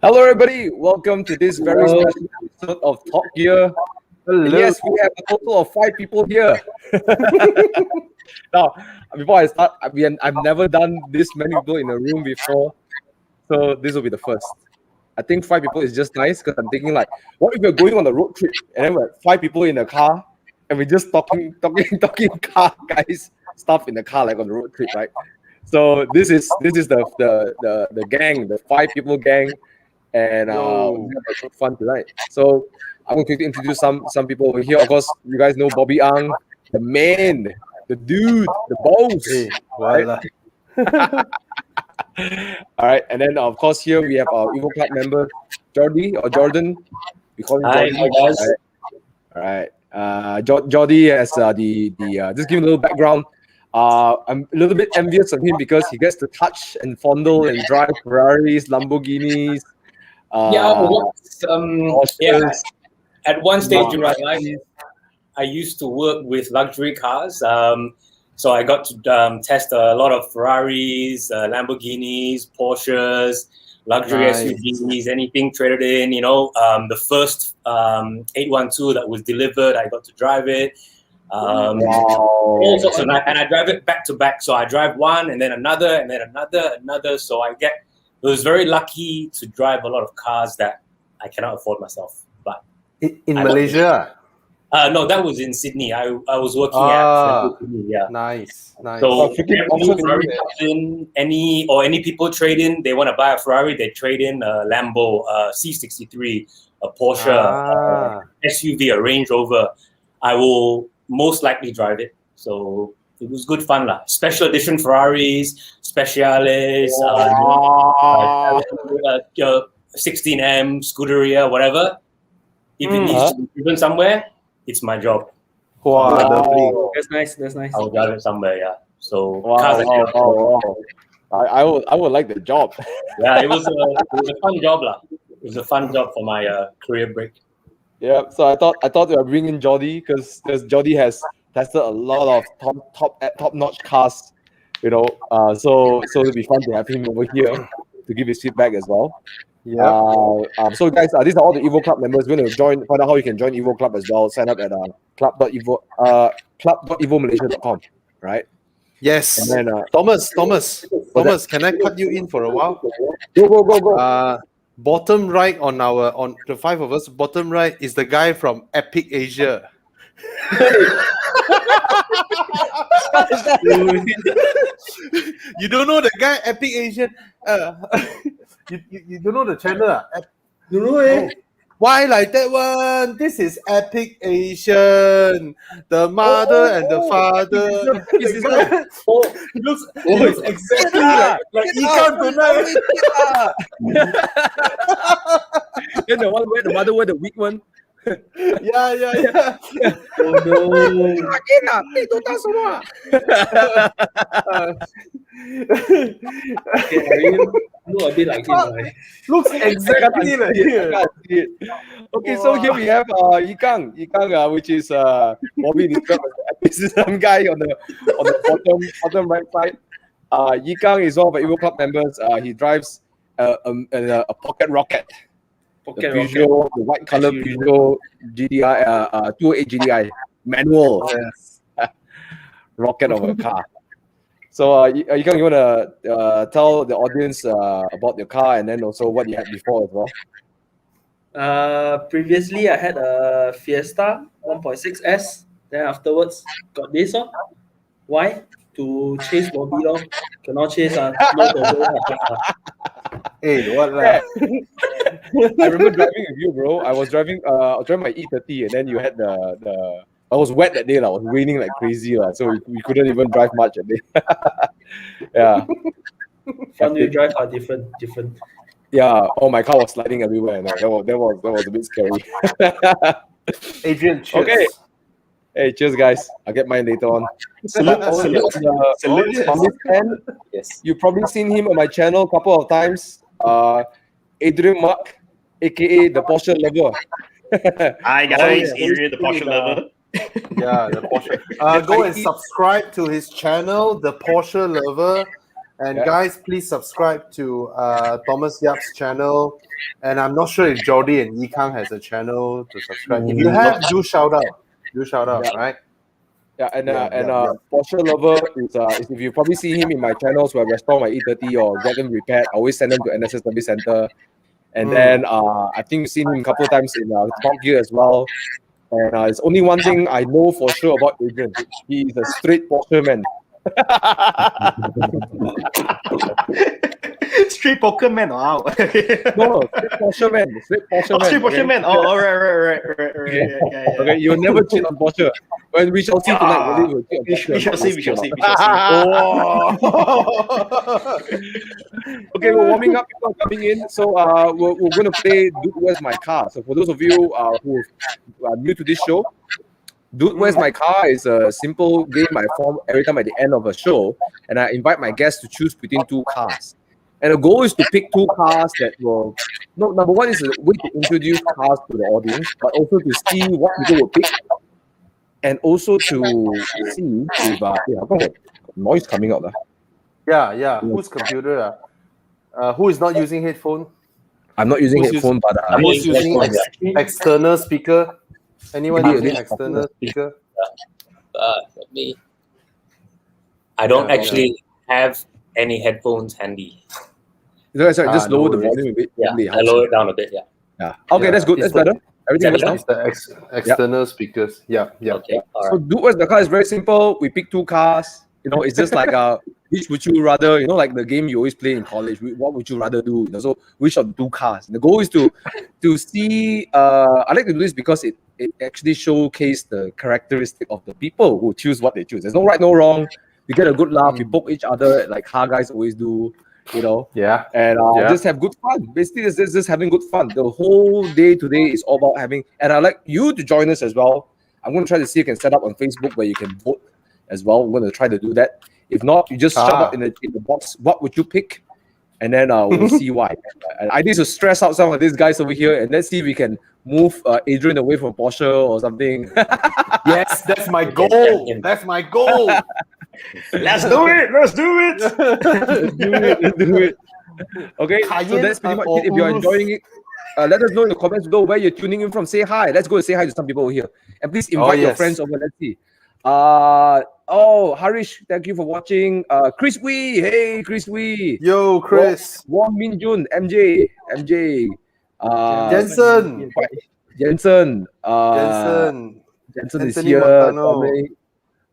Hello, everybody. Welcome to this very special episode of Talk Gear. Hello. Yes, we have a total of 5 people here. Now, before I start, I've never done this many people in a room before, so this will be the first. I think 5 people is just nice because I'm thinking like, what if we're going on a road trip and then we're 5 people in a car and we're just talking car guys stuff in the car like on the road trip, right? So this is the gang, the 5 people gang. And we have good fun tonight. So I'm going to introduce some people over here. Of course, you guys know Bobby Ang, the man, the dude, the boss. Hey, right? All right, and then of course here we have our EvoClub member Jordan. We call him Jordy. Hi guys. All right. Jordy has the just give him a little background. I'm a little bit envious of him because he gets to touch and fondle and drive Ferraris, Lamborghinis. At one stage in my life, I used to work with luxury cars. So I got to test a lot of Ferraris, Lamborghinis, Porsches, luxury SUVs, anything traded in. The first 812 that was delivered, I got to drive it. All sorts of, and I drive it back to back. So I drive one, and then another, and then another. So I was very lucky to drive a lot of cars that I cannot afford myself. But in Malaysia? No, that was in Sydney. I was working at Sydney, yeah. Nice. So Ferrari comes in, any people trade in, they want to buy a Ferrari, they trade in a Lambo, C63, a Porsche, SUV, a Range Rover. I will most likely drive it. So it was good fun lah. Special edition Ferraris, Speciales, 16M, Scuderia, whatever. If it needs to be driven somewhere, it's my job. Wow. That's nice. I'll drive it somewhere, yeah. So I would like the job. Yeah, it was a fun job lah. It was a fun job for my career break. Yeah, so I thought we were bringing Jordy because Jordy has tested a lot of top-notch cars, so it'll be fun to have him over here to give his feedback as well. Yeah. So guys, these are all the EvoClub members. We're going to find out how you can join EvoClub as well. Sign up at club.evomalaysia.com, right? Yes. And then Thomas, can I cut you in for a while? Go. Bottom right on the 5 of us, bottom right is the guy from Epic Asia. You don't know the guy Epic Asian? You don't know the channel? You know eh? Why like that one? This is Epic Asian. The mother and the father. He looks exactly like Ikan tonight. Then the one where the mother wear the weak one. Yeah. Oh no. Okay, you look a bit like him, right? Looks exactly like him. Okay, so here we have Ikang, which is Bobby described as the some guy on the bottom right side. Ikang is one of the EvoClub members. He drives a pocket rocket. The white color Peugeot GDI, 208 GDI manual rocket of a car. So, Ikang, you want to tell the audience about your car and then also what you had before as well? Previously, I had a Fiesta 1.6S. Then afterwards, got this one. Why? To chase Bobby off. Cannot chase. No Hey, what? I remember driving with you, bro. I was driving my E30, and then you had the. I was wet that day. It was raining like crazy, so we couldn't even drive much that day. Yeah. Fun-wheel drive are different. Yeah. Oh, my car was sliding everywhere. No, that was a bit scary. Adrian, cheers. Okay. Hey, cheers, guys. I'll get mine later on. Salute. Yes. You've probably seen him on my channel a couple of times. Adrian Mark, aka the Porsche lover. Hi guys, Adrian, the Porsche lover. Yeah, the Porsche. Go and subscribe to his channel, the Porsche lover. And Yeah. guys, please subscribe to Thomas Yap's channel. And I'm not sure if Jordi and Yikang has a channel to subscribe. If you have, do shout out. Do shout out, right? Yeah, and Yeah. Porsche Lover is if you probably see him in my channels where I restore my E30 or get them repaired, I always send them to NSS Service Center. And then I think you've seen him a couple of times in Top Gear as well. And it's only one thing I know for sure about Adrian. He's a straight Porsche man. Street poker man. Wow. No, straight Porsche man. Straight Porsche man. Street poker man. Oh, all right. Yeah. Okay, you'll never cheat on Porsche. When we shall see tonight, really, we'll cheat on We shall see. Okay, we're warming up. People are coming in. So we're going to play Dude, Where's My Car? So for those of you who are new to this show, Dude, Where's My Car is a simple game I form every time at the end of a show, and I invite my guests to choose between two cars. And the goal is to pick two cars that will... No, number one is a way to introduce cars to the audience, but also to see what people will pick, and also to see if... noise coming out. Yeah. Whose computer? Who is not using headphone? I'm not using headphone, but... Who's using external speaker? Anyone using external speaker? Let me. I don't actually have any headphones handy. Sorry, just lower the worries. volume a bit. Yeah, Really I lower it down a bit. Yeah. Yeah. Okay, Yeah, that's good. it's That's better. Everything Is goes that now. It's the external speakers. Yeah. Okay. All So right. Dude, Where's the Car is very simple. We pick two cars. It's just like which would you rather, like the game you always play in college. What would you rather do? So which of the two cars? The goal is to see. I like to do this because it actually showcases the characteristic of the people who choose what they choose. There's no right, no wrong. You get a good laugh. You poke each other like car guys always do. Yeah. And just have good fun. Basically, it's just having good fun. The whole day today is all about having, and I'd like you to join us as well. I'm going to try to see if I can set up on Facebook where you can vote as well. I'm going to try to do that. If not, you just shout out in the box, what would you pick? And then we'll see why. And I need to stress out some of these guys over here, and let's see if we can move Adrian away from Porsche or something. Yes, that's my goal. That's my goal. Let's do it. Let's do it. Okay, so that's pretty much it. If you're enjoying it, let us know in the comments below where you're tuning in from. Say hi. Let's go and say hi to some people over here. And please invite your friends over. Let's see. Harish, thank you for watching. Chris Wee, hey Chris Wee. Yo, Chris. Wong Min Jun, MJ. Jensen. Jensen is Anthony here. Montano.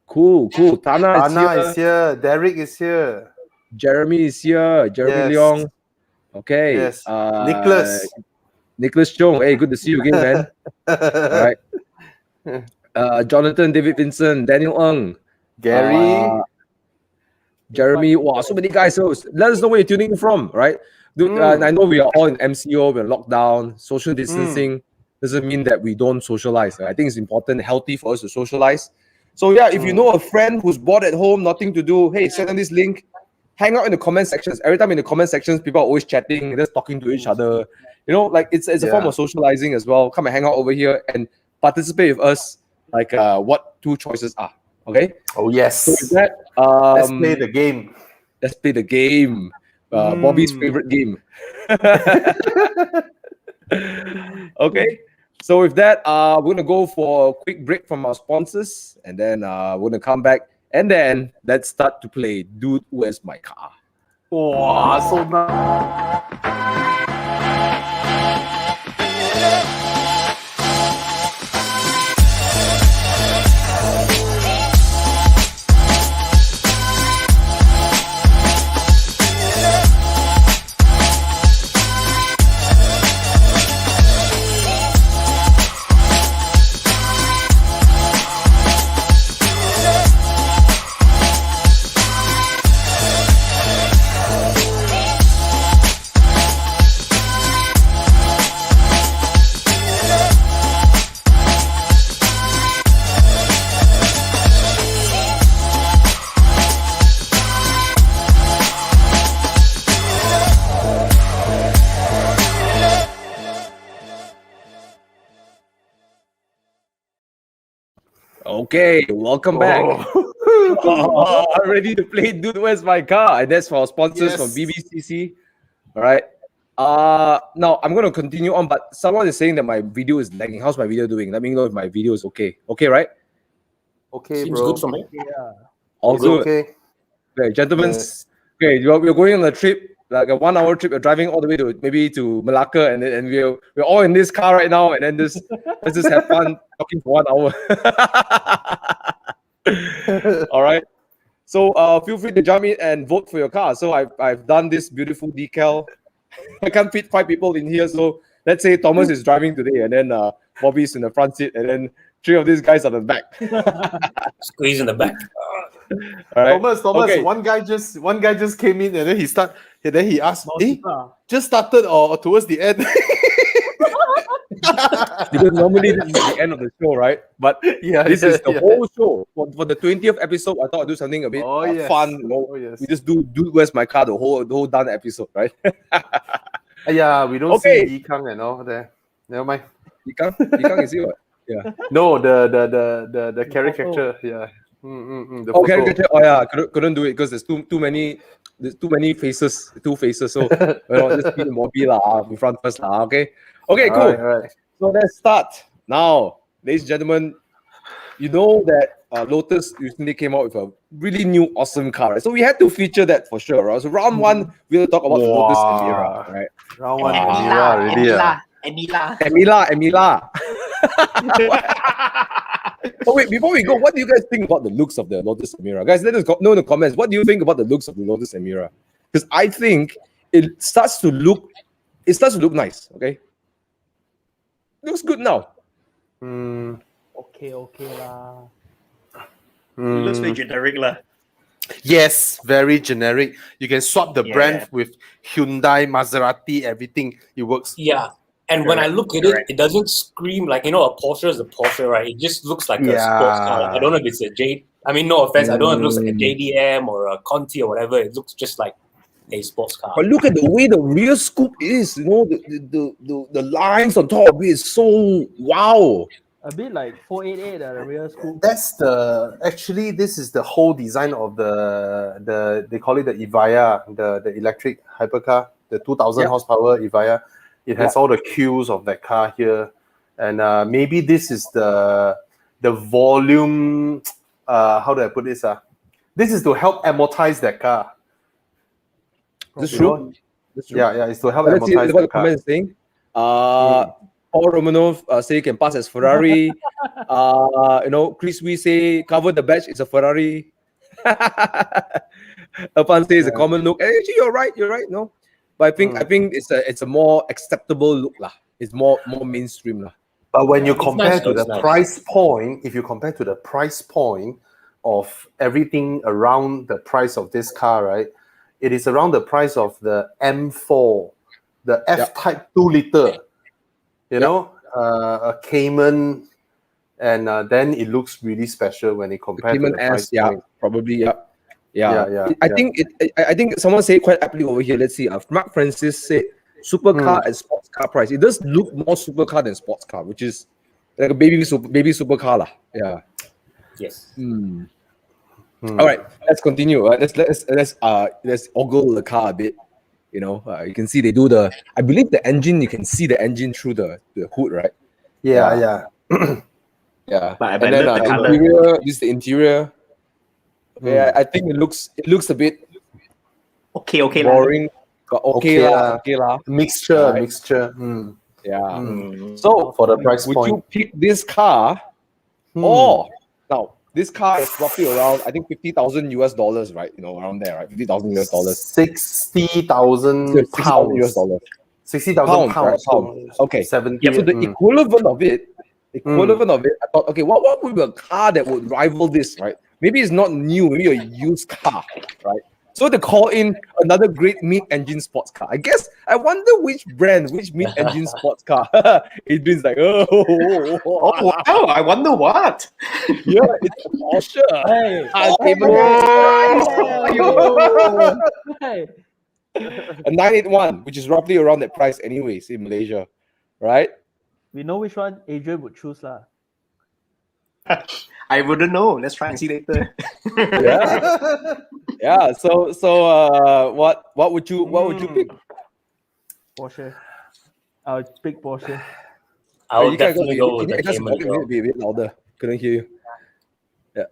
Cool. Tana is here. Derek is here. Jeremy is here. Jeremy Yes. Leong. Okay. Yes. Nicholas Chong. Hey, good to see you again, man. All right. Jonathan, David Vincent, Daniel Ng, Gary, Jeremy. Wow, so many guys. So let us know where you're tuning in from, right? Dude, I know we are all in MCO, we're locked down, social distancing doesn't mean that we don't socialize. I think it's important, healthy for us to socialize. So yeah, if you know a friend who's bored at home, nothing to do, hey, send them this link. Hang out in the comment sections. Every time in the comment sections, people are always chatting, just talking to each other. It's a form of socializing as well. Come and hang out over here and participate with us. Like what two choices are. Okay. Oh yes. So with that, let's play the game. Let's play the game. Bobby's favorite game. Okay. So with that, we're gonna go for a quick break from our sponsors, and then we're gonna come back, and then let's start to play Dude, Where's My Car? Wow, so nice. Okay, welcome back. Ready to play Dude, Where's My Car? And that's for our sponsors from BBCC. All right. Now I'm going to continue on, but someone is saying that my video is lagging. How's my video doing? Let me know if my video is okay. Okay, right? Okay, Seems bro. good for me. All It's good. okay. Okay, gentlemen. Yes. Okay, we're going on a trip, like a 1 hour trip. We're driving all the way to maybe to Malacca, and we're all in this car right now, and then let's just have fun talking for 1 hour. All right. So feel free to jump in and vote for your car. So I've done this beautiful decal. I can't fit 5 people in here, so let's say Thomas is driving today, and then Bobby's in the front seat, and then 3 of these guys are the back. Squeeze in the back. All right. Thomas, Okay. one guy just came in and then he asked, just started or towards the end? Because normally this is the end of the show, right? But this is the whole show. For the 20th episode, I thought I'd do something a bit fun. You know? We just do Where's My Car, the whole done episode, right? Yeah, we don't see Yikang and all there. Never mind. Yikang is it what? Yeah. No, the caricature. Yeah. The photo. Caricature. Oh yeah, couldn't do it because there's too many faces, 2 faces. So just keep Bobby in front first Okay. Okay, cool. All right. So let's start now, ladies and gentlemen. You know that Lotus recently came out with a really new, awesome car, right? So we had to feature that for sure, right? So round 1, we'll talk about the Lotus Emira, right? Round 1, Emira, Emila. Oh wait, before we go, what do you guys think about the looks of the Lotus Emira? Guys, let us know in the comments. What do you think about the looks of the Lotus Emira? Because I think it starts to look nice. Okay, looks good now. Okay lah. It looks very generic lah. Yes, very generic. You can swap the brand with Hyundai, Maserati, everything. It works. Yeah. And when I look at it, it doesn't scream like, a Porsche is a Porsche, right? It just looks like a sports car. I don't know if it's no offense, I don't know if it looks like a JDM or a Conti or whatever. It looks just like a sports car. But look at the way the rear scoop is, the lines on top of it is so wow. A bit like 488 the rear scoop. That's this is the whole design of the they call it the Evija, the electric hypercar, the 2000 horsepower Evija. It has all the cues of that car here, and maybe this is the volume. How do I put this? This is to help amortize that car. That's true. Yeah, it's to help Let's see amortize what the the car. comment is saying. Paul Romanov say he can pass as Ferrari. Chris Wee say cover the badge, it's a Ferrari. Apan says a common look. Hey, actually, you're right. No, but I think it's a more acceptable look lah. It's more mainstream lah. But when you compare to the nice. price point, if you compare to the price point of everything around the price of this car, right? It is around the price of the M4, the F-Type 2-liter. A Cayman, and then it looks really special when it compares to the price point. Probably, I think someone said quite aptly over here. Let's see. Mark Francis said supercar and sports car price. It does look more supercar than sports car, which is like a baby supercar lah. Yeah. Yes. All right, let's continue. Let's ogle the car a bit. You can see they do I believe the engine, you can see the engine through the hood, right? Yeah. Yeah. But And then the color. interior, this is the interior. Okay, I think it looks a bit Okay lah. boring, but okay lah. Mixture. Yeah. So for the price Would point, you pick this car or now? This car is roughly around, I think, $50,000, right? Around there, right? $50,000. $60,000 $60,000. pounds. 60,000 Pounds, pounds. right? Okay. 70. So the equivalent of it, I thought, okay, what would be a car that would rival this, right? Maybe it's not new, maybe a used car, right? So to call in another great mid-engine sports car. I wonder which mid-engine sports car. Adrian's like, Oh wow! I wonder what. yeah, it's a Porsche. Hey. A 981, which is roughly around that price anyways in Malaysia, right? We know which one Adrian would choose lah. I wouldn't know. Let's try and see later. Yeah. Yeah. So what would you pick? Porsche. I'll pick Porsche. I would You can't definitely go with you the just Cayman. talk a bit louder. Couldn't hear you. Yeah.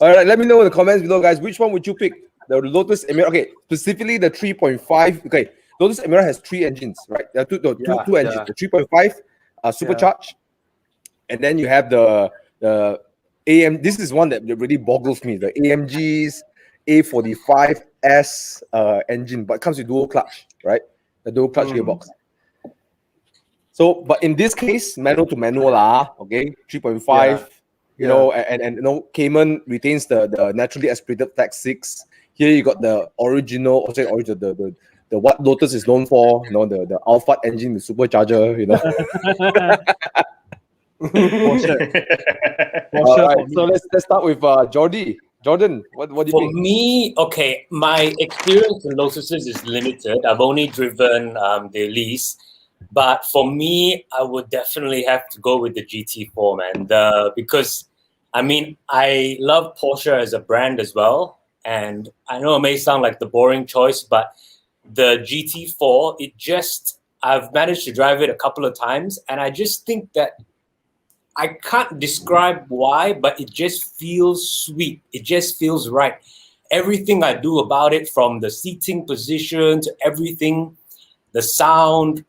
All right. Let me know in the comments below, guys. Which one would you pick? The Lotus Emira. Okay. Specifically the 3.5. Okay. Lotus Emira has 3 engines, right? There are two engines. yeah. The 3.5 supercharged, and then you have the AM. This is one that really boggles me. The AMG's A45S engine, but it comes with dual clutch, right? The dual clutch gearbox. So, but in this case, manual to manual okay, 3.5. You know, and you know, Cayman retains the naturally aspirated flex 6. Here you got the original, the what Lotus is known for, you know, the Alphard engine with supercharger, you know. All right, so let's start with Jordan, what do you For think? me, okay, my experience in Lotuses is limited. I've only driven the Elise, but for me, I would definitely have to go with the GT4, man. Because I mean, I love Porsche as a brand as well, and I know it may sound like the boring choice, but the GT4, I've managed to drive it a couple of times, and I just think that I can't describe why, but it just feels sweet. It just feels right. Everything I do about it, from the seating position to everything, the sound,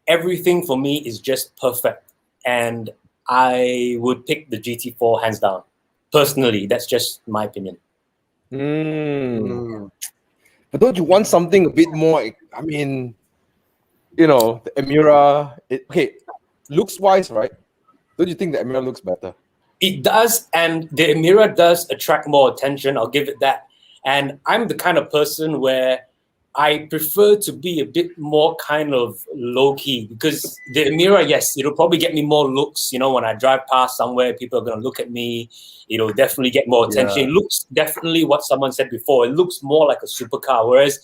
everything for me is just perfect. And I would pick the GT4 hands down. Personally, that's just my opinion. But don't you want something a bit more? I mean, you know, the Emira. Okay, looks wise, right? Don't you think the Emira looks better? It does, and the Emira does attract more attention. I'll give it that. And I'm the kind of person where I prefer to be a bit more kind of low-key, because the Emira, yes, it'll probably get me more looks. You know, when I drive past somewhere, people are going to look at me. It'll definitely get more attention. Yeah. It looks definitely what someone said before. It looks more like a supercar, whereas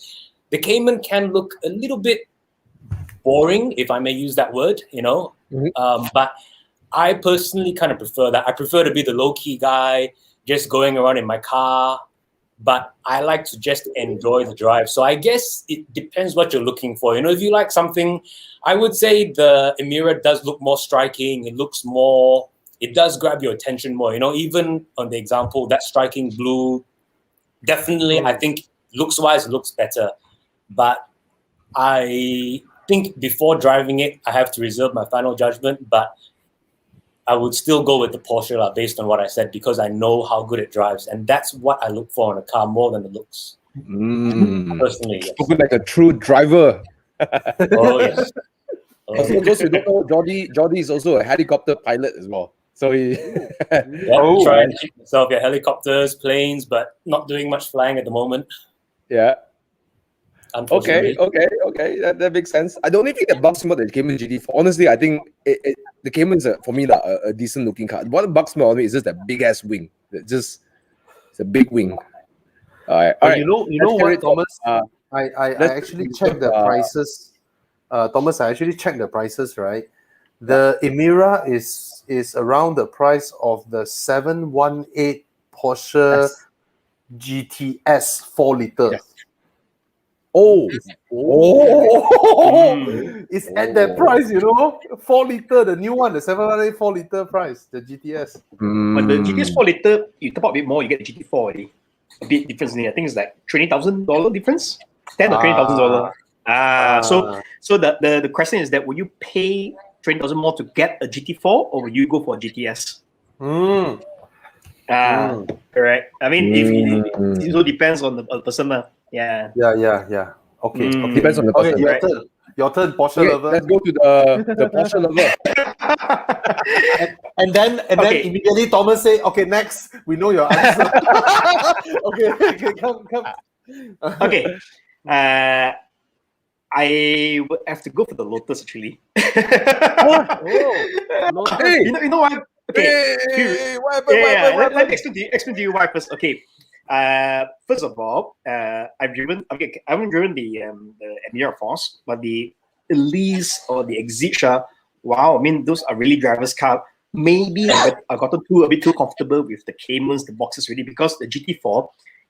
the Cayman can look a little bit boring, if I may use that word, you know. But I personally kind of prefer that. I prefer to be the low-key guy, just going around in my car. But I like to just enjoy the drive. So I guess it depends what you're looking for. You know, if you like something, I would say the Emira does look more striking. It does grab your attention more. You know, even on the example, that striking blue, definitely, I think looks-wise, looks better. But I think before driving it, I have to reserve my final judgment. But I would still go with the Porsche based on what I said, because I know how good it drives, and that's what I look for in a car more than the looks. Personally, yes. Looking like a true driver. Oh yes. Also, those who don't know, Jordi is also a helicopter pilot as well. So he Try and keep myself helicopters, planes, but not doing much flying at the moment. Yeah. Unfortunately. Okay. That makes sense. The only thing that bugs me about the Cayman GT4, honestly, I think the Cayman is for me a decent looking car. What bugs me on it is just that big ass wing. It's a big wing. All right. You know what, Thomas? I actually checked the prices. Thomas, I actually checked the prices, right? The Emira is around the price of the 718 Porsche GTS 4 liter. Yes. It's at that price, you know, 4 liter, the new one, the 718 4 liter price, the GTS. But the GTS 4 liter, you top up a bit more, you get the GT4 already. A bit difference in it. I think it's like $20,000 difference, $10,000 or $20,000. So the question is that will you pay $20,000 more to get a GT4, or will you go for a GTS? Correct. I mean, it all depends on the person. Yeah. Okay. Depends on the person. Okay, your turn, Porsche lover. Let's go to the Porsche lover. and then immediately Thomas say, okay, next, we know your answer. okay, come. Okay. I would have to go for the Lotus actually. Lotus. Hey, you know what? Okay. What happened? Let me explain to you why first. Okay. First of all, I haven't driven the Emira Force, but the Elise or the Exige, wow, I mean, those are really driver's car. maybe I got a bit too comfortable with the Caymans, the boxes really, because the GT4,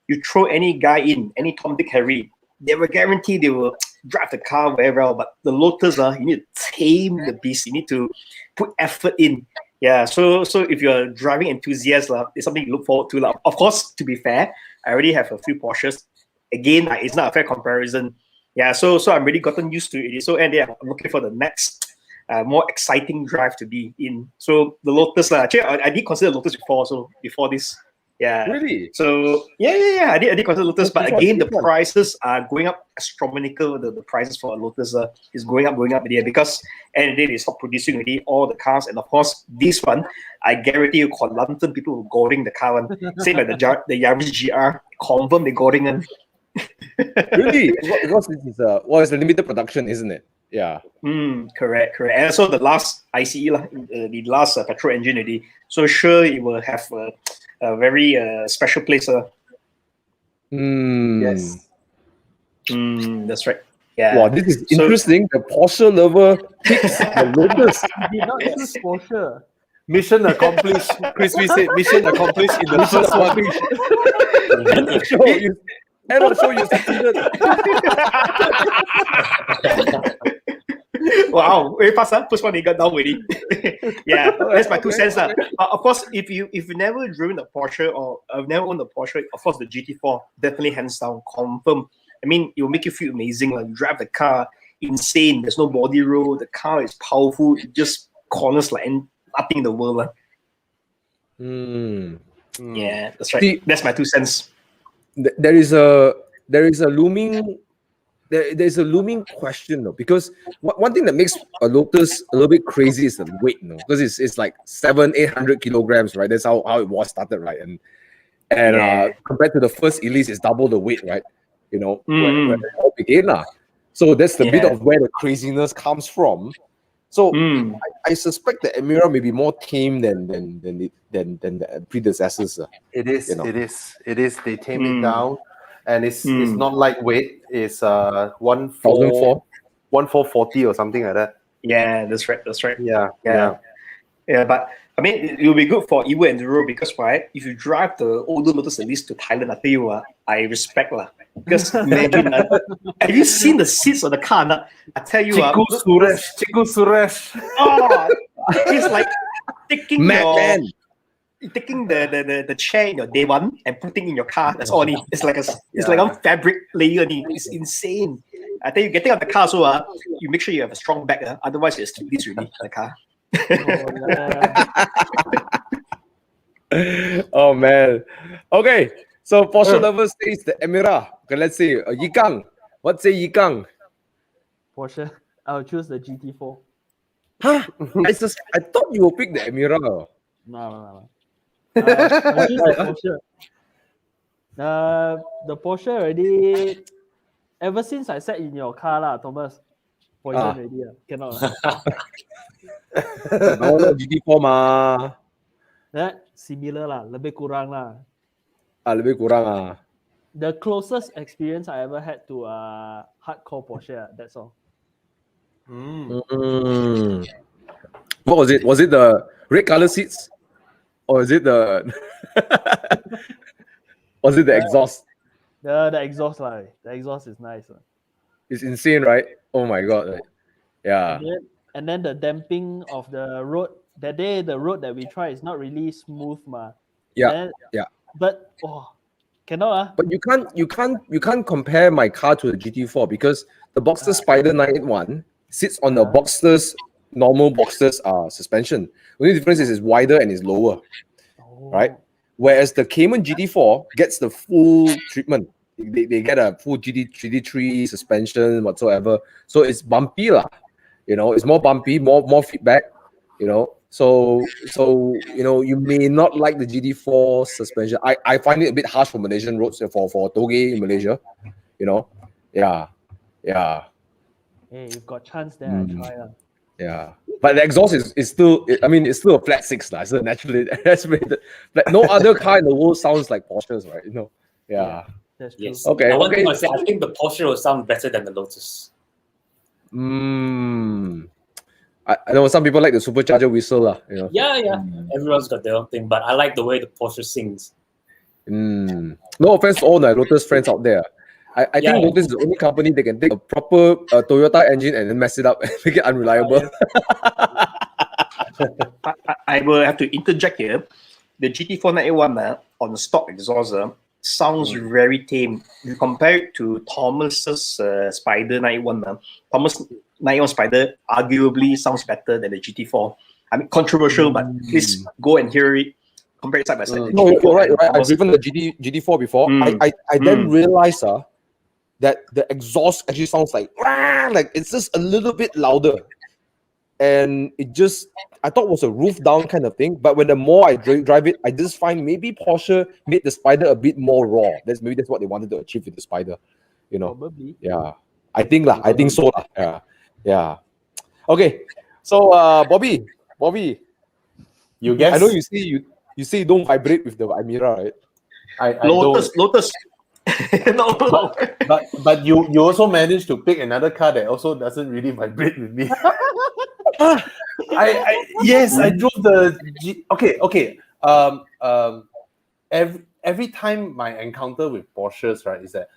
you throw any guy in, any Tom, Dick, Harry, they were guaranteed they will drive the car very well. But the Lotus, you need to tame the beast. You need to put effort in. Yeah, so if you're a driving enthusiast, it's something you look forward to. Of course, to be fair, I already have a few Porsches. Again, it's not a fair comparison. Yeah, so I'm really gotten used to it. So and yeah, I'm looking for the next more exciting drive to be in. So the Lotus, actually, I did consider Lotus before. So before this, yeah. Really? So yeah, I did consider Lotus, but again, the prices are going up astronomical. The prices for a Lotus is going up there because and they stop producing already all the cars, and of course this one, I guarantee you, London people will goring the car one. Same like the Yaris GR, confirm they goring one. Really? Because this is it's a limited production, isn't it? Yeah. Correct. And also the last ICE, the last petrol engine already. So sure, it will have a very special place. Yes. That's right. Yeah. Wow, this is interesting. The Porsche lover picks the Lotus. He did not choose Porsche. Mission accomplished. Crispy said, mission accomplished in the first one. End of show, you succeeded. Wow, very fast, First one, he got down already. Yeah, that's my 2 cents. Of course, if you've never driven a Porsche or I've never owned a Porsche, of course, the GT4, definitely hands down, confirm. I mean, it will make you feel amazing. Like, you drive the car, insane. There's no body roll. The car is powerful. It just corners like nothing in the world. Yeah, that's right. See, that's my 2 cents. There is a looming question though, because one thing that makes a Lotus a little bit crazy is the weight, because it's like 700-800 kilograms, right? That's how it was started, right? And compared to the first Elise, it's double the weight, right? When it all began. So that's the bit of where the craziness comes from. So I suspect the Emira may be more tame than the predecessors. It is. They tame it down, and it's not lightweight. It's 1440 or something like that. Yeah, that's right. Yeah. But I mean, it will be good for Evo Enduro because if you drive the older Lotus at least to Thailand, I tell you, I respect because imagine, have you seen the seats of the car? I tell you, Chiku Suresh. Oh, it's like taking taking the chair in your day one and putting in your car. That's all. It's like a fabric layer. It's insane. I tell you, getting out the car, so you make sure you have a strong back. Otherwise, it's this really the car. Oh man. Okay, so Porsche lovers says the Emira. Okay, let's see. Yikang. What say Yikang? Porsche. I'll choose the GT4. Huh? I thought you will pick the Emira. No. I'll choose the Porsche. The Porsche already. Ever since I sat in your car, Thomas. Poison already. Cannot. No, GT4 mah. That similar lebih kurang lebih kurang The closest experience I ever had to hardcore Porsche. That's all. What was it? Was it the red color seats, or is it the? Was it the exhaust? The exhaust The exhaust is nice. It's insane, right? Oh my god! Yeah. And then the damping of the road. That day, the road that we tried is not really smooth, Yeah. But cannot. But you can't compare my car to the GT4 because the Boxster Spider 981 sits on the Boxster's normal Boxster's suspension. The only difference is it's wider and it's lower, right? Whereas the Cayman GT4 gets the full treatment. They get a full GT3 suspension whatsoever. So it's bumpy it's more bumpy, more feedback. So you may not like the GT4 suspension. I find it a bit harsh for Malaysian roads for Toge in Malaysia. Yeah. Hey, you've got chance there. I try. Yeah, but the exhaust is still. It's still a flat six, so naturally aspirated. But no other car in the world sounds like Porsches, right? Yeah. That's true. Yes. Okay. One thing I say, I think the Porsche will sound better than the Lotus. I know some people like the supercharger whistle, lah. Yeah. Everyone's got their own thing, but I like the way the Porsche sings. No offense to all my Lotus friends out there. I Yeah. think Lotus is the only company that can take a proper Toyota engine and then mess it up and make it unreliable. I will have to interject here. The GT4 981 on stock exhaust sounds very tame. You compare it to Thomas's Spider 981. Thomas 981 Spider arguably sounds better than the GT4. I mean, controversial, but please go and hear it. Compare it side by side. No, you're right. I've driven the GT4 before. I then realized that the exhaust actually sounds like it's just a little bit louder. And I thought it was a roof down kind of thing. But when the more I drive it, I just find maybe Porsche made the Spider a bit more raw. Maybe that's what they wanted to achieve with the Spider. Probably. Yeah. I think so. Yeah. Okay. So Bobby, You guess? I know you say you don't vibrate with the Emira, right? I Lotus. No. But you also managed to pick another car that also doesn't really vibrate with me. Yes, I drove the okay. Every time my encounter with Porsches, right, is that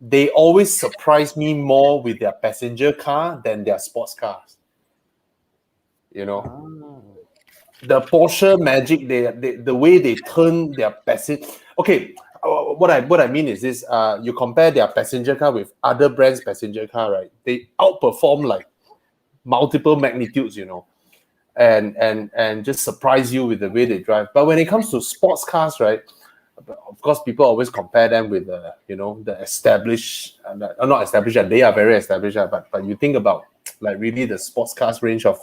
they always surprise me more with their passenger car than their sports cars. The Porsche magic, the way they turn their passenger. Okay, what I mean is this: you compare their passenger car with other brands' passenger car, right? They outperform like multiple magnitudes, and just surprise you with the way they drive. But when it comes to sports cars, right? Of course, people always compare them with the established, not established. They are very established, but you think about like really the sports cars range of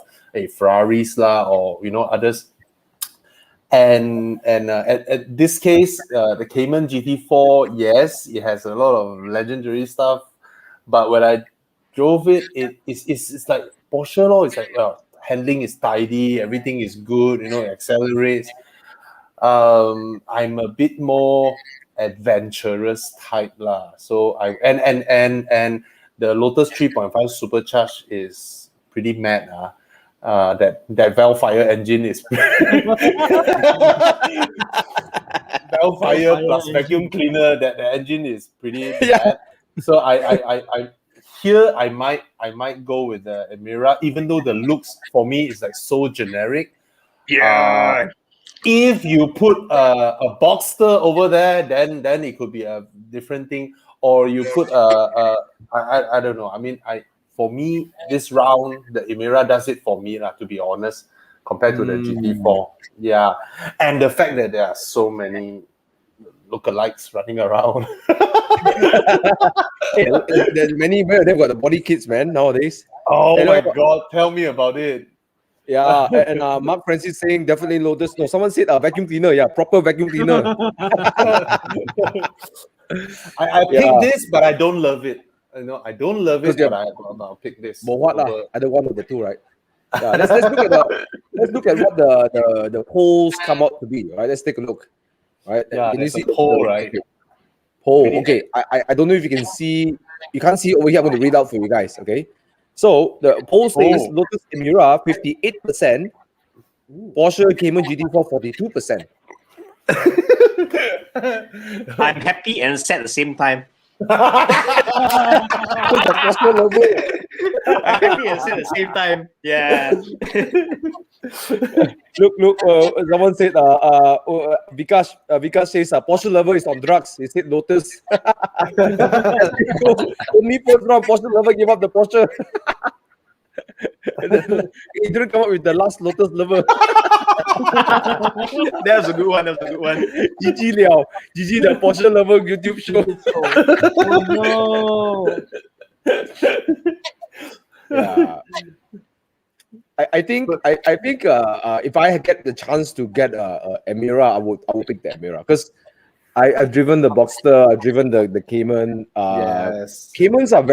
Ferraris lah, or others. And at this case, the Cayman GT4, yes, it has a lot of legendary stuff. But when I drove it, it's like Porsche law. It's like handling is tidy, everything is good. It accelerates. I'm a bit more adventurous type lah. So and the Lotus 3.5 supercharged is pretty mad. That Valfire engine is Valfire plus vacuum cleaner. That the engine is pretty bad. So I might go with the Emira, even though the looks for me is like so generic. Yeah. If you put a Boxster over there, then it could be a different thing. Or you put I don't know. I mean, for me, this round, the Emira does it for me, to be honest, compared to the GT4. Yeah. And the fact that there are so many lookalikes running around. There's many, they've got the body kits, man, nowadays. Oh my God, tell me about it. Yeah, and Mark Francis saying definitely Lotus. No, someone said vacuum cleaner. Yeah, proper vacuum cleaner. I picked this, but I don't love it. I don't love it, but I'll pick this. But what lah? Either one of the two, right? Yeah, let's look at what the polls come out to be. Right, let's take a look. Right, yeah, can you see the poll, right? Poll. Okay, I don't know if you can see. You can't see over here. I'm going to read out for you guys. Okay, so the poll says Lotus Emira 58%, Porsche Cayman GT4 42%. I'm happy and sad at the same time. The Porsche logo. I'm happy and sad at the same time. Yeah. Look. Someone said, Vikas says Porsche lover is on drugs. He said Lotus. Only Porsche lover gave up the Porsche. He didn't come up with the last Lotus lover. That was a good one. GG Liao. GG the Porsche lover YouTube show. Oh no. Yeah. I think if I get the chance to get a Emira, I would pick the Emira because I've driven the Boxster, I've driven the Cayman. Yes. Caymans are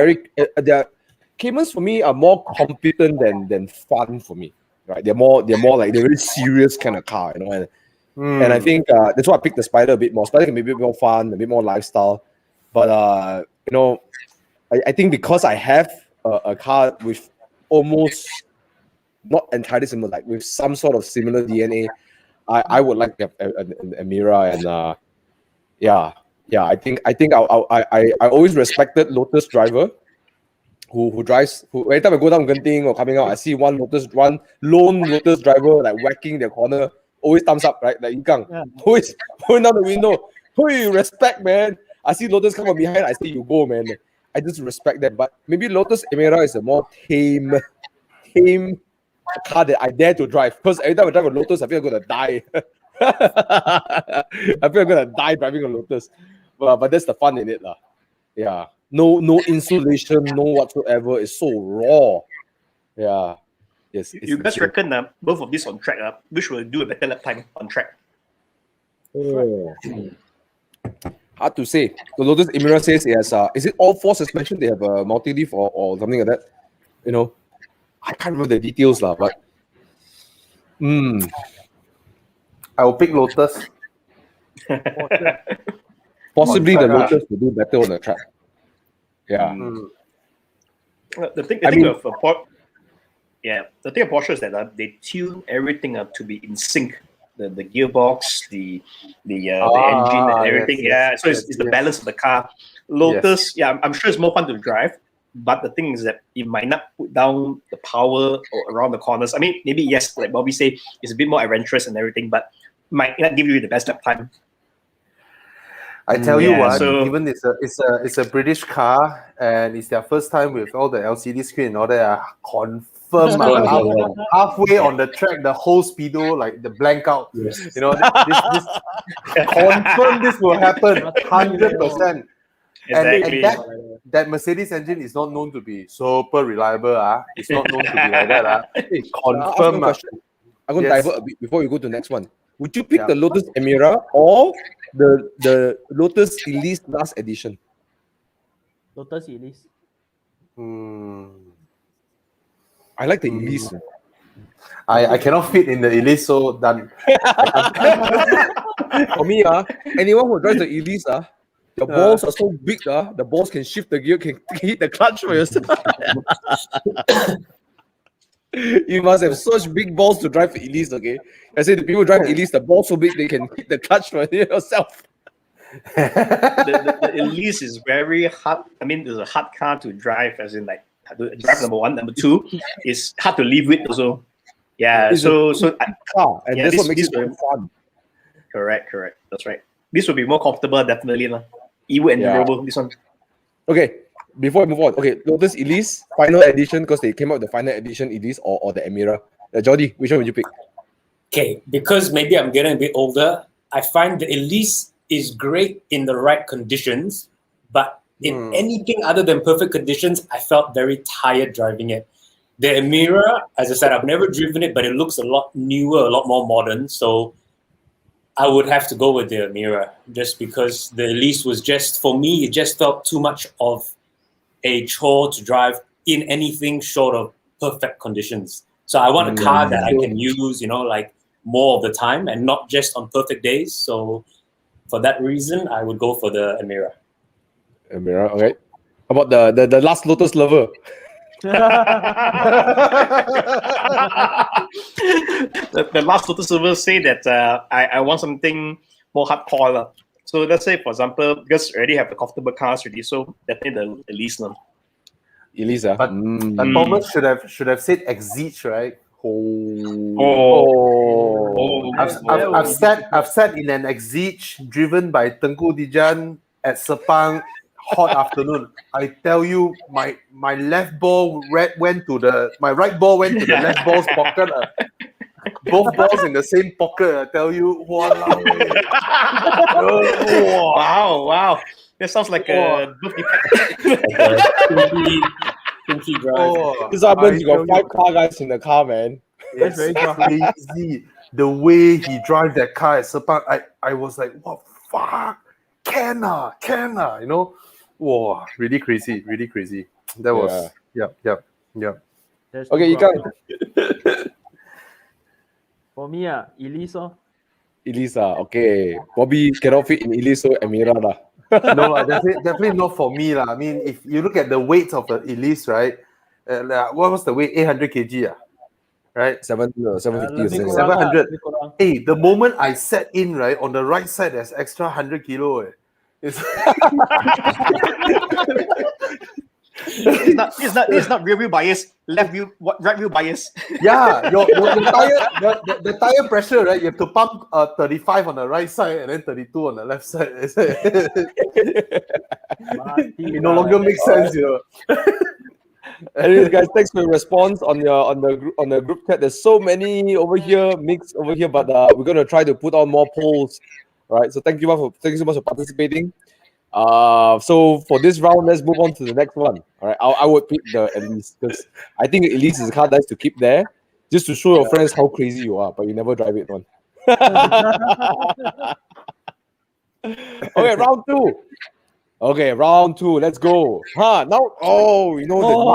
Caymans for me are more competent than fun for me. Right? They're more like they're very serious kind of car, and I think that's why I picked the Spider a bit more. Spider can be a bit more fun, a bit more lifestyle. But I think because I have a car with almost not entirely similar, like with some sort of similar DNA, I would like to have an Emira, and yeah, I think I always respected Lotus driver who drives, who every time I go down Genting or coming out, I see one lone Lotus driver like whacking their corner, always thumbs up, right? Like Yikang, always going down the window. Hey, respect, man. I see Lotus come from behind, I say you go, man. I just respect that. But maybe Lotus Emira is a more tame car that I dare to drive. Because every time I drive a Lotus, I feel I'm gonna die. I feel I'm gonna die driving a Lotus. But that's the fun in it, lah. Yeah. No insulation, no whatsoever. It's so raw. Yeah. Yes. You guys reckon both of these on track, which will do a better lap time on track? Oh. Hard to say. The Lotus Emira says it has, is it all four suspension? They have a multi-leaf or something like that. You know, I can't remember the details, lah. But I will pick Lotus. possibly the Lotus will do better on the track. Yeah. The thing of Porsche is that they tune everything up to be in sync. The gearbox, the engine, and everything. Yes, so it's the balance of the car. Lotus, I'm sure it's more fun to drive, but the thing is that it might not put down the power around the corners. I mean, maybe yes, like Bobby say, it's a bit more adventurous and everything, but might not give you the best lap time. I tell you what, so, even it's a British car and it's their first time with all the LCD screen and all that. Confirm halfway on the track, the whole speedo, like the blank out. Yes. You know, this confirm this will happen 100%. Exactly. And that Mercedes engine is not known to be super reliable. It's not known to be like that. Confirm. I'm going to divert a bit before you go to the next one. Would you pick the Lotus Emira or the Lotus Elise last edition? Lotus Elise. I like the Elise. I cannot fit in the Elise, so done. For me, anyone who drives the Elise, the balls are so big, the balls can shift the gear, can hit the clutch for yourself. You must have such big balls to drive Elise, okay? I say the people drive Elise, the balls so big they can hit the clutch for yourself. the Elise is very hard. I mean, there's a hard car to drive, as in like drive number one, number two is hard to live with also. Yeah, it's so car, and that's what makes it very fun. Correct. That's right. This will be more comfortable, definitely, lah. Evo and durable. This one. Okay, before we move on, Lotus Elise final edition, because they came out with the final edition Elise or the Emira. Jordi, which one would you pick? Okay, because maybe I'm getting a bit older, I find the Elise is great in the right conditions, but in anything other than perfect conditions, I felt very tired driving it. The Emira, as I said, I've never driven it, but it looks a lot newer, a lot more modern. So I would have to go with the Emira just because the Elise was just, for me, it just felt too much of a chore to drive in anything short of perfect conditions. So I want a car that I can use, like more of the time and not just on perfect days. So for that reason, I would go for the Emira. Emira, okay. How about the last Lotus lover? the last Lotus lover say that I want something more hardcore. So let's say, for example, because I already have the comfortable cars already, so definitely the Elise. Elisa. But Thomas should have said Exige, right? I've sat in an Exige driven by Tengku Dijan at Sepang, hot afternoon. I tell you, my left ball went to my right ball went to the left ball's pocket. Both balls in the same pocket. I tell you, wow! That sounds like a Pinky drive. This happens. You got 5 car guys in the car, man. It's very crazy. The way he drives that car at Sepang, I was like, what fuck? Can Wow, really crazy. That was yeah. Okay, you can. For me, Elise. Elisa, okay. Bobby cannot fit in Elise, so Emira lah. No, definitely not for me lah. I mean, if you look at the weight of the Elise, right? What was the weight? 800 kg, right? 750 or something. 700. Hey, the moment I sat in, right, on the right side, there's extra 100 kilo. It's It's not rear wheel bias, right wheel bias. yeah, your tire, the tire pressure, right? You have to pump 35 on the right side and then 32 on the left side. It no longer makes sense, Anyways, guys, thanks for your response on the group chat. There's so many over here, mixed over here, but we're gonna try to put on more polls. Right. So thank you so much for participating. So for this round, let's move on to the next one. All right, I would pick the Elise because I think Elise is a car nice to keep there, just to show your friends how crazy you are, but you never drive it on. Okay, round two. Okay, round two. Let's go. Now, the new No.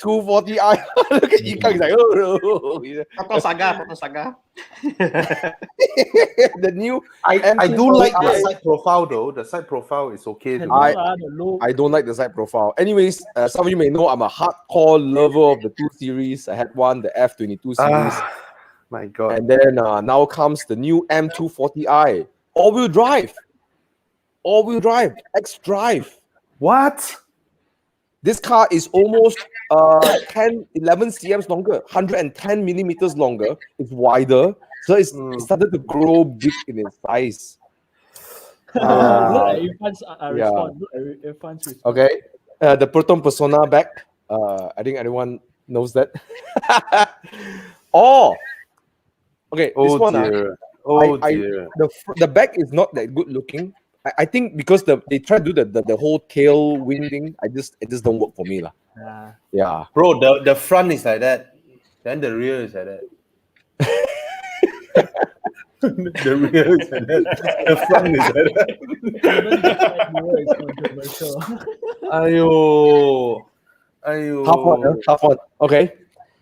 M240i. Look at Yikang, he's like, Proto Saga. the new. I do like the M240i. side profile though. The side profile is okay. I don't like the side profile. Anyways, some of you may know I'm a hardcore lover of the 2 Series. I had one, the F22 series. My God. And then now comes the new M240i. All-wheel drive, X-Drive. What? This car is almost 10, 11 cms longer, 110 millimeters longer. It's wider, so it's started to grow big in its size. Look at Irfan's response. Look at Irfan's response. Okay, the Proton Persona back. I think everyone knows that. Okay. This one. Dear. Dear. The back is not that good looking. I think because they try to do the whole tail wing thing. It just don't work for me lah. Yeah. Bro, the front is like that. Then the rear is like that. The rear is like that. The front is like that. Ayo. Tough one. Okay.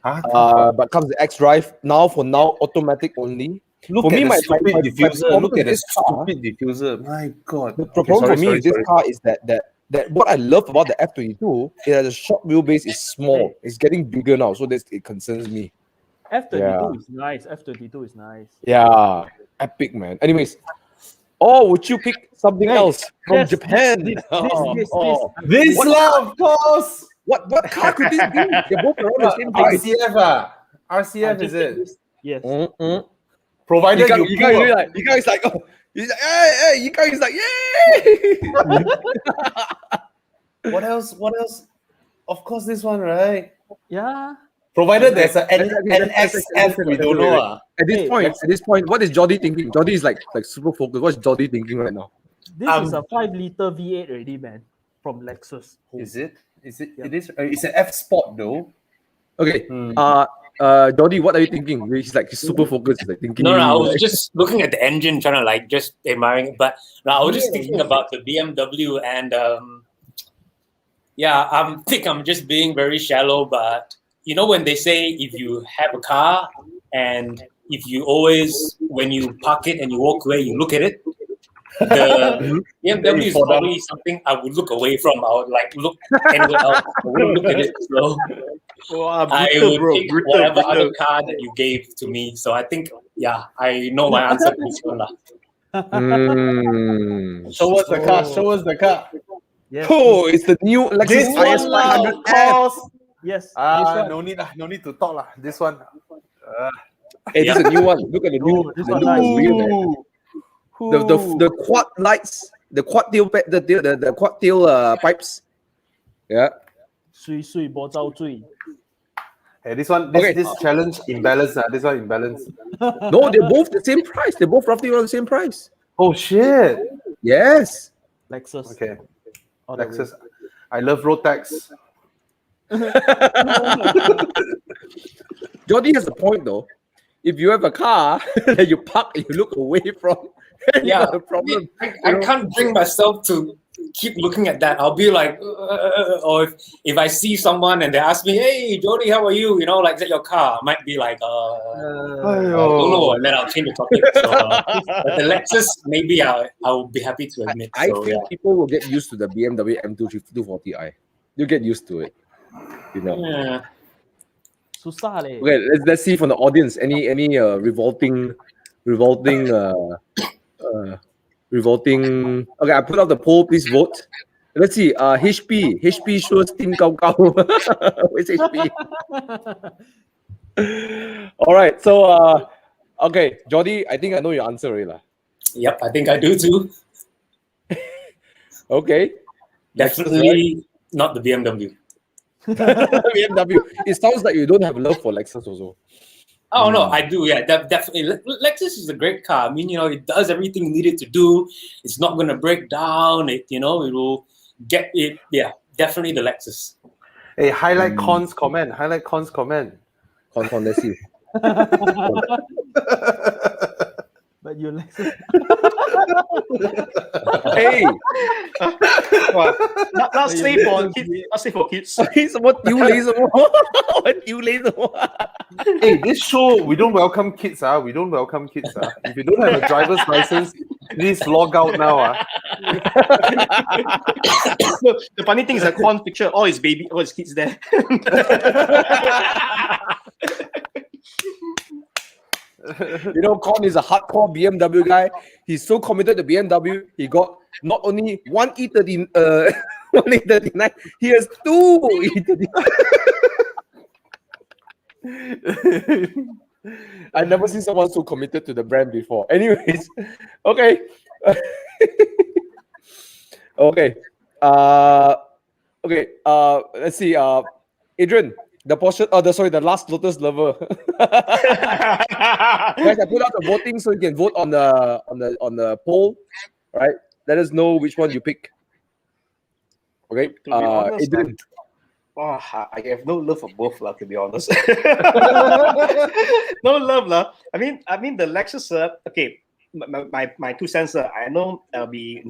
But comes the X-Drive now. For now, automatic only. Look at the stupid diffuser. Look at the stupid diffuser. My God. The problem for me with this car is that what I love about the F22 is that the short wheelbase is small. It's getting bigger now, so it concerns me. F22 is nice. F22 is nice. Yeah, epic, man. Anyways, would you pick something else from Japan? This of course. What car could this be? They're both around the same price. RCF, RCF is it? Yes. Provided you guys like, he's like, hey, you guys like, yay! What else? Of course, this one, right? Yeah. Provided there's an NXF, we don't know. At this point, what is Jordi thinking? Jordi is like super focused. What's Jordi thinking right now? This is a 5-liter V8 already, man, from Lexus. Is it? Yeah. It is. It's an F Sport though. Okay. Jordi, what are you thinking? He's super focused. He's like thinking. No, I was just looking at the engine, trying to just admiring it. But no, I was just thinking about the BMW, and I think I'm just being very shallow. But when they say if you have a car and if you always, when you park it and you walk away, you look at it. The BMW is probably something I would look away from. I would look anywhere else. I wouldn't look at it. So I would take whatever other car that you gave to me. So I think, I know my answer to this one. Show us the car. Yes. Oh, it's the new Lexus IS 500F. Yes. No need to talk lah. This one. Hey, this is a new one. Look at the new wheel. The quad lights, the quad tail, the quad tail pipes. Yeah. Sui bo zao zui. Hey, this challenge imbalance. This one imbalance. No, they're both the same price. They're both roughly around the same price. Oh shit. Yes. Lexus. Okay. Lexus. I love road tax. Jordi has a point though. If you have a car that you park and you look away from, the problem. I can't bring myself to keep looking at that. I'll be like, or if I see someone and they ask me, "Hey, Jordi, how are you? Is that your car?" I might be like, I don't know, and then I'll change the topic. So, but the Lexus, maybe I'll be happy to admit. I think people will get used to the BMW M240i. You get used to it, Yeah. Susah leh. Okay, let's see from the audience. Any revolting. Okay, I put out the poll. Please vote. Let's see. HP sure Steam Gao Gao. Where's HP? All right. So okay, Jordi, I think I know your answer already lah. Yep, I think I do too. Okay. Definitely not the BMW. BMW. It sounds like you don't have love for Lexus also. Oh no, I do. Yeah, definitely. Lexus is a great car. I mean, it does everything needed to do. It's not going to break down. It will get it. Yeah, definitely the Lexus. Hey, highlight cons comment. Highlight cons comment. Con, let's see. But you Lexus. Hey, not safe for kids. Not safe for kids. 什么丢雷什么？我丢雷什么？ Hey, this show we don't welcome kids. We don't welcome kids. If you don't have a driver's license, please log out now. The funny thing is that Quan picture all his kids there. Con is a hardcore BMW guy. He's so committed to BMW. He got not only one E39, he has two E39. I've never seen someone so committed to the brand before. Anyways, okay. Okay. Okay. Let's see. Adrian, the last Lotus lover. Guys, I put out the voting so you can vote on the poll. Right? Let us know which one you pick. Okay. To be honest, Adrian. I have no love for both, to be honest. No love, lah. I mean the Lexus. Okay, my 2 cents. I know I'll be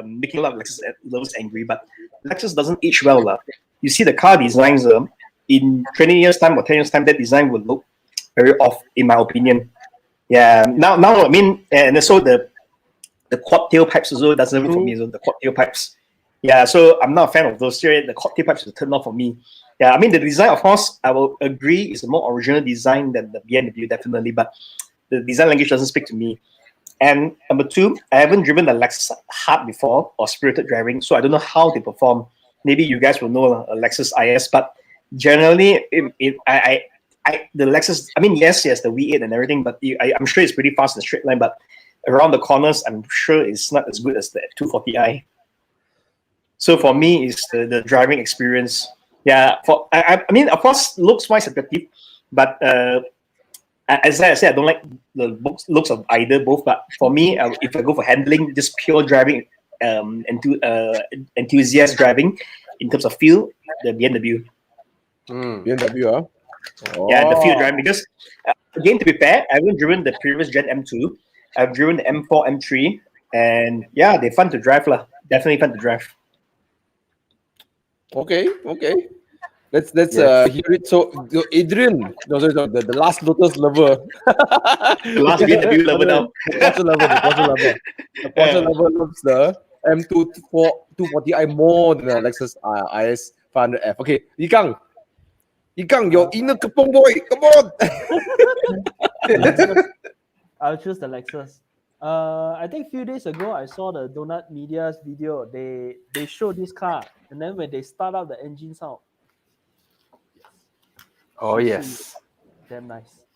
making a lot of Lexus lovers angry, but Lexus doesn't age well, lah. You see the car designs. In 20 years time or 10 years time, that design will look very off, in my opinion. Yeah. Now I mean, and also the quad tailpipes also doesn't work for me. So the quad tailpipes. Yeah, so I'm not a fan of those. The quad tailpipes will turn off for me. Yeah, I mean the design, of course, I will agree is a more original design than the BMW, definitely. But the design language doesn't speak to me. And number 2, I haven't driven the Lexus hard before or spirited driving, so I don't know how they perform. Maybe you guys will know a Lexus IS, but generally, the Lexus. I mean, yes, the V8 and everything, but I'm sure it's pretty fast in a straight line. But around the corners, I'm sure it's not as good as the F240i. So for me, it's the driving experience. Yeah, I mean, of course, looks-wise attractive, but as I said, I don't like the looks of both. But for me, if I go for handling, just pure driving, enthusiast driving, in terms of feel, the BMW. BMW, huh? Oh. Yeah, the feel driving, because again, to be fair, I haven't driven the previous Gen M2. I've driven the M4, M3, and yeah, they're fun to drive, lah. Definitely fun to drive. Okay. Let's hear it. So Adrian, the last Lotus lover. The last BMW lover now. The Porsche lover loves the M2 240i more than the Lexus IS 500F. Okay, Yikang, your inner Kapong boy, come on. I'll choose the Lexus. I think a few days ago, I saw the Donut Media's video. They showed this car, and then when they start up the engine sound. Oh yes. Damn nice.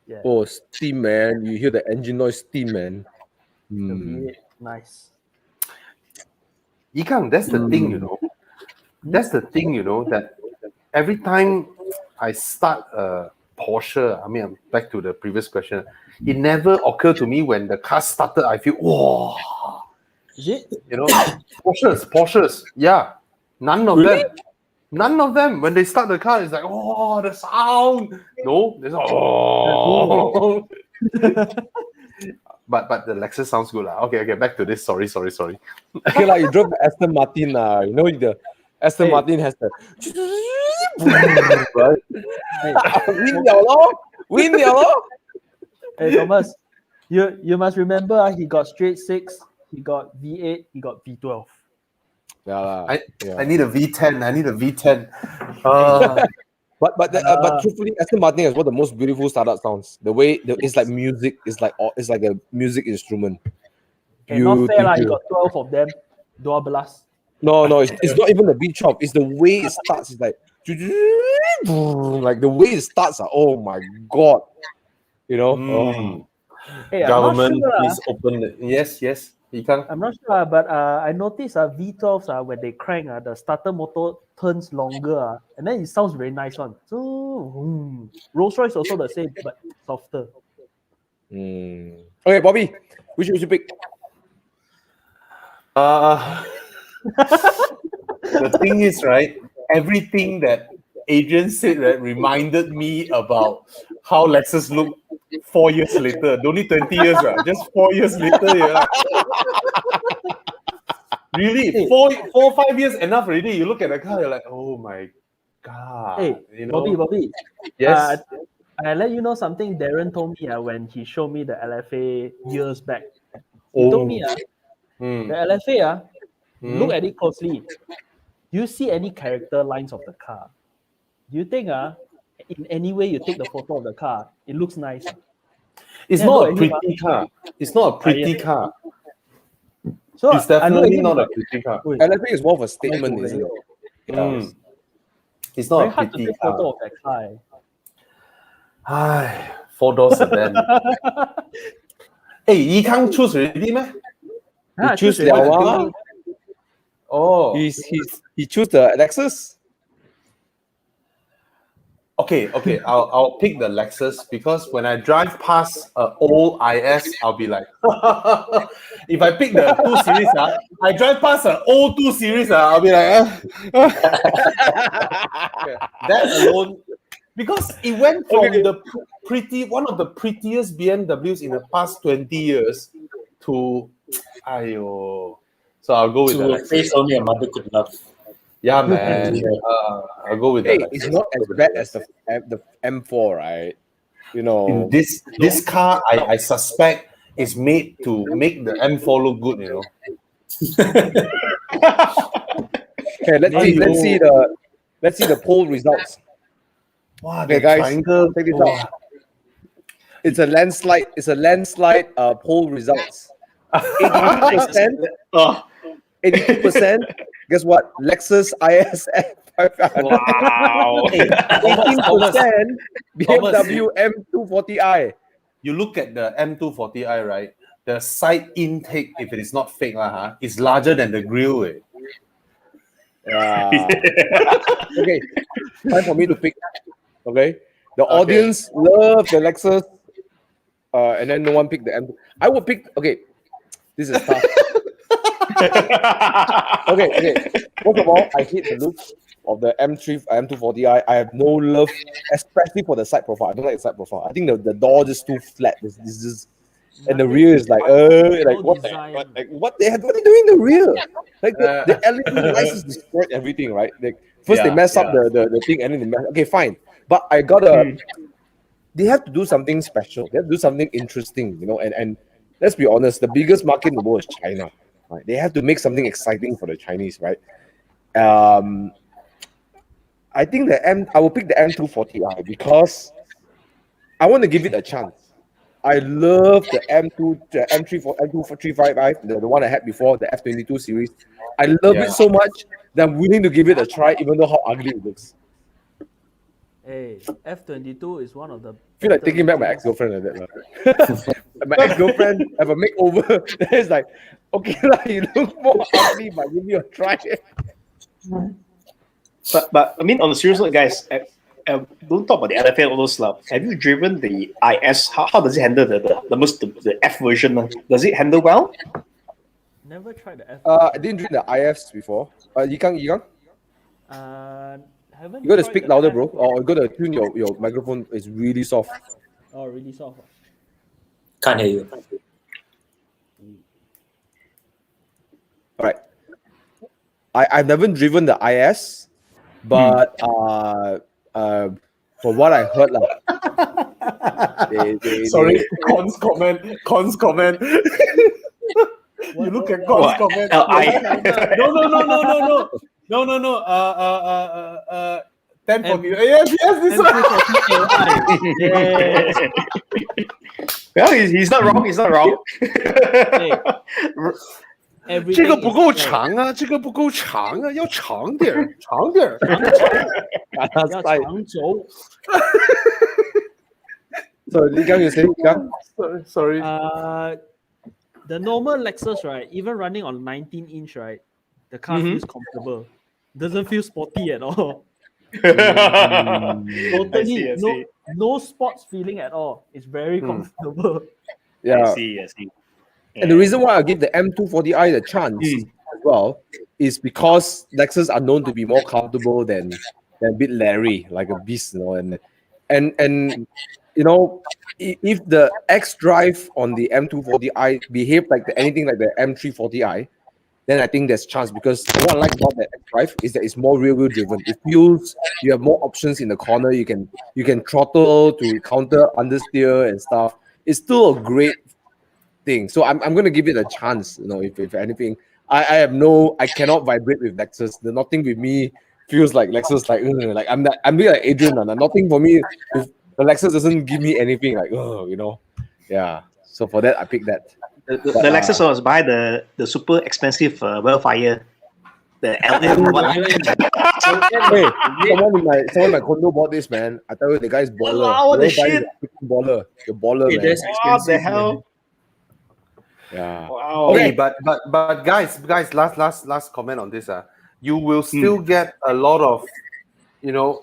Yeah. Oh, steam, man. You hear the engine noise, steam, man. The V8, nice. Yikang, that's the thing, That's the thing, that every time I start a Porsche, I mean, back to the previous question, it never occurred to me when the car started, I feel, whoa. Is it? Porsches. Yeah. None of them. When they start the car, it's like, oh, the sound. No, there's oh. But the Lexus sounds good. Okay, back to this. Sorry. Okay, like you drove the Aston Martin. The Aston Martin has the right? Win liao. Hey Thomas, you must remember he got straight 6, he got V8, he got V12. Yeah, I need a V10. But truthfully, Aston Martin has one of the most beautiful startup sounds. The way it's like music. It's like a music instrument. Okay, not fair lah. You Beautiful. got 12 of them. 12. No, it's not even the beat chop. It's the way it starts. It's like the way it starts. Oh my god! You know. Mm. Hey, Government I'm not sure, is open. Yes, Ikan. I'm not sure, but I noticed V12s when they crank, the starter motor turns longer, and then it sounds very nice one. So Rolls Royce also the same, but softer. Okay, Bobby, which would you pick? The thing is, right? Everything that Adrian said that reminded me about how Lexus looked 4 years later. Only 20 years, right? Just 4 years later, yeah. Really, 5 years enough already. You look at the car, you're like, oh my god. Hey, you know? Bobby. Yes. I let you know something Darren told me when he showed me the LFA years back. He told me the LFA, look at it closely. Do you see any character lines of the car? Do you think in any way you take the photo of the car, it looks nice? It's not a pretty car. It's not a pretty car. So It's definitely not a pretty car. LFA is more of a statement, isn't it? It's very not a hard to pretty take photo of that car. car. 4-door sedan. Hey, Yikang choose already, man? He choose Liao. Oh. He choose the Lexus. Okay. I'll pick the Lexus because when I drive past an old IS, I'll be like, if I pick the 2 Series, I drive past an old 2 Series, I'll be like, that alone, because it went from one of the prettiest BMWs in the past 20 years to, so I'll go with the To a Lexus. face only a mother could love. Yeah, man. I'll go with Hey, the Lexus. it's not as bad as the M4, right? You know. In this car, I suspect is made to make the M4 look good, you know. Okay, let's see the poll results. Wow, Okay, the guys, triangle. check this out. It's a landslide. Poll results. 82%. 82%. Guess what? Lexus ISF 500. Wow. 18% BMW M240i. You look at the M240i, right? The side intake, if it is not fake, is larger than the grille. Yeah. Okay, time for me to pick. Okay, the audience love the Lexus, and then no one picked the M. I would pick. Okay, this is tough. Okay. First of all, I hate the look of the M240i. I have no love, especially for the side profile. I don't like the side profile. I think the door just too flat. This just, and the rear is like what the what are they doing in the rear? Like the LED lights destroyed everything, right? Like first they mess up the thing, and then they mess. Okay, fine, but I gotta. They have to do something special. They have to do something interesting, you know. And let's be honest, the biggest market in the world is China. Right? They have to make something exciting for the Chinese, right? I think I will pick the M240i because I want to give it a chance. I love the M235i, the one I had before, the F22 series. I love it so much that I'm willing to give it a try, even though how ugly it looks. Hey, F22 is one of the. I feel like taking back my ex-girlfriend like that. My ex-girlfriend have a makeover. It's like, okay, you look more ugly, but give me a try. But I mean, on the serious note, guys, don't talk about the LFA and all those stuff. Have you driven the IS? How does it handle the F version? Does it handle well? Never tried the F. I didn't drink the IFs before. Yikang? Haven't. You got to speak louder, bro. Or you got to tune your microphone. It's really soft. Oh, really soft. Can't hear you. All right. I've never driven the IS, but from what I heard, sorry, Con's comment. You look at Con's comment. No. 1040. Yes, this one. Well, he's not wrong. He's not wrong. Everything 这个不够 is- 长啊，这个不够长啊，要长点儿，长点儿。要长轴。 So you can say, Sorry. The normal Lexus, right? Even running on 19-inch, right? The car feels comfortable. Doesn't feel sporty at all. Totally I see. no sports feeling at all. It's very comfortable. yeah. I see. And the reason why I give the M240i the chance as well is because Lexus are known to be more comfortable than a bit Larry, like a beast, you know. And you know, if the X drive on the M240i behave like anything like the M340i, then I think there's chance, because what I like about the X drive is that it's more rear-wheel driven. It feels you have more options in the corner. You can throttle to counter understeer and stuff. It's still a great thing. So I'm going to give it a chance. You know, if anything, I cannot vibrate with Lexus. The nothing with me feels like Lexus, like I'm really like Adrian. Nothing for me. If the Lexus doesn't give me anything, like you know, yeah. So for that, I picked that. The Lexus was buy the super expensive Wellfire, the LM one. Hey, someone in my condo bought this, man. I tell you, the guy's baller. Wow, what the shit? Baller, you're baller, Hey, man. that's What the hell? Yeah. Wow. Okay, but guys, last comment on this. You will still get a lot of,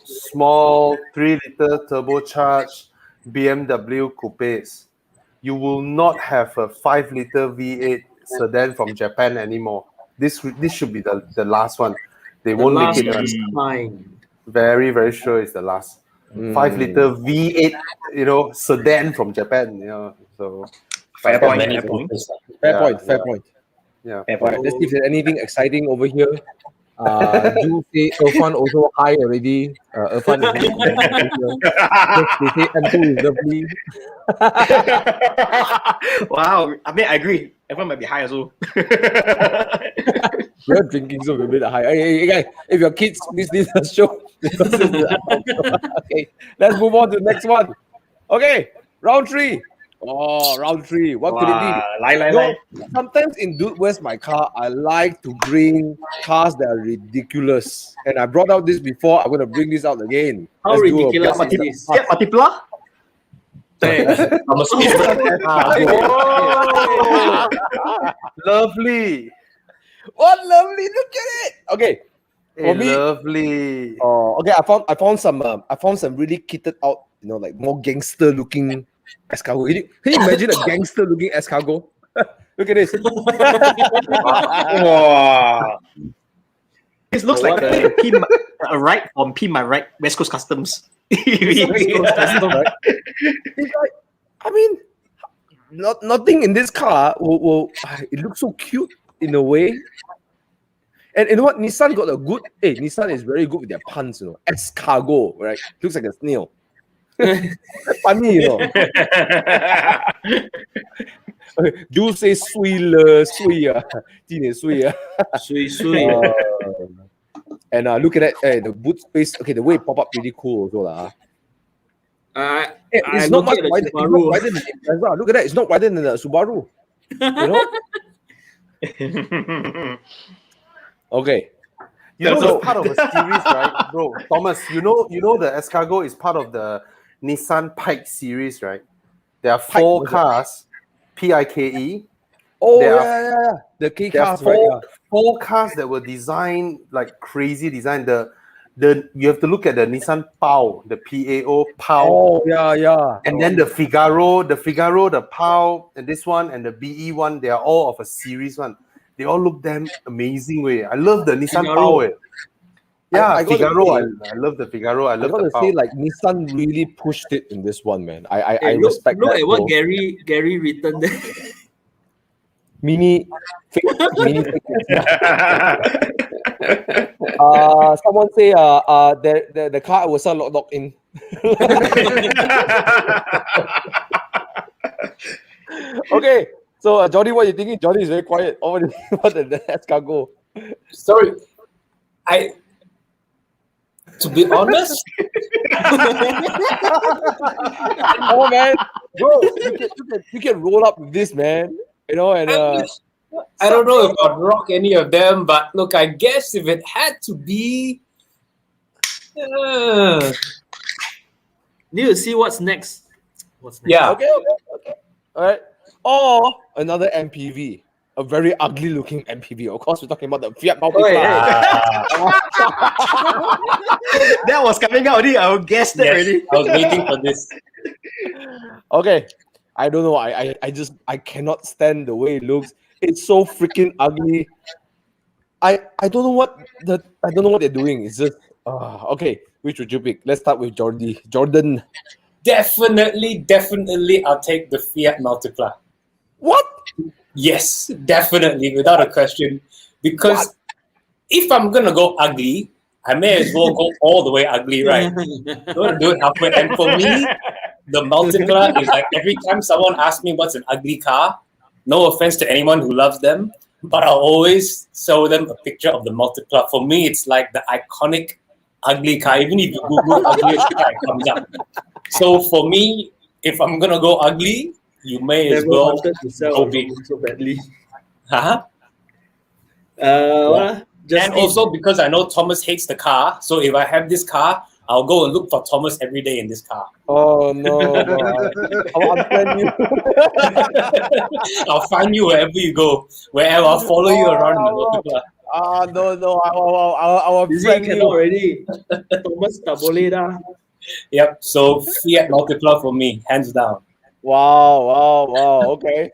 small 3-liter turbocharged BMW coupes. You will not have a 5-liter V8 sedan from Japan anymore. This should be the last one. They won't make it. Very, very sure it's the last 5-liter V8, sedan from Japan. So Fair point. Fair point. Yeah. Right, let's see if there's anything exciting over here. You say Irfan also high already. Irfan is they say M2 is lovely. Wow. I mean, I agree. Everyone might be high as well. We're drinking so we're a bit high. Hey, guys, if your kids miss this show, okay, let's move on to the next one. Okay, round 3. Oh, round 3. What could it be? Lie. Sometimes in Dude, Where's My Car, I like to bring cars that are ridiculous. And I brought out this before. I'm going to bring this out again. How Let's do a- ridiculous is this? Yeah, Matipla? Lovely. What lovely! Look at it. Okay, for me, Lovely. okay. I found some really kitted out, like more gangster looking escargot. Can you imagine a gangster looking escargot? Look at this. Wow. This looks like a right from P My Right, West Coast Customs. It's like, I mean, nothing in this car will it looks so cute in a way. And you know what? Nissan got a good. Hey, Nissan is very good with their puns. Escargot, right? Looks like a snail. Funny, Do say sui le sui sui. And look at that. Hey, the boot space. Okay, the way it pop up really cool also it's not much wider. It's not wider than the Impreza. Look at that. It's not wider than the Subaru. Okay. It's part of a series, right, bro? Thomas, you know the Escargot is part of the Nissan Pike series, right? There are 4 cars, Pike. Oh, There yeah. The K There are cars, right? 4 cars that were designed like crazy design. You have to look at the Nissan Pao, the PAO Pao. Oh, yeah. And then the Figaro, the Pao, and this one and the BE one, they are all of a series one. They all look damn amazing way. I love the Nissan Pao. Yeah, I Figaro. I love the Figaro. I love the Pao. say, like, Nissan really pushed it in this one, man. I respect look that. at what bro. Gary written there. Mini. Someone say the car was locked in. Okay, so Johnny, what are you thinking? Johnny is very quiet. What the escargot? Sorry, To be honest, Oh man, bro, you can roll up with this, man. You know, and I don't know if I'd rock any of them, but look, I guess if it had to be, Need to see what's next. What's next? yeah. okay. All right. Or another MPV, a very ugly looking MPV. Of course, we're talking about the Fiat Multipla. That was coming out already. I guessed that Yes, already. I was waiting for this. Okay. I don't know. I cannot stand the way it looks. It's so freaking ugly. I don't know what they're doing. It's just okay. Which would you pick? Let's start with Jordan. Definitely, I'll take the Fiat Multipla. What? Yes, definitely, without a question. Because if I'm gonna go ugly, I may as well go all the way ugly, right? Don't want to do it halfway. And for me, the Multipla is like every time someone asks me what's an ugly car, no offense to anyone who loves them, but I'll always show them a picture of the Multipla. For me, it's like the iconic ugly car. Even if you Google ugliest car, it comes up. So for me, if I'm gonna go ugly, you may as Never well wanted to sell go a big. Rolex so badly. Huh? Just And also because I know Thomas hates the car, so if I have this car, I'll go and look for Thomas every day in this car. Oh no! I'll unfriend you. I'll find you wherever you go, wherever I'll follow you around in the Multipla. No! I'll Busy unfriend cannot you. already. Thomas tak boleh dah. Yep. So Fiat Multipla for me, hands down. Wow. Okay.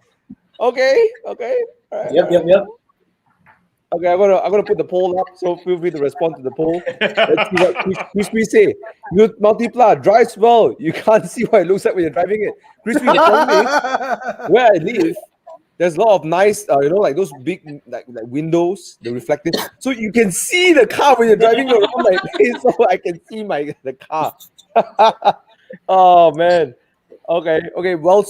All right. Yep. Okay, I'm gonna put the poll up, so feel free to respond to the poll. Let's see what Crispy say. Your Multipla drives well. You can't see what it looks like when you're driving it. Crispy, the problem is where I live, there's a lot of nice, like those big like windows, the reflective, so you can see the car when you're driving around my place, so I can see the car. Oh man. Okay. Well,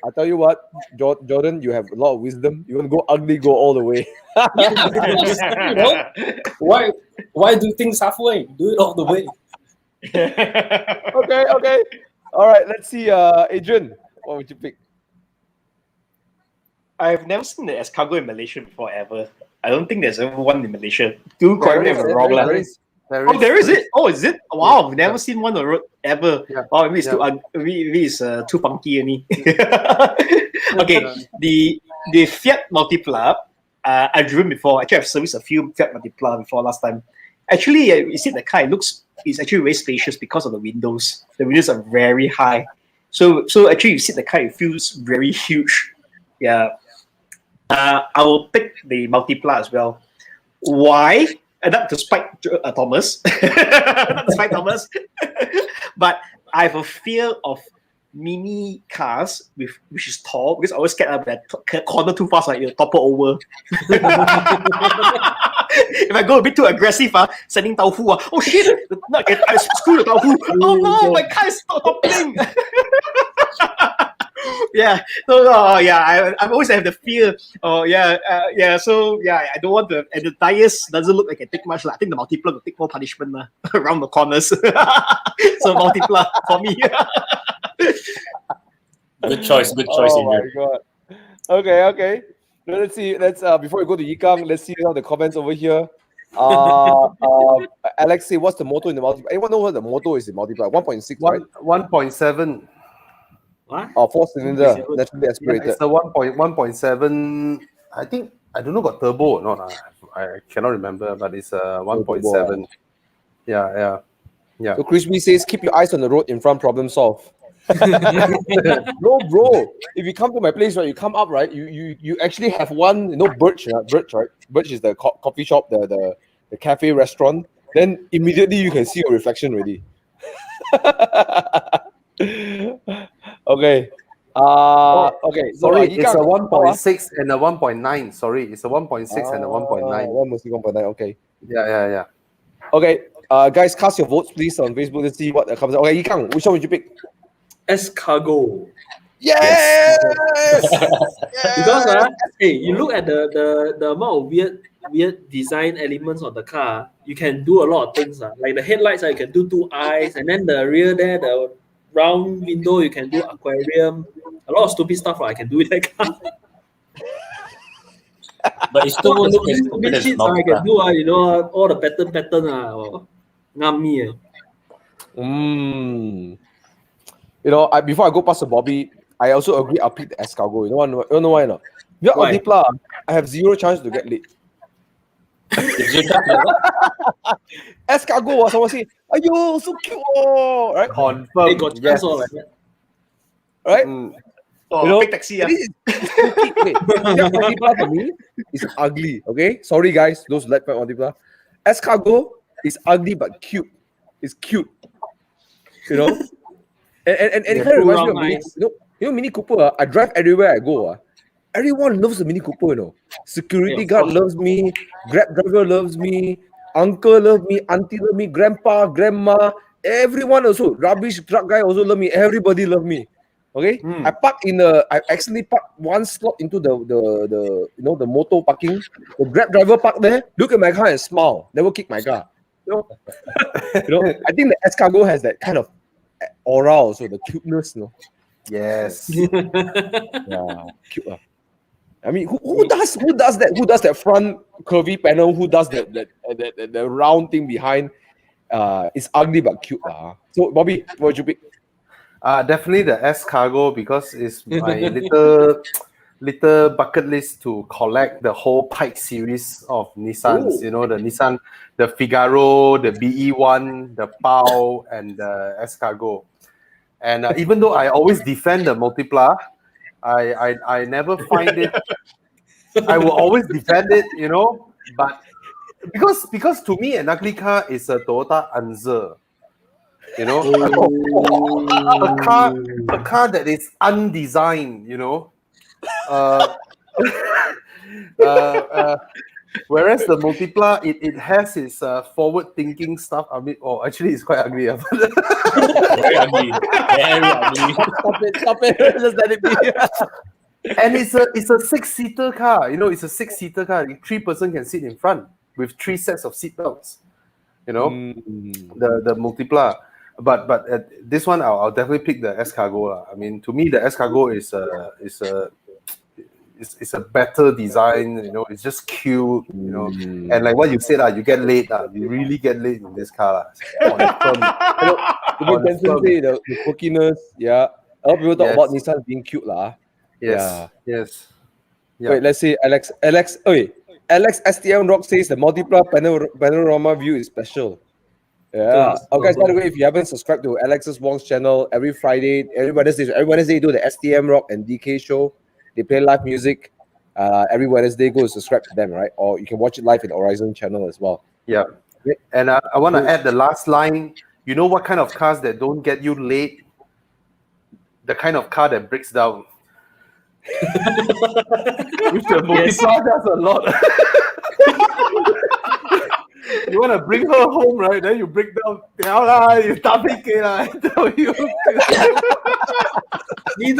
I tell you what, Jordan, you have a lot of wisdom. You want to go ugly, go all the way. Yeah, of course. You know, why do things halfway? Do it all the way. Okay. All right. Let's see. Adrian, what would you pick? I've never seen the escargot in Malaysia before ever. I don't think there's ever one in Malaysia. Do correct me if I'm wrong. There is. There is it. Oh, is it? Wow, I've never seen one on the road ever. Yeah. Oh, maybe it's too funky. Okay, the Fiat Multipla, I've driven before. Actually, I've serviced a few Fiat Multipla before last time. Actually, you see the car, it's actually very spacious because of the windows. The windows are very high. So actually, you see the car, it feels very huge. Yeah. I will pick the Multipla as well. Why? And not to spite Thomas. Not to spite Thomas. But I have a fear of mini cars which is tall, because I always get up that corner too fast, like you topple over. If I go a bit too aggressive, sending tofu, oh shit, I screw the tofu. Oh no, my car is not toppling. Yeah, I always have the fear. So I don't want to. And the tires doesn't look like it take much. I think the Multipla will take more punishment around the corners. So Multipla for me. Good choice, Oh Adrian. my god. Okay. Let's see. Before we go to Yikang, let's see some of the comments over here. Alex say, what's the motor in the Multipla? Anyone know what the motor is in Multipla? 1.6, right? 1.7. What? 4-cylinder, naturally aspirated. It's a 1.7. I think, I don't know, got turbo or not. I cannot remember, but it's a 1.7. Yeah. So Crispy says, keep your eyes on the road in front, problem solved. Bro, if you come to my place, right, you come up, right, you actually have one, Birch, right? Birch is the coffee shop, the cafe restaurant. Then immediately you can see your reflection already. Okay. Okay. So, Sorry, it's a 1.6 and a 1.9. Sorry, it's a 1.6 and a 1.9. 1.9. Okay. Yeah. Okay. Guys, cast your votes, please, on Facebook. Let's see what comes. Okay, Yikang, which one would you pick? Escargot. Yes! Because you look at the amount of weird weird design elements on the car, you can do a lot of things. Like the headlights, you can do 2 eyes, and then the rear there, the round window, you can do aquarium. A lot of stupid stuff I can do with that car. But it still won't look as Stupid good as shit I can do, all the pattern. Ngam me. Before I go past the Bobby, I also agree I'll pick the escargot. You know why not? Without Why? Multipla, I have zero chance to get late. Escargot, someone say, "Ayo, so cute, oh," right? They Confirm. got chance all like that. Right? Big taxi. This is stupid. Okay, Multipla to me is ugly. Okay, sorry guys, those like Multipla. Escargot is ugly but cute. It's cute. And it kind of reminds me of Mini, Mini Cooper. I drive everywhere I go. Everyone loves the Mini Cooper. Security guard loves me. Grab driver loves me. Uncle loves me. Auntie loves me. Grandpa, grandma, everyone also. Rubbish truck guy also love me. Everybody love me. Okay, I accidentally parked one slot into the motor parking. The Grab driver parked there. Look at my car and smile. Never kick my car. I think the escargot has that kind of aura also, the cuteness. Yes. Yeah, cute. I mean, who does that? Who does that front curvy panel? Who does the round thing behind? It's ugly but cute. So Bobby, what would you pick? Definitely the escargot because it's my little bucket list to collect the whole Pike series of Nissans. The Nissan, the Figaro, the BE1, the Pau, and the escargot. And even though I always defend the Multipla, I never find it. I will always defend it, but because to me an ugly car is a Toyota Anza. A car that is undesigned, whereas the Multipla, it has its forward-thinking stuff. I mean, actually, it's quite ugly. Very ugly. Very ugly. Stop it. Just let it be. And it's a 6-seater car. It's a 6-seater car. 3-person can sit in front with 3 sets of seat belts. The Multipla. But this one, I'll definitely pick the escargot. I mean, to me, the escargot is a better design. It's just cute. And like what you said, you get late. You really get late in this car. The quirkiness. Yeah, a lot of people talk about Nissan being cute, Yes. Yes. Yeah. Wait, let's see, Alex. Alex STM Rock says the Multipla panorama view is special. Yeah. Okay, by the way, if you haven't subscribed to Alex's Wong's channel, every Friday, every Wednesday they do the STM Rock and DK show. They play live music. Every Wednesday, go subscribe to them, right? Or you can watch it live in Horizon channel as well. Yeah. And I want to add the last line. You know what kind of cars that don't get you late? The kind of car that breaks down. Which the Multipla does a lot. You want to bring her home, right? Then you break down. You I tell you. But if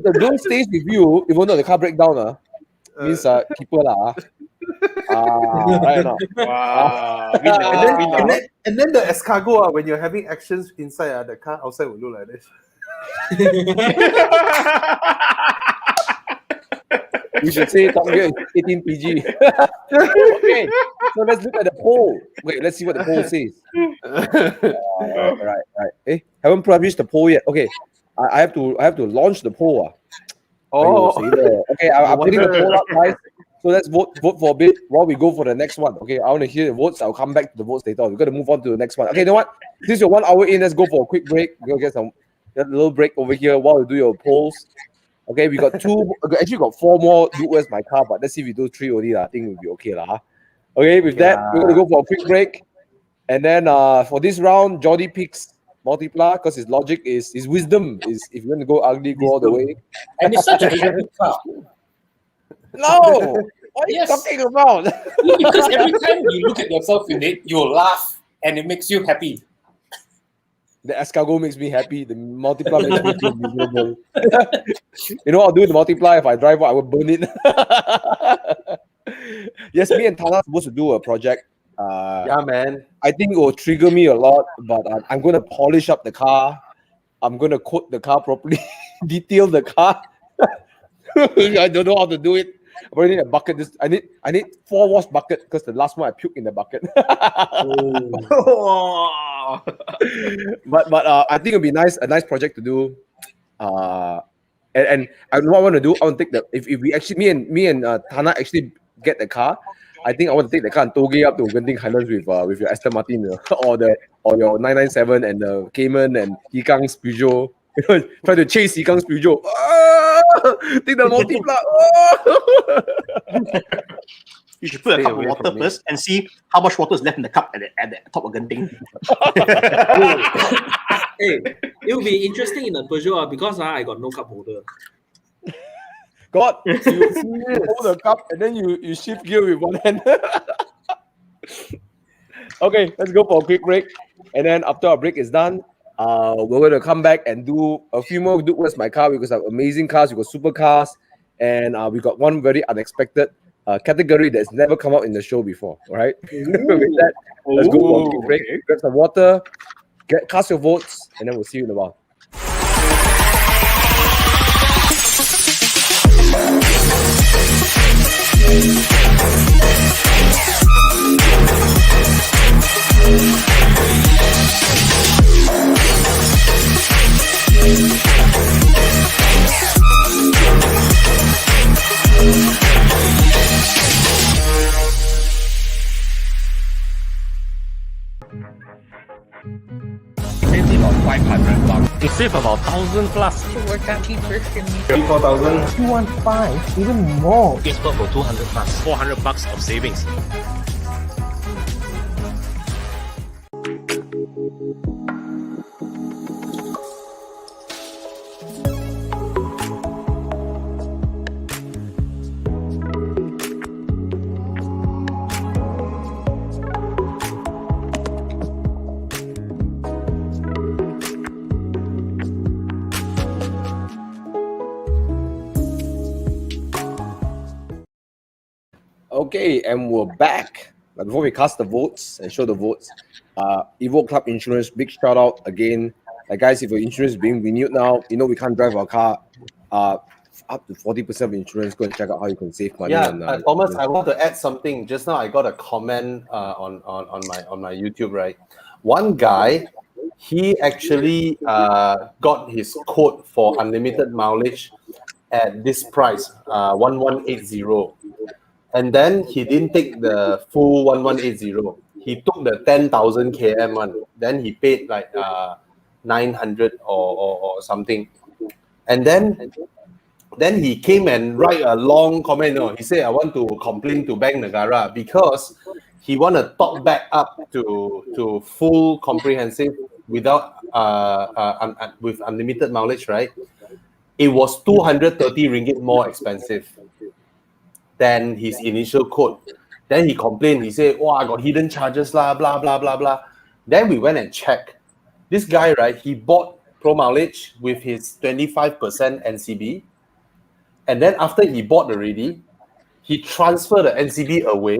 the girl stays with you, even though the car break down, means keep her right now. Wow. And then the escargot, when you're having actions inside, the car outside will look like this. We should say Top Gear is 18 PG. Okay, so let's look at the poll. Wait, let's see what the poll says. Right. Haven't published the poll yet. Okay, I have to launch the poll. Okay, I'm putting the poll up, guys. So let's vote for a bit while we go for the next one. Okay, I want to hear the votes. I'll come back to the votes later. We're going to move on to the next one. Okay, you know what? Since you're 1 hour in, let's go for a quick break. We'll get a little break over here while we do your polls. Okay, we got actually got 4 more. Where's my car? But let's see if we do 3 only. I think we'll be okay. Okay, with that, we're going to go for a quick break. And then for this round, Jordy picks Multipla because his logic is, his wisdom is, if you want to go ugly, go all the way. And it's such a happy car. No! What are you talking about? Because every time you look at yourself in it, you'll laugh and it makes you happy. The escargot makes me happy. The Multipla makes me feel miserable. You know what I'll do with the Multipla? If I drive out, I will burn it. Yes, me and Tana are supposed to do a project. Yeah, man. I think it will trigger me a lot, but I'm going to polish up the car. I'm going to coat the car properly, detail the car. I don't know how to do it. I probably need a bucket. I need 4 wash bucket because the last one I puked in the bucket. but I think it'll be a nice project to do. And what I want to do, I want to take if we actually me and Tana actually get the car. I think I want to take the car and toge up to Genting Highlands with your Aston Martin or your 997 and the Cayman and Yikang's Peugeot. Try to chase Yikang's Peugeot. Take the multipla. You should put a cup of water first and see how much water is left in the cup at the top of Genting. Hey, it will be interesting in the Peugeot because I got no cup holder. God, you hold the cup and then you shift gear with one hand. Okay, let's go for a quick break. And then after our break is done, we're going to come back and do a few more Do Where's My Car because we have amazing cars, we got super cars, and we got one very unexpected category that's never come out in the show before. All right? With that, let's go for a quick break. Grab some water, cast your votes, and then we'll see you in a while. About 500 bucks. You save about 1,000 plus. To work out cheaper for me. 4,000. 215, even more. It's about 200 plus. 400 bucks of savings. Okay, and we're back. But before we cast the votes and show the votes, EvoClub Insurance, big shout out again. Guys, if your insurance is being renewed now, we can't drive our car. Up to 40% of insurance. Go and check out how you can save money. Yeah, on, Thomas, I want to add something. Just now, I got a comment on my YouTube. Right, one guy, he actually got his quote for unlimited mileage at this price, 1180. And then he didn't take the full 1180. He took the 10,000 km one. Then he paid like 900 or something. And then he came and write a long comment. He said, I want to complain to Bank Negara because he want to top back up to full comprehensive without with unlimited mileage, right? It was 230 ringgit more expensive than his initial quote. Then he complained. He said, I got hidden charges, blah, blah, blah, blah, blah. Then we went and checked. This guy, right, he bought Pro Mileage with his 25% NCB. And then after he bought already, he transferred the NCB away.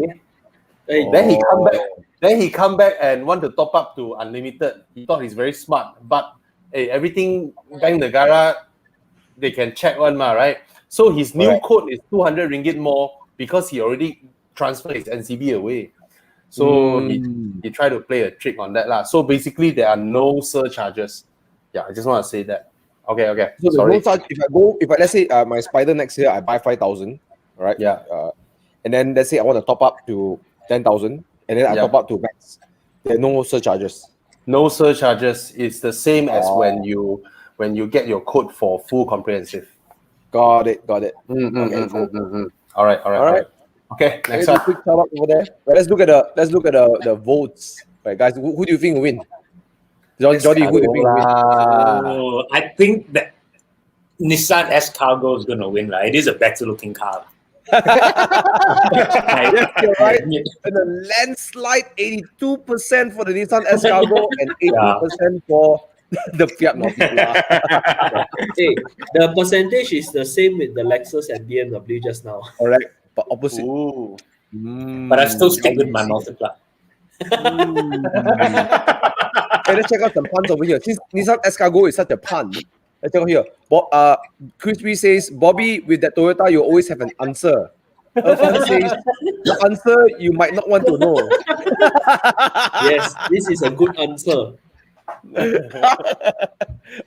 Then he come back and want to top up to unlimited. He thought he's very smart. But everything Bank Negara, they can check one, right? So his new quote is 200 ringgit more because he already transferred his NCB away. So he tried to play a trick on that. So basically, there are no surcharges. Yeah, I just want to say that. Okay. So sorry. No if let's say my Spider next year, I buy 5,000, right? Yeah. And then let's say I want to top up to 10,000, and then I top up to max. There are no surcharges. No surcharges. It's the same as when you get your quote for full comprehensive. Got it. Okay, All right. Okay, next one. Quick shout out over there. Right, let's look at the votes. Right, guys, who do you think will win? Jody, who do you think will win? I think that Nissan S Cargo is going to win. It is a better looking car. Yes, you're right. And a landslide 82% for the Nissan S Cargo and 80% for the Fiat Multipla. Hey, the percentage is the same with the Lexus and BMW just now. Correct, but opposite. But I still stick with my multiplier. Hey, let's check out some puns over here. Since Nissan Escargot is such a pun, let's check out here. Crispy says, Bobby, with that Toyota, you always have an answer. Irfan says, the answer you might not want to know. Yes, this is a good answer.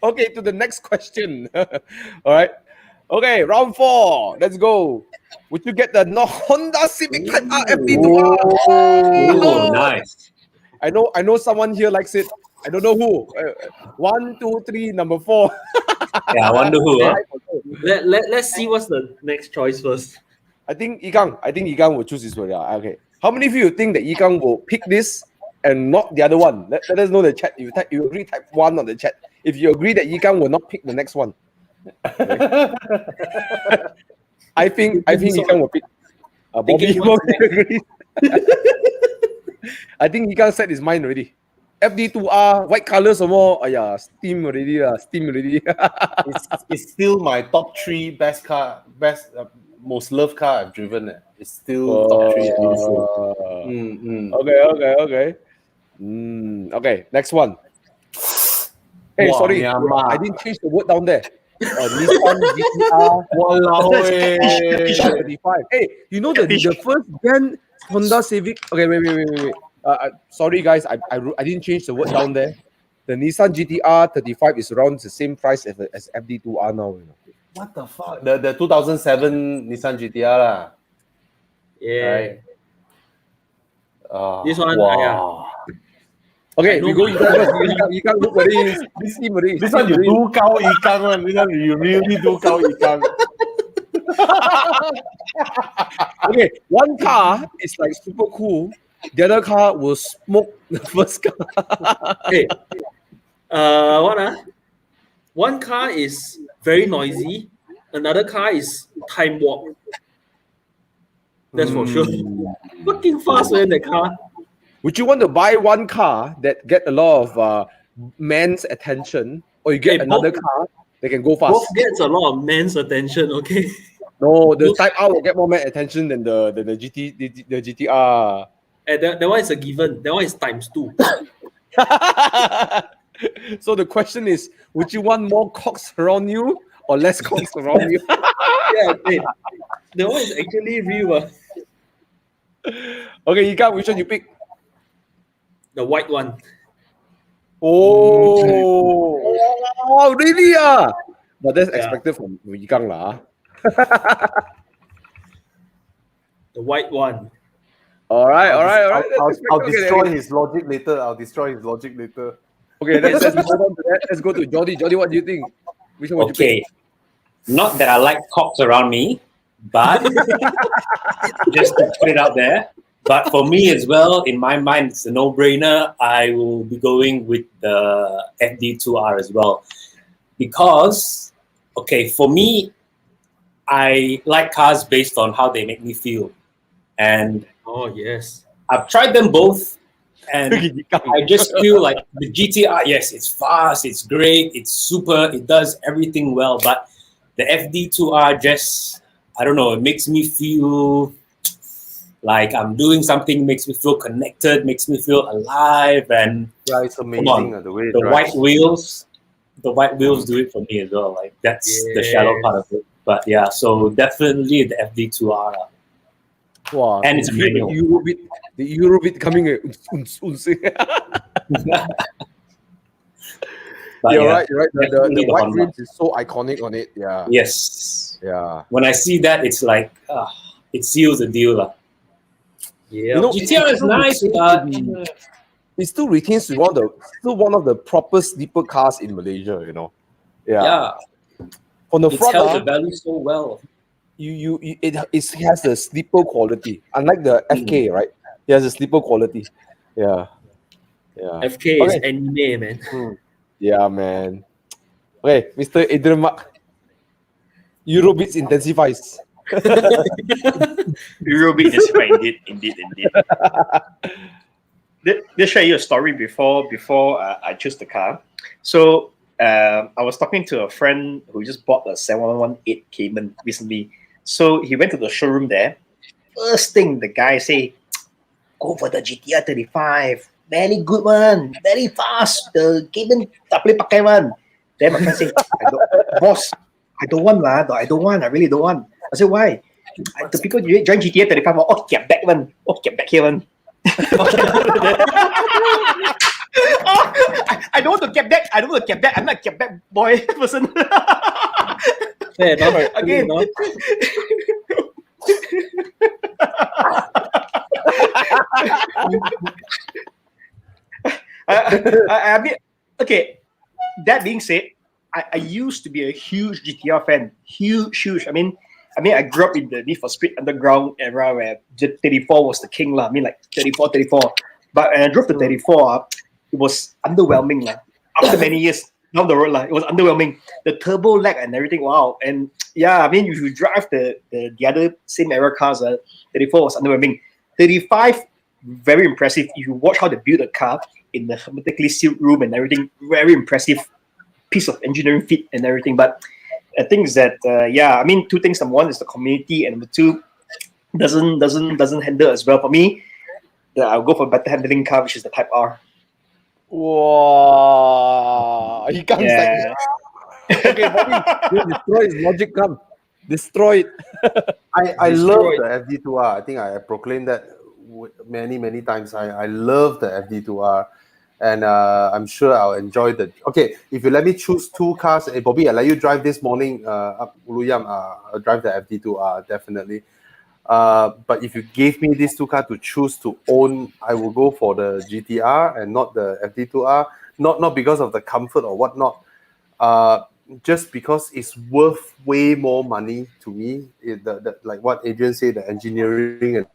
Okay, to the next question. All right. Okay, round 4. Let's go. Would you get the Honda Civic Type R FD2R? Oh, nice. I know someone here likes it. I don't know who. 1, 2, 3, number 4. Yeah, I wonder who. Huh? Let's see what's the next choice first. I think Yigang will choose this one. Yeah, okay. How many of you think that Yigang will pick this and not the other one? Let us know in the chat. If you agree, type 1 on the chat. If you agree that Yigang will not pick the next one. Okay. I think Yigang will pick. Bobby agrees. I think Yigang set his mind already. FD2R, white color some more. Steam already. It's still my top 3 best car, most loved car I've driven. It's still top 3. Okay. Okay, next one. Hey, sorry, I didn't change the word down there. Nissan GTR. Walao, 35. Hey, you know the first gen Honda Civic. Okay, wait. Sorry guys, I didn't change the word down there. The Nissan GTR 35 is around the same price as FD2R now. You know. What the fuck? The 2007 Nissan GTR lah. Yeah. Right. This one, wow. Okay, we go. You can't look very. This one you do Gao Yikang one. This one you really do Gao Yikang. Okay, one car is like super cool. The other car will smoke the first car. Hey, one car is very noisy. Another car is time warp. That's for sure. Fucking fast, man, the car. Would you want to buy one car that get a lot of men's attention, or you get another car that can go fast? Both gets a lot of men's attention, okay? No, the Type R will get more men's attention than the GTR. That one is a given. That one is ×2. So the question is, would you want more cocks around you or less cocks around you? Yeah, wait. That one is actually real. Okay, Ika, which one you pick? The white one. Oh, really? But that's expected from Yikang lah. The white one. All right. I'll destroy his logic later. Okay, let's move on to that. Let's go to Jordi. Jordi, what do you think? Which one would you pick? Not that I like cocks around me, but just to put it out there. But for me as well, in my mind, it's a no-brainer. I will be going with the FD2R as well. Because, for me, I like cars based on how they make me feel. And yes, I've tried them both. And I just feel like the GTR, yes, it's fast, it's great, it's super, it does everything well. But the FD2R just, I don't know, it makes me feel like I'm doing something, makes me feel connected, makes me feel alive. And it's amazing the way the white wheels do it for me as well. Like that's the shallow part of it. But yeah, so definitely the FD2R. Wow, and it's a manual. The Eurobit coming. You're right. The white rims is so iconic on it. Yeah. Yes. Yeah. When I see that, it's like it seals the deal. Yeah. You know, GTR is nice, but it still retains one of the proper sleeper cars in Malaysia. You know. Yeah. From the it's front, held the value so well. It has the sleeper quality. Unlike the FK, right? It has a sleeper quality. Yeah. FK is anime, man. Yeah, man. Okay, Mr. Adrian Mark. Eurobits intensifies. Eurobit intensifies, indeed. Let's share you a story before I choose the car. So I was talking to a friend who just bought a 7118 Cayman recently. So he went to the showroom there. first thing the guy say, go for the GTR 35. Very good one, very fast. The cabin tak boleh pakai one. Then my friend say, boss, I don't want lah. I don't want. I really don't want. I said, why? The people join GTA 35 all get back one. Oh, get back here one. I don't want to get back. I don't want to get back. I'm not a get back boy person. Fair enough. Again. I mean, okay. That being said, I used to be a huge GTR fan. Huge. I mean, I grew up in the Need for Speed Underground era where 34 was the king lah. I mean, like 34. But when I drove the 34, it was underwhelming lah. After many years down the road lah, it was underwhelming. The turbo lag and everything, wow. And yeah, I mean, if you drive the other same era cars, 34 was underwhelming. 35, very impressive. If you watch how they build a car in the hermetically sealed room and everything, very impressive piece of engineering feat and everything. But I think is that I mean, two things. Number one is the community, and number two, doesn't handle as well for me. I'll go for a better handling car, which is the Type R. Wow, he comes like okay, Bobby, you destroy his logic. Come, destroy it. I love the FD2R. I think I proclaimed that many times. I love the FD2R, and I'm sure I'll enjoy the. Okay, if you let me choose two cars, hey, Bobby, I'll let you drive this morning. Up Uluyam, I'll drive the FD2R definitely. But if you gave me these two cars to choose to own, I will go for the GTR and not the FD2R. Not because of the comfort or whatnot. Just because it's worth way more money to me. Like what Adrian said, the engineering and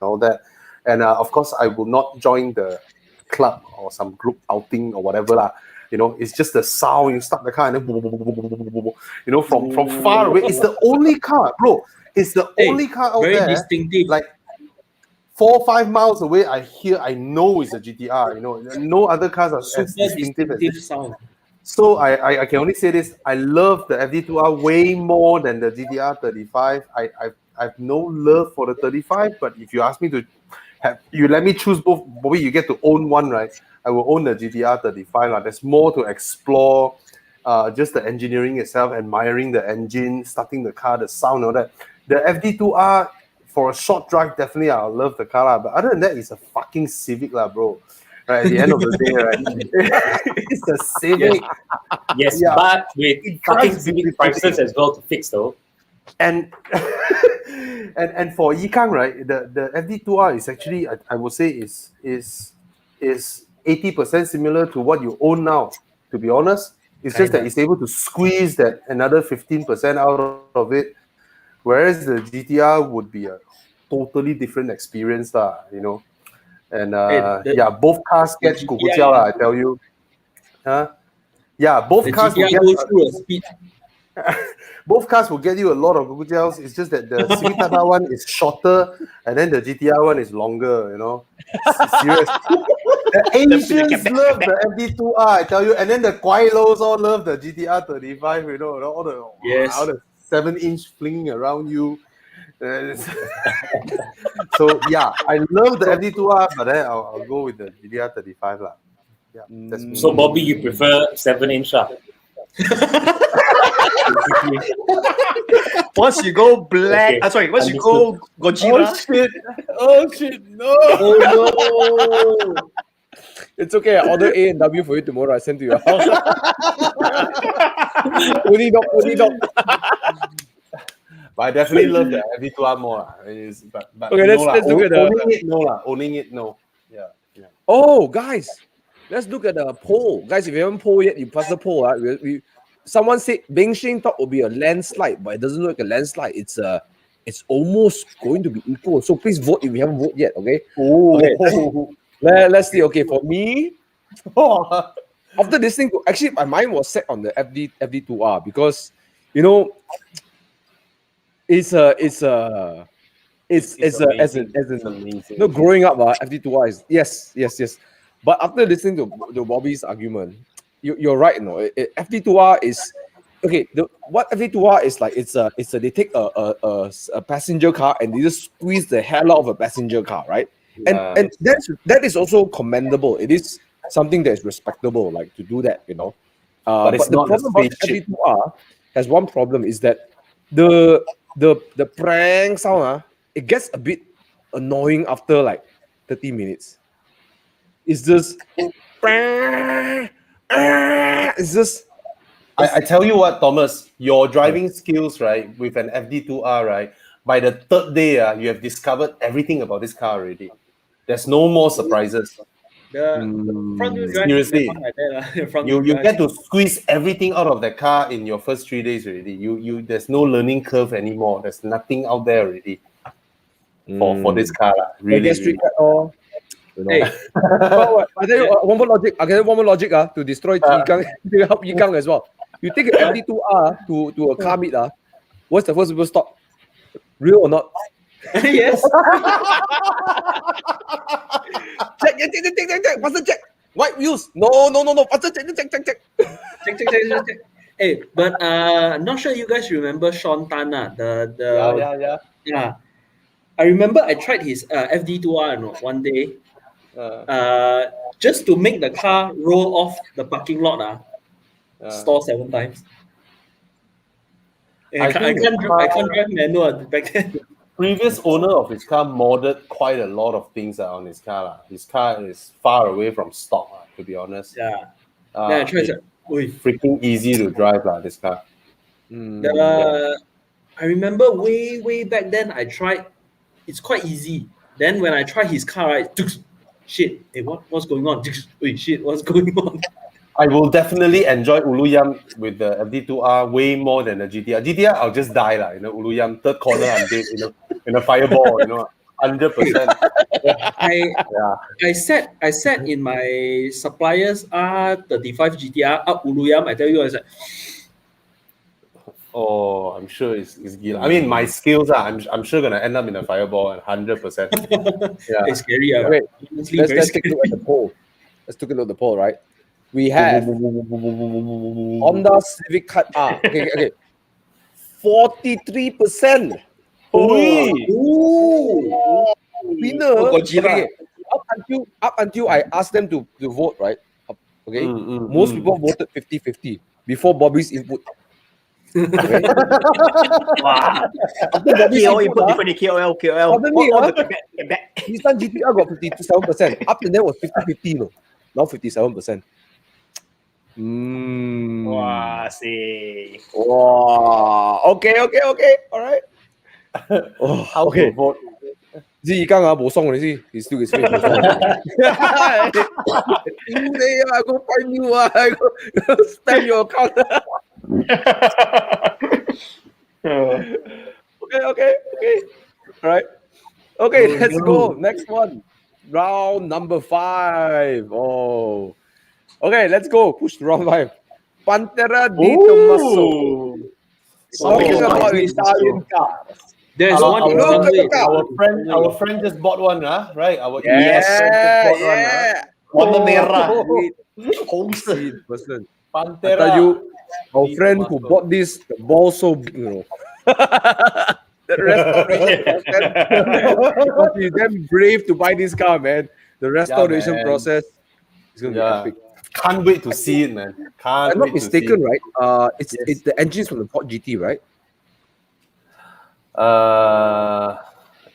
all that. And of course, I will not join the club or some group outing or whatever lah. You know, it's just the sound. You start the car and then, you know, from far away. It's the only car, bro. It's the only car out very there. distinctive. Like 4 or 5 miles away, I know it's a GTR. You know, no other cars are as distinctive as this. sound. So I can only say this. I love the FD2R way more than the GTR 35. I've no love for the 35, but if you ask me to you let me choose both, Bobby, you get to own one, right? I will own the GTR 35. There's more to explore, just the engineering itself, admiring the engine, starting the car, the sound, all that. The FD2R, for a short drive, definitely I'll love the car. But other than that, it's a fucking Civic, bro. Right, at the end of the day, right? It's a Civic. Yes, but with fucking Civic prices as well to fix though. And and for Yikang, right, the FD2R is actually, I would say, is 80% similar to what you own now. To be honest, it's just that it's able to squeeze that another 15% out of it, whereas the GTR would be a totally different experience, you know. And both cars get gugujiao, I tell you. Both cars will get through a speed. both cars will get you a lot of gugujiaos. It's just that the Civic Type R one is shorter, and then the GTR one is longer. You know, serious. The Asians love the FD2R, I tell you, and then the Kwailos all love the GTR 35. You know, all the 7-inch flinging around you. So yeah, I love the FD2R, but then I'll go with the GTR 35 lah. Yeah, that's me. So Bobby, you prefer 7-inch lah? Once you go black, once you go Gojira. Oh shit, no. Oh no. It's okay, I order A and W for you tomorrow. I send to your house. Only dog. But I definitely love the FD2R more. But okay, let's look at the owning it, no. Yeah. Oh, guys, let's look at the poll. Guys, if you haven't polled yet, you pass the poll. Right? Someone said Bingxing thought will be a landslide, but it doesn't look like a landslide. It's almost going to be equal. So please vote if you haven't voted yet. Okay. Okay. Let's see. Okay, for me, after listening to, actually my mind was set on the FD2R because you know it's amazing. No, growing up, FD2R is yes. But after listening to Bobby's argument, you're right. FD2R is okay, what FD2R is like, it's a they take a passenger car and they just squeeze the hell out of a passenger car, right? And that is also commendable. It is something that is respectable, like to do that, you know. But it's the not the problem about spaceship. FD2R has one problem, is that the prank sound, it gets a bit annoying after like 30 minutes. It's just it's just I tell you what, Thomas, your driving skills, right, with an FD2R, right, by the third day, you have discovered everything about this car already. There's no more surprises. The front wheel drive is Seriously. like that, front You wheel drive. get to squeeze everything out of the car in your first 3 days already. You there's no learning curve anymore. There's nothing out there already for this car. Really, street cut or you know. Hey, I tell you one more logic. I get one more logic to destroy Yigang, to help Yigang as well. You take an FD2R to a car meet, what's the first people stop? Real or not? yes. Check. Faster check. White wheels. No. Faster check. Check. Hey, but not sure you guys remember Sean Tan, yeah. I remember I tried his FD2R one day. Just to make the car roll off the parking lot. Stall 7 times. I can't drive manual back then. Previous owner of his car modded quite a lot of things on his car. His car is far away from stock, to be honest. Yeah. I tried that. Freaking easy to drive, this car. I remember way back then I tried. It's quite easy. Then when I tried his car, right, shit. Hey, what's going on? Shit, what's going on? I will definitely enjoy Uluyam with the FD2R way more than the GTR. GTR, I'll just die, Uluyam, third corner, I'm dead, in a fireball, 100%. I sat in my supplier's R35 GTR up Uluyam. I tell you, I was like, oh, I'm sure it's gila. I mean, my skills I'm sure gonna end up in a fireball 100%. Yeah, it's scary. Okay, let's take a look at the poll. Let's take a look at the poll, right? We have Honda Civic Type R. Okay. 43%. Winner. Okay. Up until I asked them to vote, right? Okay. Most people voted 50-50 before Bobby's input. Okay. Wow. KOL input different. KOL. Nissan GTR got 57%. Up to that was 50-50, now 57%. Wow, see. Wow. Okay. All right. How to vote? See, Yigang冇送你先，he still is free. I go find you. I go stamp your account. Okay. All right. Okay, let's go. Next one. Round number 5. Oh. Okay, let's go. Push to round 5. Pantera di Tommaso. Talking about Italian cars. There's one our friend just bought one, right? Our friend just bought one. Warna merah. Person. Pantera. I tell you, our friend who bought this, the ball so big, The restoration process. He's damn brave to buy this car, man. The restoration process is going to be epic. Can't wait to see it, man. I'm not mistaken, right? It's the engines from the Ford GT, right?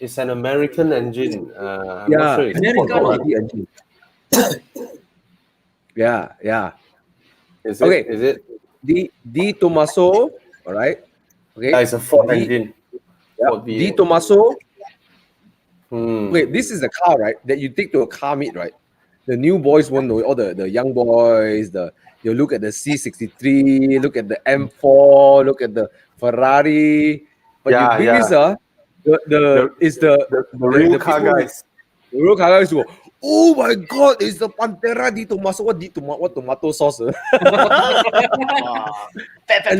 It's an American engine. I'm Yeah, not sure. Ford GT engine. Yeah. Is it? Okay. Is it? Di Tommaso, all right? Okay. It's a Ford engine. Yeah. Di Tommaso. Wait, this is the car, right? That you take to a car meet, right? The new boys won't know, all the young boys, you look at the C63, look at the M4, look at the Ferrari. But you bring this, the real car guys. The real car guys go, oh my God, it's the Pantera di Tommaso. What tomato sauce? And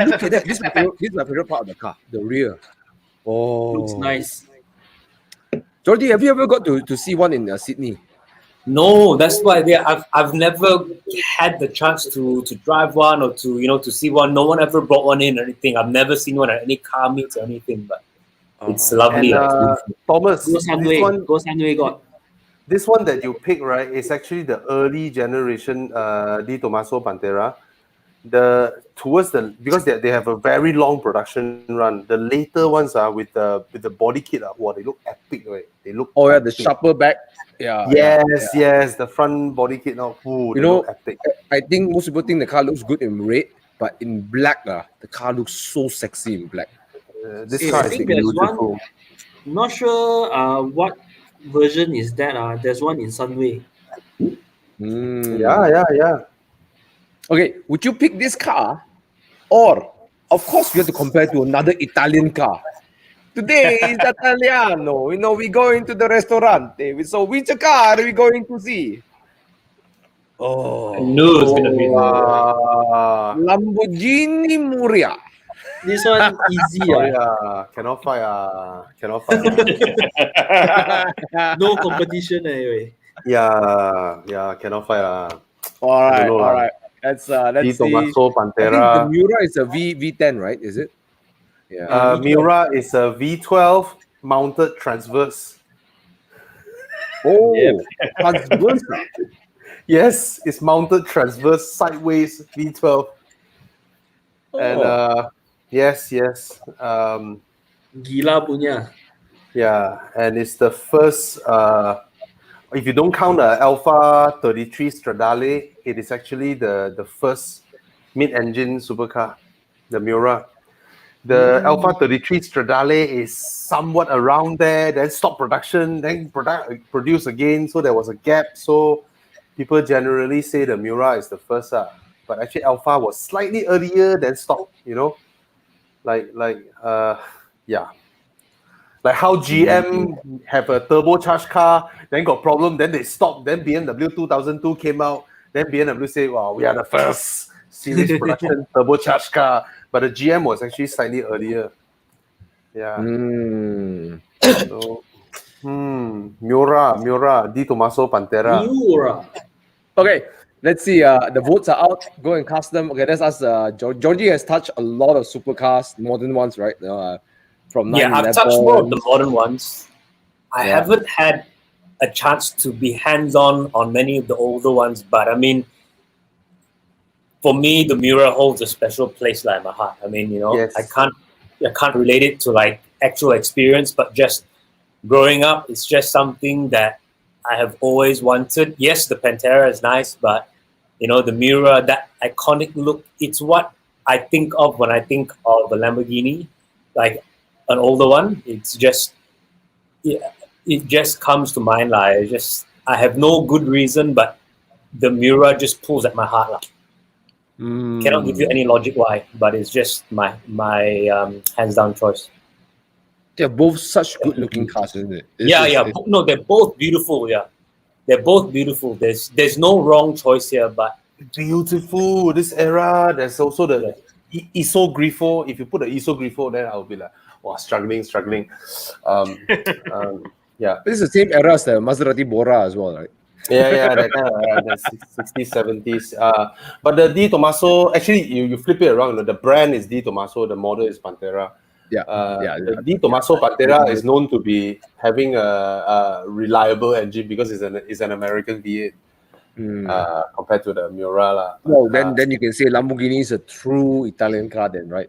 look at that. This is my favorite part of the car, the rear. Oh, looks nice. Jordi, have you ever got to see one in Sydney? No, that's why I've never had the chance to drive one or to see one. No one ever brought one in or anything. I've never seen one at any car meets or anything, but it's lovely. And Thomas, Go Sunway got. this one that you pick, right, is actually the early generation Di Tommaso Pantera. Because they have a very long production run. The later ones are with the body kit. Wow, they look epic, right? They look. Oh yeah, epic. the sharper back. Yeah. Yes, the front body kit now. Ooh, they look epic. I think most people think the car looks good in red, but in black, the car looks so sexy in black. This I car is think there's beautiful. one. I'm not sure what version is that. There's one in Sunway. Yeah. Okay, would you pick this car, or of course we have to compare to another Italian car? Today is Italiano. We go into the restaurant. So which car are we going to see? I knew it was gonna be Lamborghini Muria. This one easy. Cannot fight. No competition anyway. Yeah, cannot fight. All right. Let's Di see. Tommaso I think Pantera. the Miura is a V10, right? Is it? Yeah. Miura is a V12 mounted transverse. Oh, transverse. Yes, it's mounted transverse sideways V12. And yes. Gila punya. Yeah, and it's the first. If you don't count the Alpha 33 Stradale, it is actually the first mid-engine supercar, the Miura. The Alpha 33 Stradale is somewhat around there, then stopped production, then produced again. So there was a gap. So people generally say the Miura is the first. But actually Alpha was slightly earlier, then stopped, Like how GM have a turbocharged car, then got problem, then they stopped, then BMW 2002 came out, then BMW say, wow, we are the first series production turbocharged car. But the GM was actually slightly earlier. Yeah. So, Miura, Di Tommaso Pantera. Miura. Okay, let's see. The votes are out. Go and cast them. Okay, let's ask. Georgie has touched a lot of supercars, modern ones, right? From I've touched more of the modern ones. I haven't had a chance to be hands-on on many of the older ones, but I mean, for me, the Miura holds a special place in my heart. I mean, Yes. I can't relate it to like actual experience, but just growing up, it's just something that I have always wanted. Yes, the Pantera is nice, but the Miura, that iconic look, it's what I think of when I think of a Lamborghini, like an older one. It's just, it just comes to mind. Like, I have no good reason, but the Miura just pulls at my heart. Like. Cannot give you any logic why, but it's just my hands down choice. They're both such good looking cars, isn't it? No, they're both beautiful. Yeah, they're both beautiful. There's no wrong choice here, but Beautiful. This era, there's also the ISO Grifo. If you put the ISO Grifo, then I'll be like, wow, struggling. Yeah. This is the same era as the Maserati Bora as well, right? Yeah, that kind of the 60s, 70s. But the Di Tommaso, actually, you flip it around. The brand is Di Tommaso, the model is Pantera. The Di Tommaso Pantera is known to be having a reliable engine because it's an American V8 compared to the Miura. Well, then you can say Lamborghini is a true Italian car, then, right?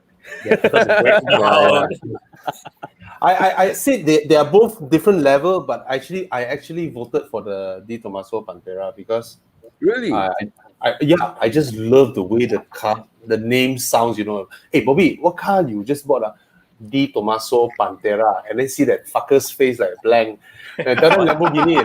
I said they are both different level, but I actually voted for the Di Tommaso Pantera because Really? I just love the way the name sounds. Hey Bobby, what car you just bought? Di Tommaso Pantera, and then see that fucker's face like blank. And tell them Lamborghini.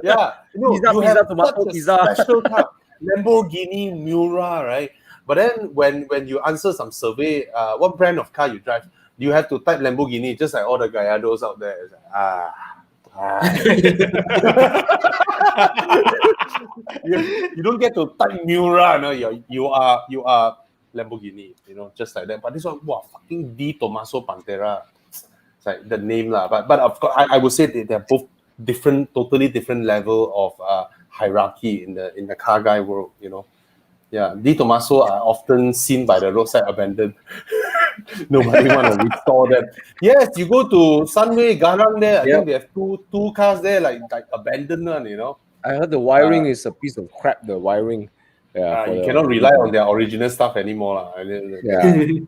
Yeah. You have such a special car, Lamborghini Miura, right? But then when you answer some survey, what brand of car you drive, you have to type Lamborghini, just like all the Gallardos out there. It's like, you don't get to type Miura, no? You are Lamborghini, just like that. But this one, wow, fucking Di Tommaso Pantera. It's like the name lah. But of course, I would say they're both totally different level of hierarchy in the car guy world, you know. Yeah, Di Tomaso are often seen by the roadside abandoned. Nobody want to restore them. Yes, you go to Sunway Garang there. I think they have two cars there, like abandoned one, you know. I heard the wiring is a piece of crap. The wiring, you cannot rely on their original stuff anymore. Yeah.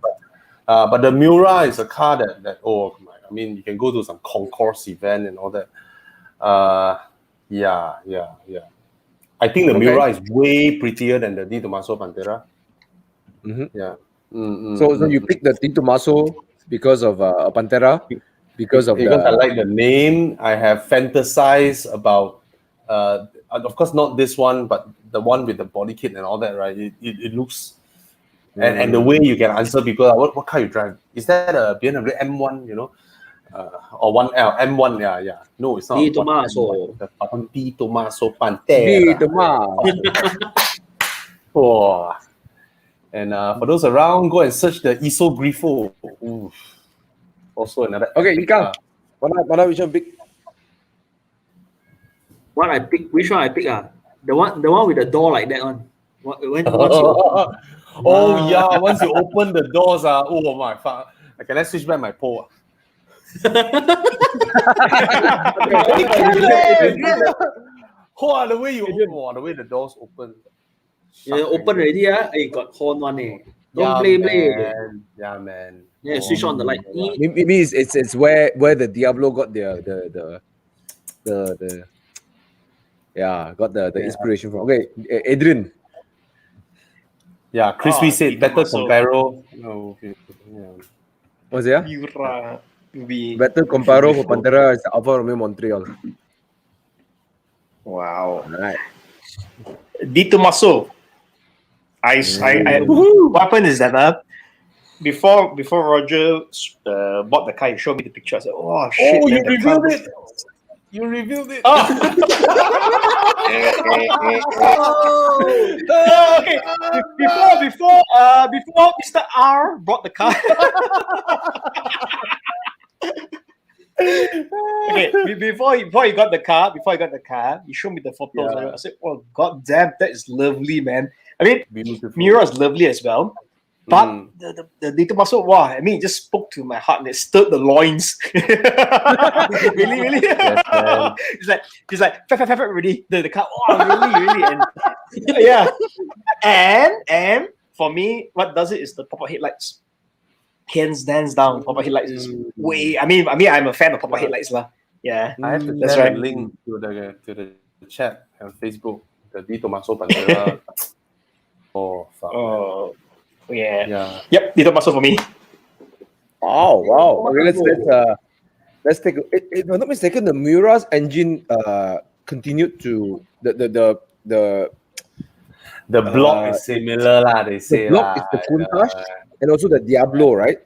But the Miura is a car that I mean, you can go to some concourse event and all that. Yeah. I think the Miura is way prettier than the Di Tomaso Pantera. Yeah. So you pick the Di Tomaso because of Pantera, because I like the name. I have fantasized about, of course not this one, but the one with the body kit and all that, right? It looks, and the way you can answer people, what car you drive? Is that a BMW M1? You know, or 1L M1? Yeah. No, it's not. Di Tomaso. The Di Tomaso Pantera. Di Tomaso. Oh. And for those around, go and search the Iso Grifo. Ooh. Also another. Okay, Ikang. What which one pick? What I pick? Which one I pick? The one with the door like that one. Once you open the doors, oh my fuck. Okay, let's switch back my pole. The way the doors open. Yeah, open already. You got horn one. Don't play. Yeah, man. Yeah, switch on the light. Maybe it's where the Diablo got the inspiration from. Okay, Adrian. Yeah, Crispy said better Comparo. No, What's that? Miura will be Better Comparo for Pantera is Alfa Romeo Montreal. wow. Alright. Di Tomaso. What happened is that before Roger bought the car, he showed me the picture. I said, "Oh shit!" Oh, you revealed it. You revealed it. Okay. Before Mr. R bought the car. Okay, before he got the car, he showed me the photos. Yeah. I said, "Oh god damn, that is lovely, man." I mean, Beautiful. Miura is lovely as well. But the Di Tomaso, wow, I mean, it just spoke to my heart and it stirred the loins. really. Yes, it's like, already. The car, wow, really. And yeah. And for me, what does it is the pop-up headlights. Hands down, pop-up headlights is way. I mean, I'm a fan of pop-up headlights, lah. Yeah. I have to That's send right. a link to the chat on Facebook. The Di Tomaso Pantera. Oh, fuck. Oh, yeah. Yeah. Yep, Di Tomaso for me. Oh wow! Okay, let's take. If I'm not mistaken, the Miura's engine continued to the block is similar lah. They say block is the Countach and also the Diablo, right?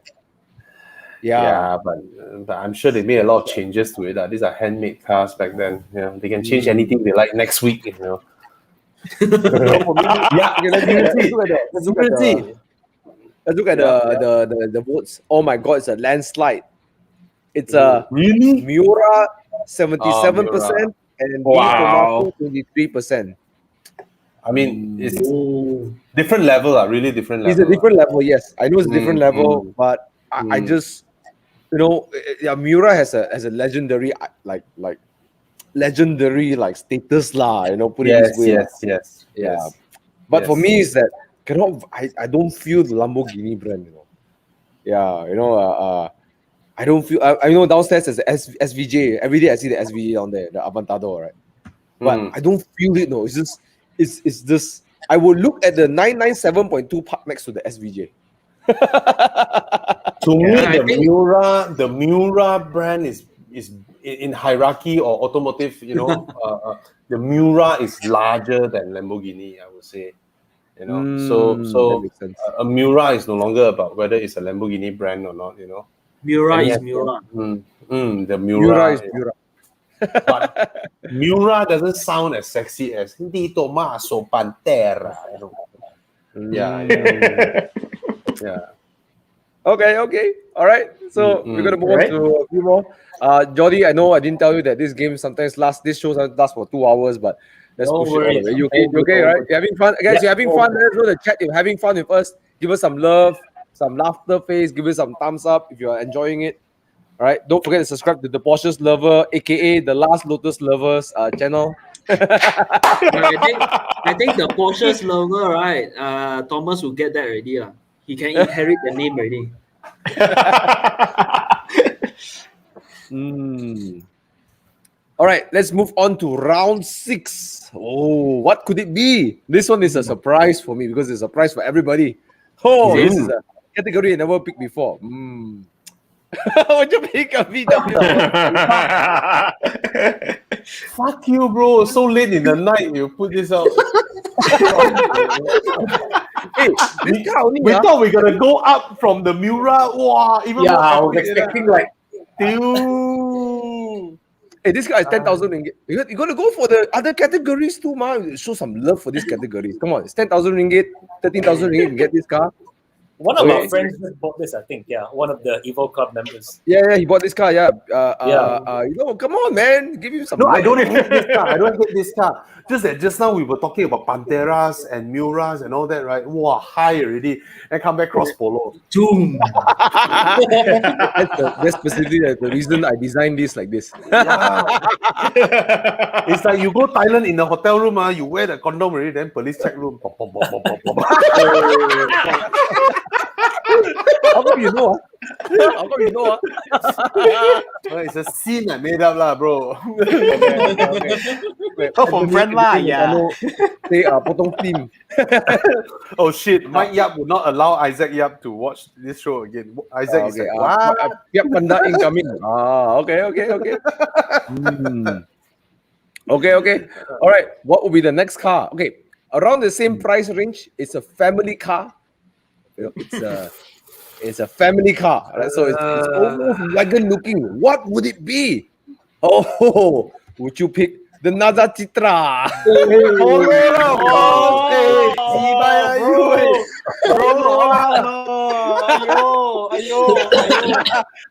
Yeah, but I'm sure they made a lot of changes to it. These are handmade cars back then. Yeah, they can change anything they like next week. You know. Yeah. Okay, let's look at the votes. Oh my god, it's a landslide. It's a really Miura 77% and Wow. 23%. I mean, it's different level, really different level. It's a different level, yes. I know it's a different level, but I just, Miura has a legendary legendary status lah. Put it this way. Yes. Yeah. But for me, is that I don't feel the Lamborghini brand. I don't feel. I know downstairs there's the SVJ. Every day I see the SVJ on there, the Aventador, right? But I don't feel it. No, it's just. I would look at the 997.2 park next to the SVJ. To me, the Miura brand is in hierarchy or automotive. The Miura is larger than Lamborghini. I would say. So that makes sense. a Miura is no longer about whether it's a Lamborghini brand or not. Miura is Miura. The Miura is Miura. But Miura doesn't sound as sexy as Di Tomaso Pantera. Yeah. Okay. All right. So we're gonna move on to a few more. Jordi, I know I didn't tell you that this game sometimes this show sometimes lasts for 2 hours, but let's No push it all the worries. way. You okay, right? You having fun? Guys, you having fun? Let us know in the chat. If you're having fun with us, give us some love, some laughter face, give us some thumbs up if you're enjoying it. All right. Don't forget to subscribe to the Porsche's Lover, aka the Last Lotus Lovers channel. I think the Porsche's lover, right? Thomas will get that already. He can inherit the name already. All right, let's move on to round 6. Oh, what could it be? This one is a surprise for me because it's a surprise for everybody. Oh, this is a category I never picked before. Would you pick a VW? Fuck you, bro. So late in the night, you put this out. Hey, this car only, we thought we were gonna go up from the Mura. Wow, even more I was epic, expecting like dude. Hey, this guy is 10,000 ringgit. You got to go for the other categories too, man. Show some love for these categories. Come on, it's 10,000 ringgit, 13,000 ringgit. You can get this car. one of our friends just bought this. I think, one of the EvoClub members. Yeah, he bought this car. Yeah, come on, man. Give him some. No, love. I don't hate this car. I don't hate this car. Just that just now we were talking about Panteras and Muras and all that, right? Wow, high already. And come back cross polo. Doom. That's specifically the reason I designed this like this. It's like you go Thailand in the hotel room, you wear the condom already, then police check room. Pop, pop, pop, pop, pop, pop. How come you know? How come you know? Well, it's a scene I made up, lah, bro. from friend lah, yeah. Say potong team. Oh shit, Mike Yap would not allow Isaac Yap to watch this show again. Isaac is like, what? Yep, Panda incoming. Okay. Okay. All right. What will be the next car? Okay, around the same price range. It's a family car. It's a family car. Right? So it's almost wagon looking. What would it be? Oh, would you pick the Naza Citra?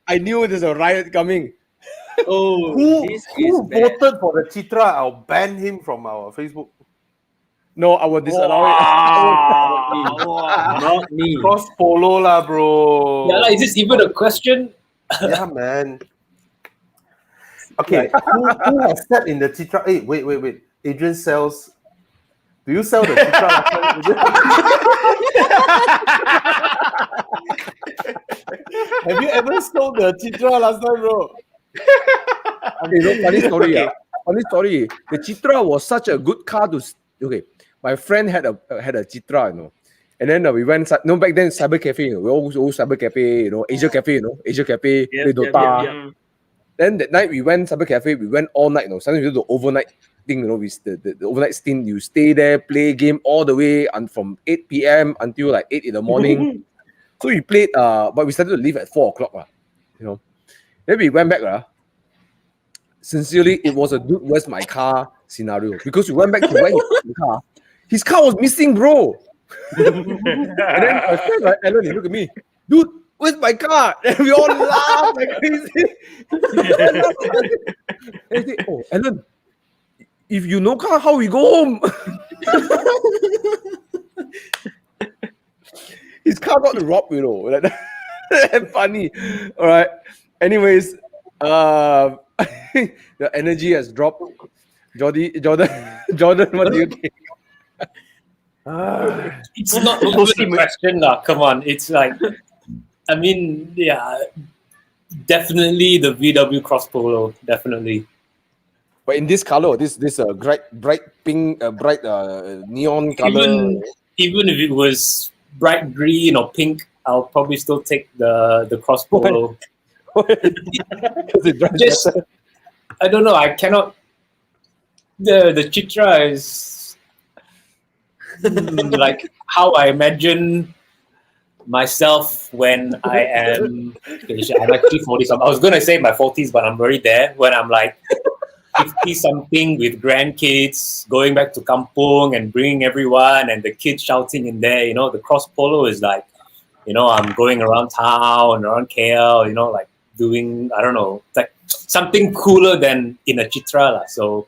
I knew there's a riot coming. Oh, Who voted for the Chitra? I'll ban him from our Facebook. No, I will disallow it. Not me. Cross polo lah, bro. Yeah, is this even a question? Yeah, man. Okay, who has sat in the Chitra? Hey, wait. Adrian sells. Do you sell the Chitra? Have you ever sold the Chitra last time, bro? Okay, no, funny story. The Chitra was such a good car to. Okay, my friend had a Chitra, and then we went. Back then Cyber Cafe, we always go Cyber Cafe, Asia Cafe, play Dota. Then that night we went Cyber Cafe. We went all night, Sometimes we do the overnight thing, We the overnight stint. You stay there, play game all the way, and from 8 p.m. until like 8 in the morning. So we played. But we started to leave at 4 o'clock, Then we went back, Sincerely, it was a dude, where's my car scenario, because we went back to where he put the car. His car was missing, bro. And then my friend, Alan, he looked at me, dude, where's my car? And we all laughed like crazy. And I said, oh, Alan, if you know car, how we go home? His car got robbed, That's funny. All right. Anyways, the energy has dropped. Jordan, what do you think? It's not even a question, come on. It's like, I mean, definitely the VW Cross Polo, definitely. But in this color, this bright pink, bright neon color. Even if it was bright green or pink, I'll probably still take the Cross Polo. Just, I don't know. I cannot. The Chitra is like how I imagine myself when I am. I'm actually 40-something. I was gonna say my 40s, but I'm already there. When I'm like 50-something with grandkids, going back to kampung and bringing everyone and the kids shouting in there. The Cross Polo is like I'm going around town, around KL, like doing, I don't know, like something cooler than in a Chitra. La. So,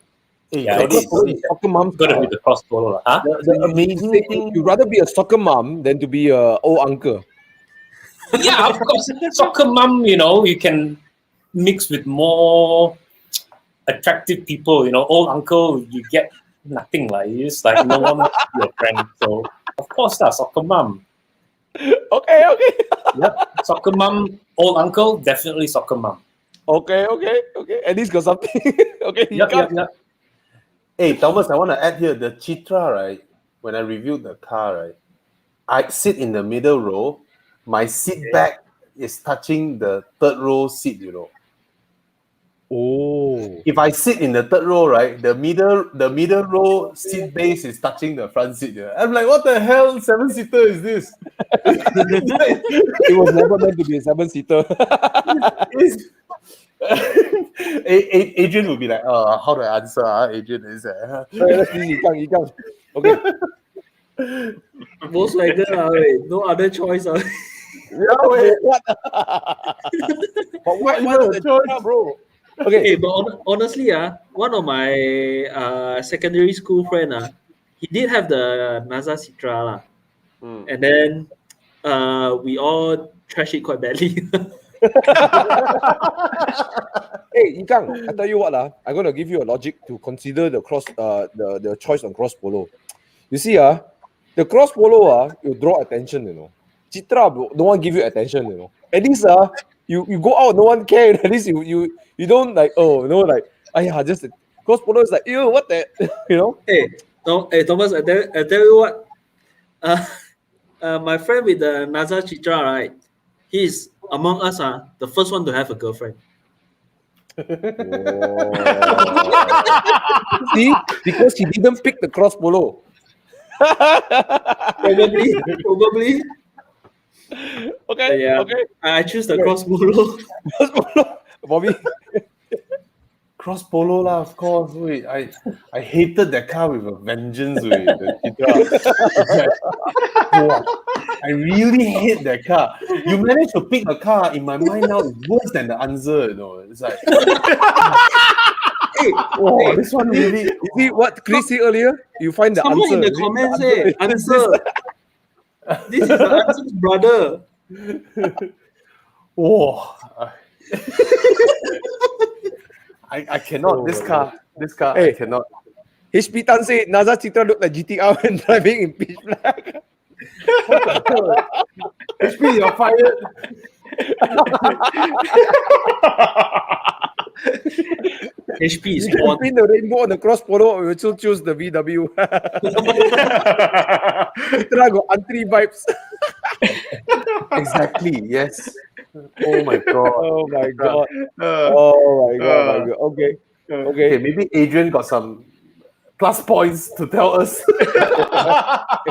yeah, it's soccer mom. got to be the cross polo. Huh? The amazing thing, You'd rather be a soccer mom than to be a old uncle. Yeah, of course. Soccer mom, you can mix with more attractive people. Old uncle, you get nothing. Like, you just like no one wants to be your friend. So, of course, soccer mom. Okay. Yep. Soccer mom, old uncle, definitely soccer mom. Okay. At least got something. Okay. Yep. hey Thomas, I want to add here the Chitra, right? When I reviewed the car, right, I sit in the middle row. My seat back is touching the third row seat. Oh. If I sit in the third row, right, the middle row seat base is touching the front seat. Yeah. I'm like, what the hell? 7-seater is this? It was never meant to be a 7-seater. Adrian will be like, how do I answer? Adrian is Let's see, Yikang. Okay. Volkswagen, no other choice. Yeah, wait, what? But why the choice, bro? Okay. Hey, but honestly, one of my secondary school friend, he did have the Mazda Citra, and then we all trash it quite badly. Hey, Yikang, I tell you what, I'm going to give you a logic to consider the the choice on cross polo. You see, the cross polo, you draw attention, Chitra, bro, no one give you attention, At least, you go out, no one care. At least you don't like, like, just cross polo is like, ew, what the, Hey, Thomas, I tell you what. My friend with the Mazda Citra, right? He's among us, the first one to have a girlfriend. See, because he didn't pick the cross polo. Probably. Okay. Yeah. Okay. I choose the cross polo. Bobby. cross polo lah, of course. Wait, I hated that car with a vengeance. Wait, the Chitra. Wow. I really hate that car. You managed to pick a car in my mind now is worse than the answer. It's like, hey, this one really. You see what Chris said earlier? You find the Someone answer. in the comments say answer. This is the answer's brother. Oh, I cannot. This car, Hey. I cannot. HP Tan said Naza Chitra looked like GTR when driving in pitch black. HP, you're fired. HP is You on. can pin the rainbow on the cross polo, we will still choose the VW. Chitra got country vibes. Exactly. Yes. Oh my god. Oh my god. Oh my god. Okay. Okay, maybe Adrian got some plus points to tell us.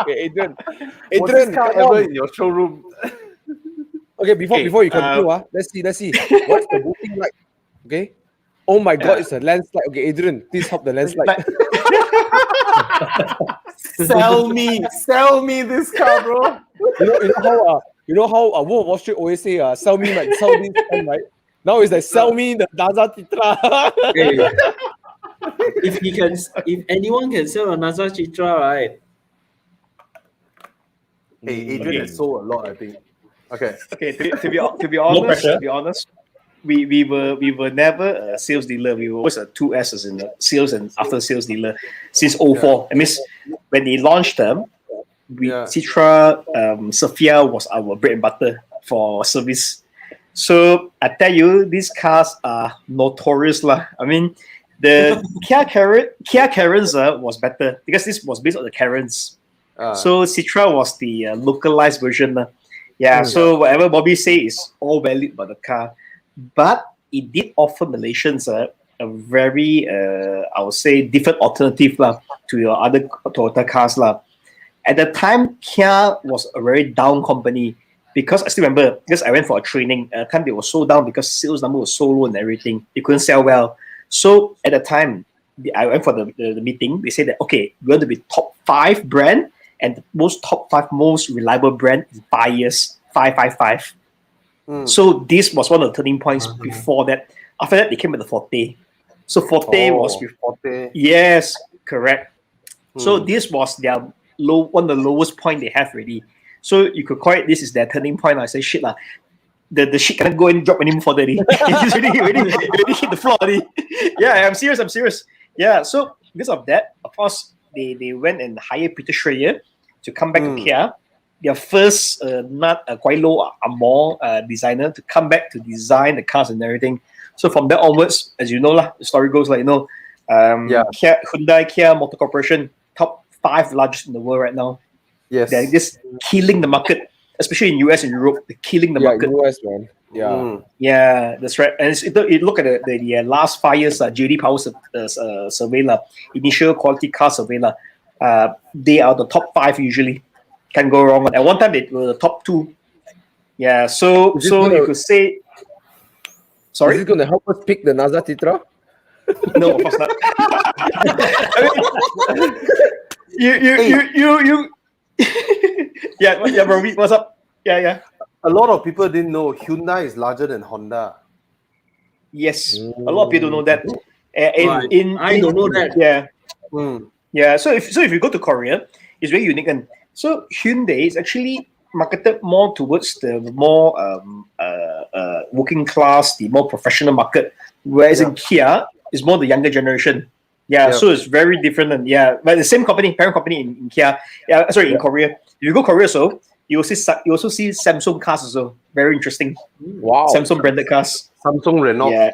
Okay, Adrian. Was this Adrian, car come ever on. in your showroom? Okay, before you continue, let's see. What's the voting like? Okay. Oh my god, it's a landslide. Okay, Adrian, please help the landslide. Sell me this car, bro. You know how Wolf of Wall Street always say, sell me like sell this pen, right? Now it's like sell me the Naza Chitra. Hey, if anyone can sell a Naza Chitra, right? Hey, Adrian has sold a lot, I think. Okay. Okay, to be honest, we were never a sales dealer. We were always a 2S's in the sales and after sales dealer since 04. I mean, when they launched them, Citra, Sophia was our bread and butter for service. So I tell you, these cars are notorious lah. I mean, the Kia Carens was better because this was based on the Carens. So Citra was the localized version. So whatever Bobby say is all valid about the car. But it did offer Malaysians a very, I would say, different alternative to your other Toyota cars. At the time, Kia was a very down company because I still remember, because I went for a training, at the time they were so down because sales number was so low and everything. They couldn't sell well. So at the time, I went for the meeting. They said that, okay, we're going to be top 5 brand and the top 5 most reliable brand is buyers. 555. So this was one of the turning points before that. After that, they came with the Forte. So Forte was with Forte. Yes, correct. So this was their one of the lowest point they have already. So you could call it, this is their turning point. I say shit lah. The shit cannot go and drop anymore for that. It's already hit the floor already. Yeah, I'm serious. Yeah, so because of that, of course, they went and hired Peter Schreier to come back to Kia. Their first quite low more designer to come back to design the cars and everything. So from that onwards, as you know lah, the story goes like Kia, Hyundai Kia Motor Corporation, top 5 largest in the world right now. Yes. They're just killing the market, especially in US and Europe. They're killing the market. US, man. Yeah. Yeah, that's right. And you look at the last 5 years JD Power survey initial quality car survey they are the top 5 usually. Can't go wrong. At one time they were the top 2. Yeah, so you could say. Sorry, is it going to help us pick the Naza Titra? No, of course not. You. yeah, bro. What's up? Yeah. A lot of people didn't know Hyundai is larger than Honda. Yes, a lot of people don't know that. I don't know that. Yeah. Yeah. So if you go to Korea, it's very unique. And so Hyundai is actually marketed more towards the more working class, the more professional market, whereas in Kia, it's more the younger generation. Yeah, so it's very different. And but the same company, parent company in Kia. In Korea. If you go Korea, so you also see Samsung cars also. Very interesting. Wow. Samsung branded cars. Samsung Renault. Yeah.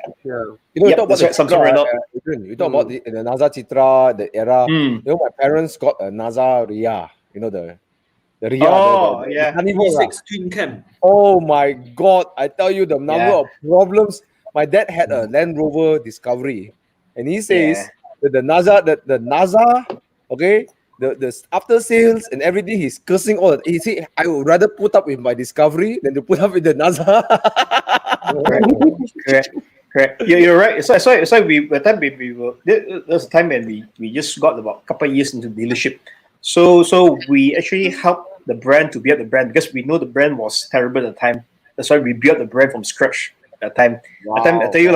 You talk about Samsung Renault. You talk about the Naza Citra, the era. You know, my parents got a Naza Ria. You know the Ria. Oh, the yeah. V6 twin cam. Oh my God! I tell you the number of problems. My dad had a Land Rover Discovery, and he says that the Naza, okay, the after sales and everything, he's cursing all. He said, "I would rather put up with my Discovery than to put up with the Naza." Correct. You're right. So there's a time when we just got about a couple of years into dealership. So we actually helped the brand to build the brand because we know the brand was terrible at the time. That's why we built the brand from scratch at that time. Wow. At that time, I tell you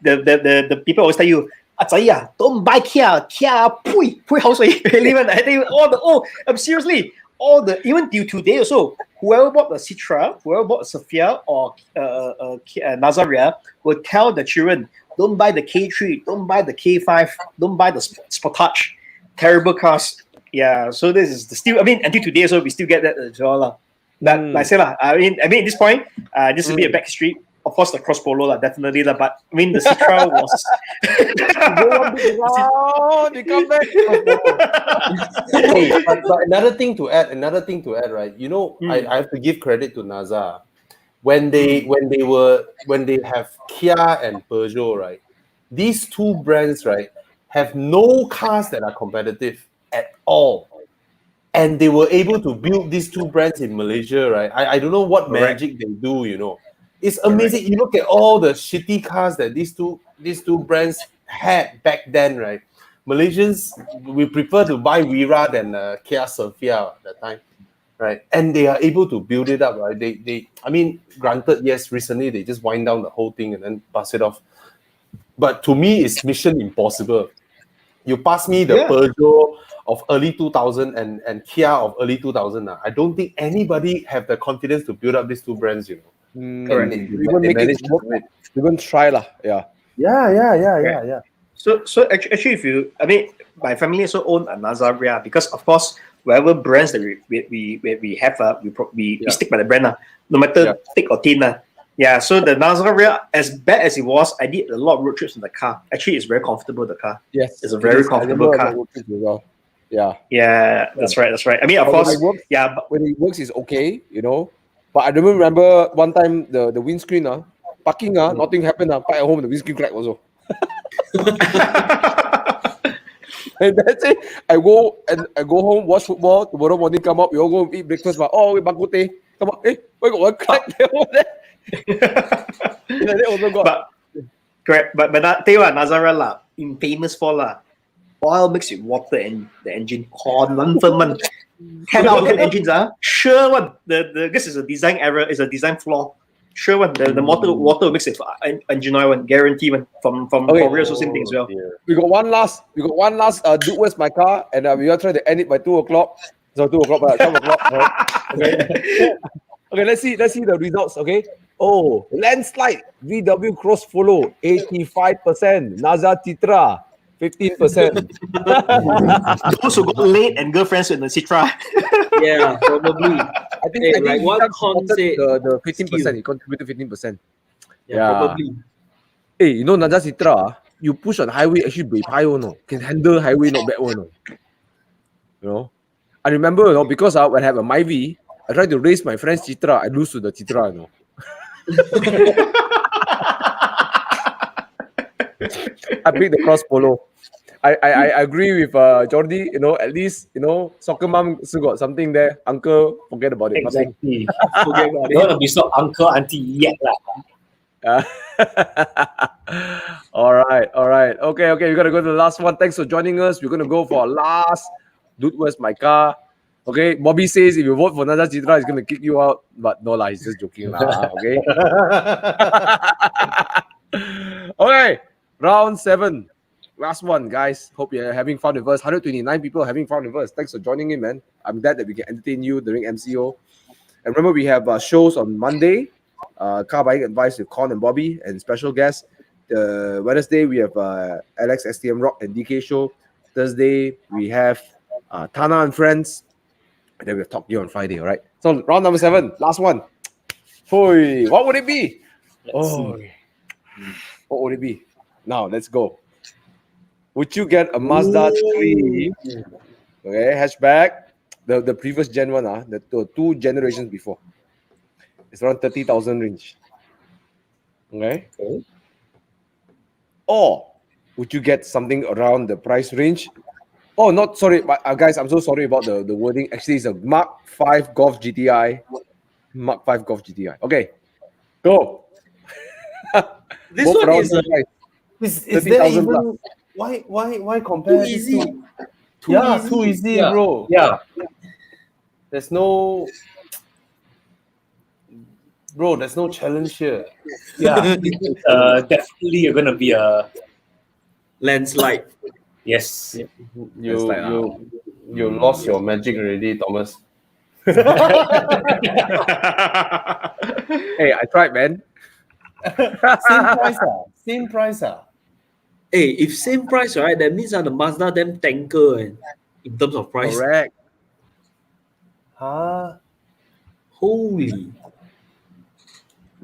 the people always tell you, don't buy Kia, pui house. I tell you seriously, even till today also, whoever bought the Citra, whoever bought a Sophia or Nazaria will tell the children, don't buy the K3, don't buy the K5, don't buy the Sportage. Terrible cars. Yeah, so this is until today, so we still get that as well. But like I say, I mean, at this point, this will be a back street. Of course, the Cross Polo, definitely. But I mean, the Citra was. They come back. Hey, but another thing to add, right? You know, I have to give credit to Naza. When they have Kia and Peugeot, right? These two brands, right, have no cars that are competitive at all. And they were able to build these two brands in Malaysia, right? I don't know what magic they do, you know. It's amazing. You look at all the shitty cars that these two brands had back then, right? Malaysians, we prefer to buy Wira than Kia Sophia at that time, right? And they are able to build it up, right? I mean, granted, yes, recently they just wind down the whole thing and then pass it off. But to me, it's mission impossible. You pass me the Peugeot of early 2000 and Kia of early 2000. I don't think anybody have the confidence to build up these two brands, you know. Correct. We will make it work. We will try lah. Yeah. So actually, my family also own a Nazaria because of course whatever brands that we have, we stick by the brand no matter thick or thin. Yeah, so the Nazaria, as bad as it was, I did a lot of road trips in the car. Actually, it's very comfortable, the car. Yes. It's a very comfortable car. Yeah, that's right. I mean, of course, when it works, it's okay, you know. But I remember one time the windscreen, parking, nothing happened. Park at home, the windscreen crack also. And that's it. I go home, watch football. Tomorrow morning, come up, we all go eat breakfast. Oh, we bakute. Come up, why got one crack there? But correct. But tell you what, Nazara infamous for oil mixed with water and the engine confirm 10 out of 10 engines sure one this is a design error, is a design flaw. Sure one, the water mixed with engine oil one, guarantee one from Korea, so same thing as well. We got one last dude, where's my car? And we are trying to end it by 2 o'clock. So 2 o'clock, 12 o'clock. Right? Okay. Okay, let's see the results. Okay. Oh, landslide. VW Cross Follow 85%. Naza Citra 15%. Those who got late and girlfriends with the Citra. Yeah, probably. I think like one con said the 15%. He contributed 15%. Yeah, probably. Hey, you know Naza Citra, you push on highway actually brake high no. Can handle highway not bad one no. You know. I remember, you know, because when I have a Myvi, I tried to race my friend's Citra. I lose to the Citra, you know. I picked the Cross Polo. I agree with Jordi. You know, at least you know soccer mom still got something there. Uncle, forget about it. Exactly. Forget about it. Don't be so uncle auntie yet lah. All right. Okay. We're gonna go to the last one. Thanks for joining us. We're gonna go for our last. Dude, where's my car? Okay, Bobby says if you vote for Naza Citra, he's gonna kick you out. But no lah, he's just joking lah. Okay. Okay, round 7, last one, guys. Hope you're having fun with us. 129 people having fun with us. Thanks for joining in, man. I'm glad that we can entertain you during MCO. And remember, we have shows on Monday. Car buying advice with Con and Bobby and special guests. Wednesday we have Alex STM Rock and DK show. Thursday we have Tana and friends. And then we'll talk to you on Friday, all right? So round number 7, last one. Hoy, what would it be? What would it be? Now, let's go. Would you get a Mazda 3? Okay, hatchback. The previous gen one, the 2 generations before. It's around 30,000 range. Okay? Or would you get something around the price range? Oh, not sorry, guys. I'm so sorry about the wording. Actually, it's a Mark 5 Golf GTI. Mark 5 Golf GTI. Okay, go. This one is there even why compare? too easy. Too easy, Yeah. bro. Yeah. There's no challenge here. Yeah. Definitely you're gonna be a Landslide. yes. You lost your magic already, Thomas. Hey, I tried, man. Same price. Hey, if same price, right, that means the Mazda them tanker in terms of price. Correct. Huh? Holy.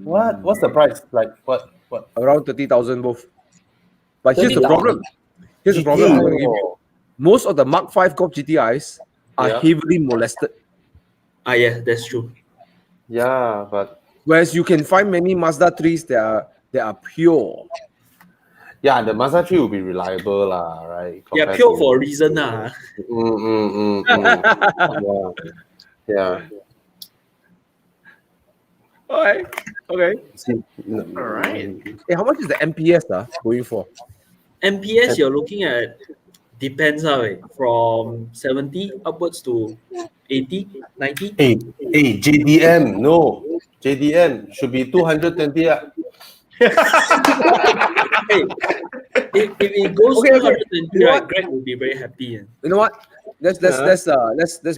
What's the price? Like what? Around 30,000 both. But here's the 30,000. problem. Here's the problem I'm going to give you. Most of the Mark 5 Golf GTIs are heavily molested. Yeah, that's true. Yeah, but Whereas you can find many Mazda 3s that are pure. yeah, the Mazda 3 will be reliable, lah, right? Yeah, Compared pure to- for a reason. Yeah. Okay. All Hey, how much is the MPS going for? MPS, you're looking at, depends from 70 upwards to 80, 90. Hey, JDM, no. JDM should be 220. Hey, if it goes Okay, 220, You know right, what? Greg will be very happy. You know what? Let's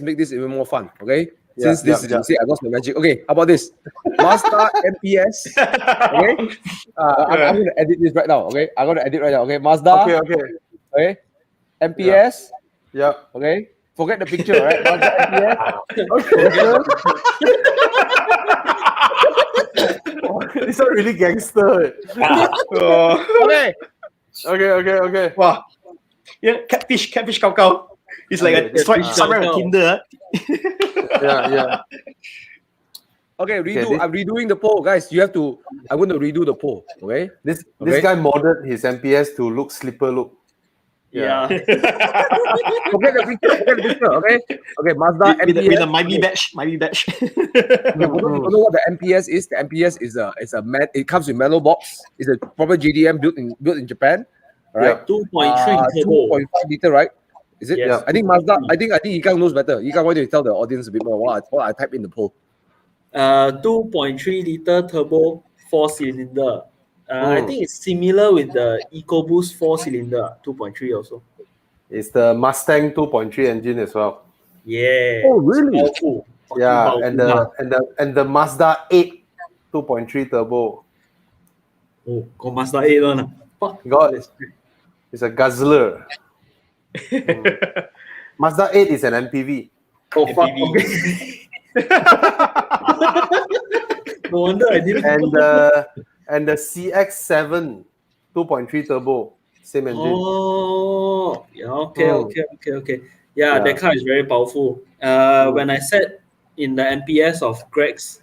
make this even more fun, okay? Since you say I lost my magic. Okay, how about this? Mazda MPS. Okay? I'm gonna edit this right now, okay? I'm gonna edit right now, okay? Mazda. Okay? MPS. Yeah. Okay? Forget the picture, right? Mazda MPS. It's not really gangster. Okay. Okay. Wow. Yeah, catfish cow. It's like it's like somewhere on Tinder. Yeah. Okay, this- I'm redoing the poll, guys. I'm going to redo the poll, okay? This Okay. guy modded his MPS to look slipper look. Yeah. Forget the picture, okay? Okay, Mazda with MPS. a Myvi badge. You know what the MPS is? The MPS is a it comes with mellow box. It's a proper GDM built in Japan. right? 2.3 turbo. 2.5 liter, right? Is it? Yes. Yeah. I think Mazda. I think Yikang knows better. Yikang, why don't you tell the audience a bit more? What I type in the poll. 2.3 liter turbo 4-cylinder. I think it's similar with the EcoBoost 4-cylinder 2.3 also. It's the Mustang 2.3 engine as well. Yeah. Oh, really? It's powerful. Fucking Yeah, powerful. and the Mazda 8 2.3 turbo. Oh, got Mazda 8 one. Fuck. God, it's a guzzler. Mazda 8 is an MPV. Oh, fuck. Okay. No wonder I didn't. And the CX7 2.3 turbo, same engine. Oh, yeah. Okay. Yeah, that car is very powerful. When I sat in the NPS of Greg's,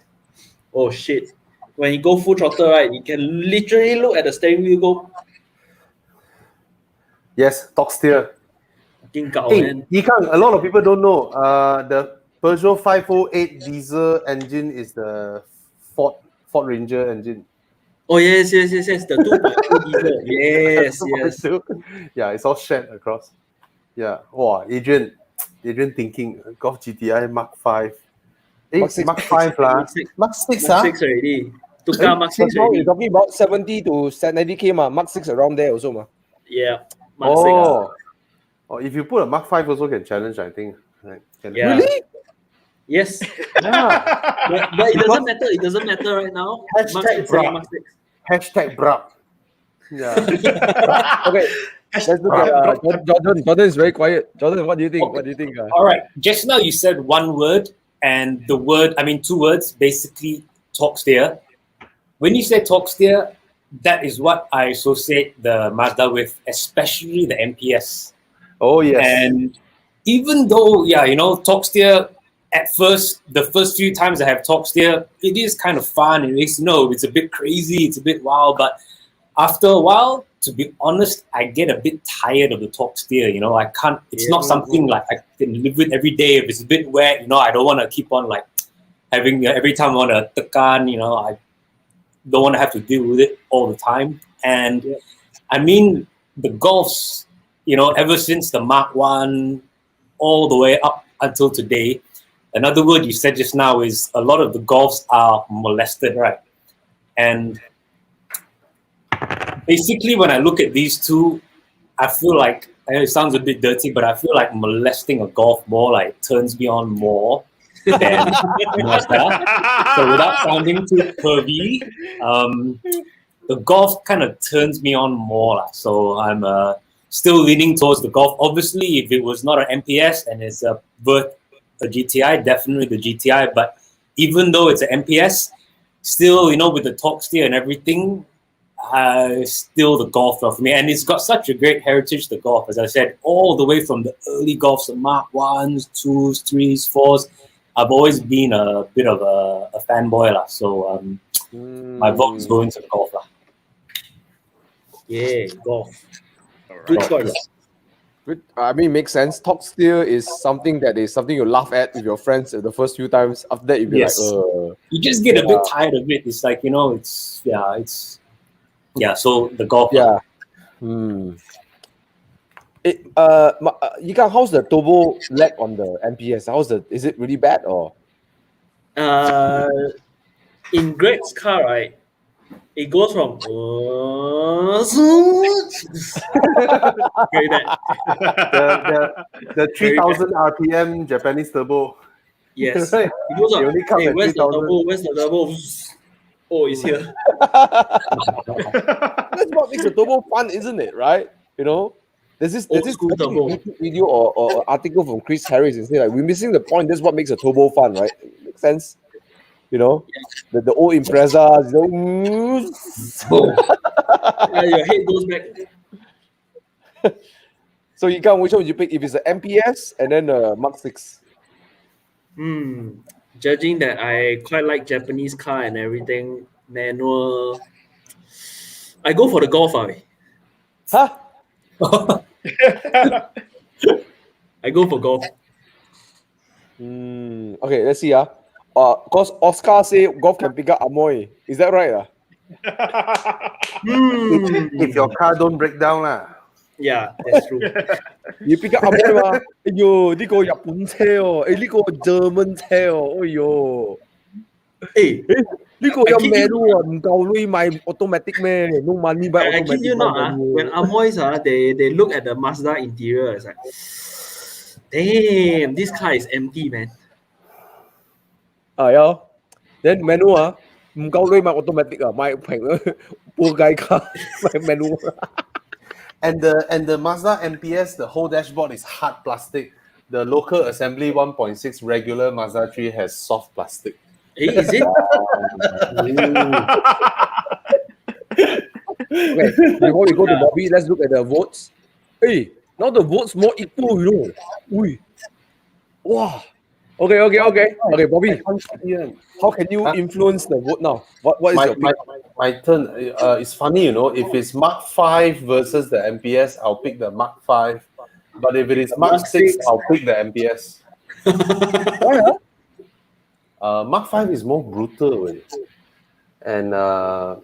oh shit. When you go full throttle, right, you can literally look at the steering wheel go. Yes, torque steer. Fucking gao, Hey, man. Yikang, a lot of people don't know. The Peugeot 508 diesel engine is the Ford Ranger engine. Oh yes. The 2.2 diesel. Yes. 2.2. Yeah, it's all shared across. Yeah. Wow, Adrian thinking Golf GTI Mark 5. Mark 5 lah. Mark 6 Mark 6 already. Tukar Mark 6 Now already. you're talking about 70 to 90k, Mark 6 around there also, ma. Yeah. Mark 6. Oh, if you put a Mark 5 also can challenge, I think. Right? Yeah. Really? Yes. Yeah. but it doesn't matter. It doesn't matter right now. Hashtag Mark 6. Hashtag Brab. Yeah. Okay. Let's look at Jordan. Jordan is very quiet. Jordan, what do you think? Okay. What do you think? All right. Just now you said one word, and the word, two words, basically torque steer. When you say torque steer, that is what I associate the Mazda with, especially the MPS. Oh, yes. And even though, torque steer, at first, the first few times I have torque steer, it is kind of fun. It's a bit crazy, it's a bit wild, but after a while, to be honest, I get a bit tired of the torque steer. I can't. It's not something like I can live with every day. If it's a bit wet, I don't want to keep on like having every time I want to tekan. I don't want to have to deal with it all the time. And the Golfs, ever since the Mark 1 all the way up until today. Another word you said just now is a lot of the Golfs are molested, right? And basically, when I look at these two, I feel like, it sounds a bit dirty, but I feel like molesting a Golf more like turns me on more than Mazda. So without sounding too pervy, the Golf kind of turns me on more. So I'm still leaning towards the Golf. Obviously, if it was not an MPS and it's worth a GTI, definitely the GTI. But even though it's an MPS, still, with the torque steer and everything, still the Golf for me. And it's got such a great heritage, the Golf, as I said, all the way from the early Golfs, the Mark 1s, 2s, 3s, 4s. I've always been a bit of a fanboy. So my vote is going to the Golf. Yeah, Golf. Good choice. Makes sense. Torque steer is something you laugh at with your friends the first few times. After that, you'll be like, you just get a bit tired of it. It's like, so the Golf. Yeah. Yikang, how's the turbo lag on the MPS? Is it really bad or? In Greg's car, right? It goes from the 3000 RPM Japanese turbo. Yes. Right. It goes They only come at where's the 3000. turbo? Where's the turbo? Oh, it's here. That's what makes a turbo fun, isn't it? Right? There's this video or article from Chris Harris and say like we're missing the point. That's what makes a turbo fun, right? Makes sense. The old Imprezas, Your head goes back. So Yikang, which one would you pick if it's an MPS and then Mark 6? Judging that I quite like Japanese car and everything, manual, I go for the Golf. Huh? I go for Golf. Okay, let's see. Because Oscar say Golf can pick up Amoy. Is that right? If your car don't break down, Yeah, that's true. 你 pick up 阿妹嘛？哎呦，呢個日本車喎，呢個 German 車喎，哎呦，呢個有 manual 啊，唔夠你買 automatic 咩 ？No money buy I kid you automatic not, when Amoys they look at the Mazda interior, it's like, damn, this car is empty, man. 係啊，then manual 啊，唔夠你買 automatic 啊，買平啊，波街卡買 manual。And the Mazda MPS, the whole dashboard is hard plastic. The local assembly 1.6 regular Mazda 3 has soft plastic. Hey, is it? Okay, before we go to Bobby, let's look at the votes. Hey, now the votes more equal, you know. Ui. Wow. Okay, Bobby. How can you influence the vote now? What is your pick? My turn. It's funny, you know, if it's Mark 5 versus the MPS, I'll pick the Mark 5. But if it is Mark 6, I'll pick the MPS. Why? Mark 5 is more brutal, really. And I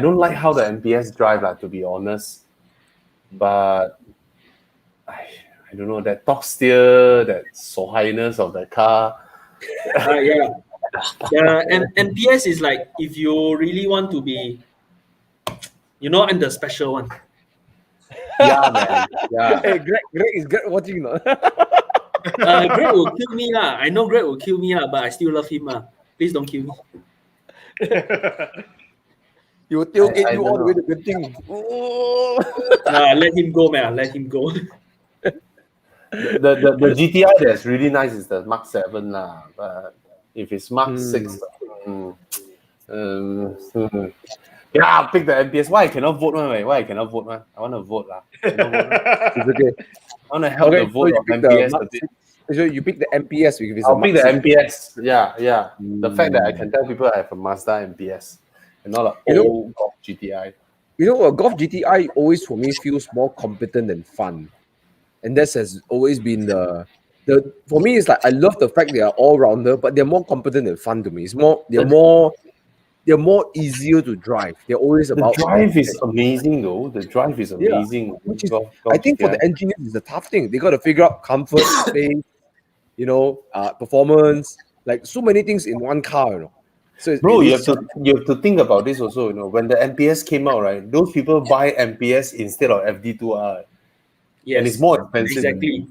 don't like how the MPS drive, to be honest. But I don't know, that torque steer, that sohiness of the car. Yeah. The MPS is like, if you really want to be, I'm the special one. Yeah, man. Yeah. Hey, Greg is watching now. Greg will kill me lah. I know Greg will kill me lah, but I still love him lah. Please don't kill me. He will tailgate you all the way to Genting. Let him go, man. Let him go. The GTI that's really nice is the Mark 7 lah. But if it's Mark 6, yeah, I'll pick the MPS. Why I cannot vote, man? Why I cannot vote, man? I want to vote lah. It's okay. I want to help the vote of MPS a bit. So you pick the MPS because I'll pick the MPS. Yeah. The fact that I can tell people I have a Mazda MPS and not an old Golf GTI. You know, a Golf GTI always for me feels more competent and fun, and this has always been the for me. It's like I love the fact they are all rounder, but they're more competent and fun to me. They're more easier to drive. They're always about the drive is amazing though. The drive is amazing. Yeah, which is, I think for the engineers it's a tough thing. They got to figure out comfort, space, performance, like so many things in one car. So bro, you have to think about this also. When the MPS came out, right? Those people buy MPS instead of FD2R. Yes, and it's more expensive. Exactly.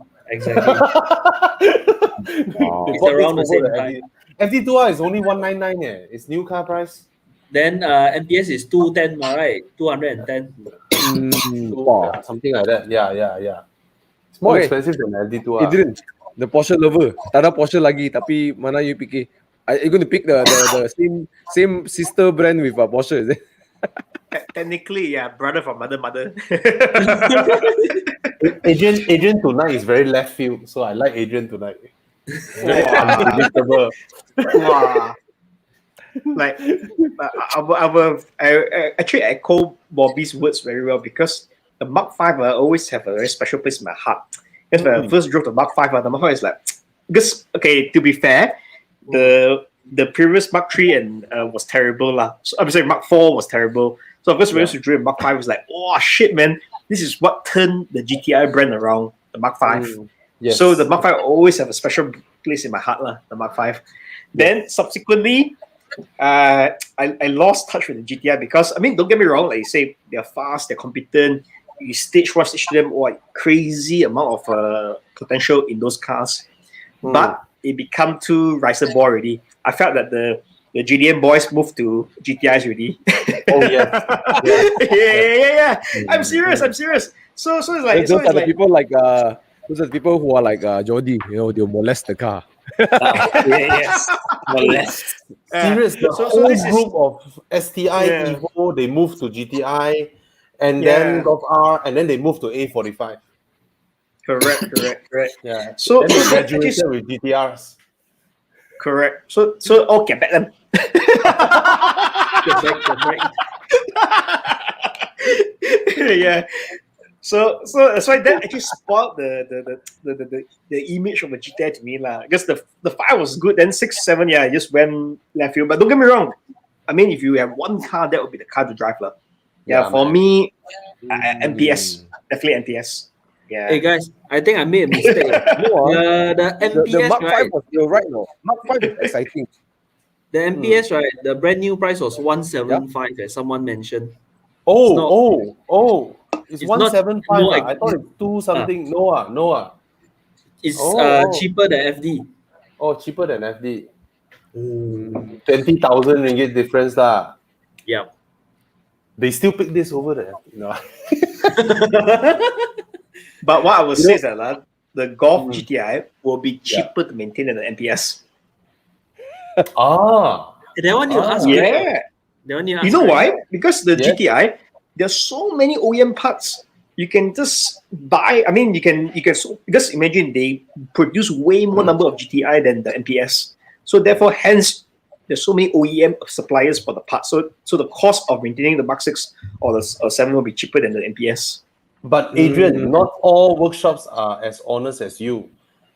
Wow. It's around the same time. FD2R is only 199. It's new car price. Then MPS is 210, right? 210. Wow, something like that. Yeah. It's more expensive than FD2R. It didn't. The Porsche lover. Tak ada Porsche lagi, tapi mana you pick? Are you going to pick the same sister brand with a Porsche? Is it? Technically, yeah, brother from mother. Adrian tonight is very left field, so I like Adrian tonight. Very unpredictable. Wow. Like, I actually echo Bobby's words very well because the Mark 5 always have a very special place in my heart. Because when I first drove the Mark 5, the Mark 5 is like, because, okay, to be fair, the previous Mark 3 and was terrible lah. So I'm saying Mark 4 was terrible. So of course, when I used to drive Mark 5, was like, oh shit, man, this is what turned the GTI brand around, the Mark 5. Yes. So the Mark 5 always have a special place in my heart lah, the Mark 5. Then subsequently, I lost touch with the GTI because, I mean, don't get me wrong, like you say, they're fast, they're competent, you stage them, crazy amount of potential in those cars. But it become too ricer ball already. I felt that the GDM boys moved to GTIs already. Oh yeah. I'm serious. So it's like those are the people like those are the people who are like Jody. They'll molest the car. yes, molest. Serious. The whole group of STI Evo, they moved to GTI, and then Golf R, and then they moved to A45. Correct. Yeah. So then they graduated with GTRs. Correct. So get back them. Get back. Yeah. So that's why that actually spoiled the image of the GTI to me lah. Because the 5 was good, then 6, 7, just went left field. But don't get me wrong. I mean, if you have one car, that would be the car to drive lah. Yeah, for me, MPS, definitely MPS. Yeah. Hey guys, I think I made a mistake. The MPS, the Mark right? 5 was, you're right, no. Mark 5 is exciting. The MPS, right? The brand new price was 175, as someone mentioned. It's it's not 175. no I thought it's 2 something. No. It's Oh. cheaper than FD. Oh, cheaper than FD. 20,000 ringgit difference lah. Yeah. They still pick this over the FD. No. But what I would say is that the Golf GTI will be cheaper to maintain than the MPS. That one you ask. Yeah. That one you You know why? Because the GTI, there's so many OEM parts. You can just buy. I mean, you can because imagine they produce way more number of GTI than the MPS. So therefore, hence there's so many OEM suppliers for the parts. So the cost of maintaining the Mark 6 or the 7 will be cheaper than the MPS. But Adrian, not all workshops are as honest as you.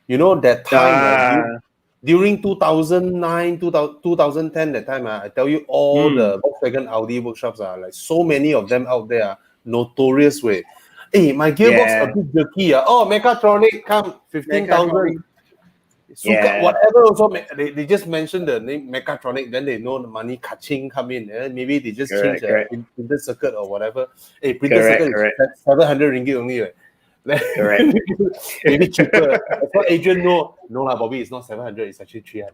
You know that time during 2009, 2010, that time I tell you all the Volkswagen Audi workshops are like so many of them out there are notorious way. Hey, my gearbox a bit jerky. Mechatronic come 15,000. Whatever. Also, they just mentioned the name Mechatronic, then they know the money kaching come in. Maybe they just change the printed circuit or whatever. Hey, printed circuit is 700 ringgit only. Right? Maybe cheaper. That's what Adrian know. No lah, Bobby, it's not 700. It's actually 300.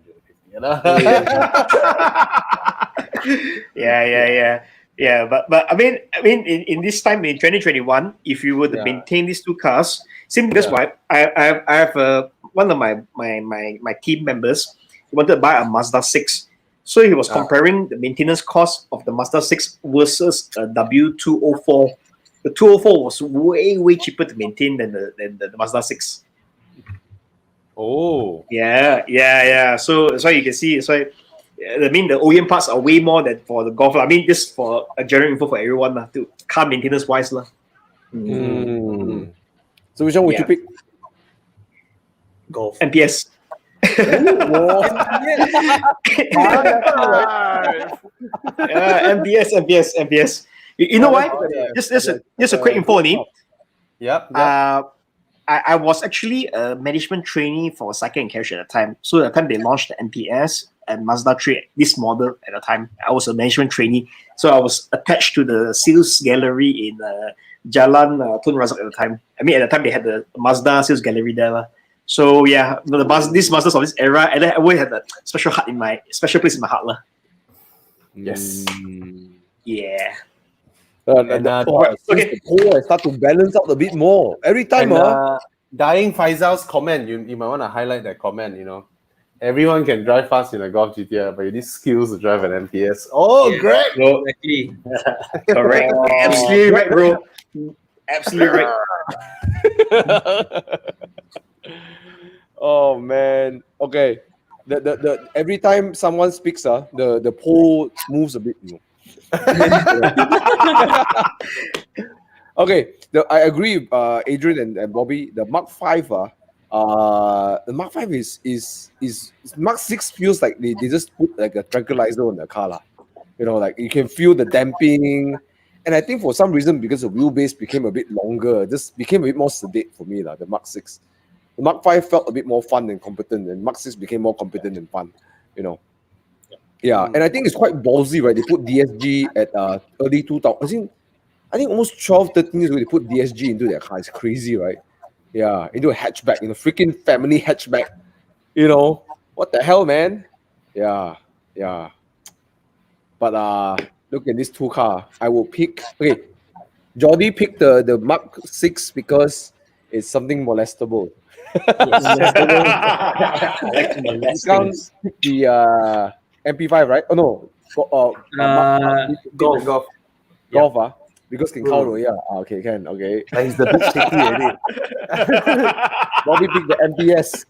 Yeah, but I mean, in this time in 2021, if you were to maintain these two cars, simply because why I have one of my team members, he wanted to buy a Mazda 6, so he was comparing the maintenance cost of the Mazda 6 versus a W204. The 204 was way cheaper to maintain than the Mazda 6. Oh. Yeah. So that's why you can see. So I mean, the OEM parts are way more than for the Golf. I mean, just for a general info for everyone, to car maintenance wise. So which one would you pick? Golf. MPS. MPS. You know why? Just a quick info, only. I was actually a management trainee for Cycle and Carriage at the time. So at the time they launched the MPS and Mazda 3, this model at the time. I was a management trainee. So I was attached to the sales gallery in Jalan Tun Razak at the time. I mean, at the time they had the Mazda sales gallery there. So yeah, these Mazdas of this era, and I always had a special place in my heart. Yes. Yeah. The pole start to balance out a bit more every time. Dying Faisal's comment, you might want to highlight that comment. You know, everyone can drive fast in a Golf GTI, but you need skills to drive an MPS. Great. Exactly. Correct. Absolutely right, bro. Absolutely right. Oh man. Okay. The every time someone speaks, the pole moves a bit. Okay, I agree with Adrian and Bobby. The Mark 5, the Mark 5 is Mark 6 feels like they just put like a tranquilizer on the car. You know, like you can feel the damping. And I think for some reason, because the wheelbase became a bit longer, just became a bit more sedate for me, the Mark 6. The Mark 5 felt a bit more fun and competent, and Mark 6 became more competent and fun, you know. Yeah, and I think it's quite ballsy, right? They put DSG at early 2000. I think almost 12, 13 years ago, they put DSG into their car. It's crazy, right? Yeah, into a hatchback, freaking family hatchback. You know, what the hell, man? Yeah. But look at this two car. I will pick. Okay, Jordy picked the Mark 6 because it's something molestable. You can't pick the MP5, right? Oh no, Golf. Because can count, okay, can, okay. He's the big sticky already. Bobby picked the MPS.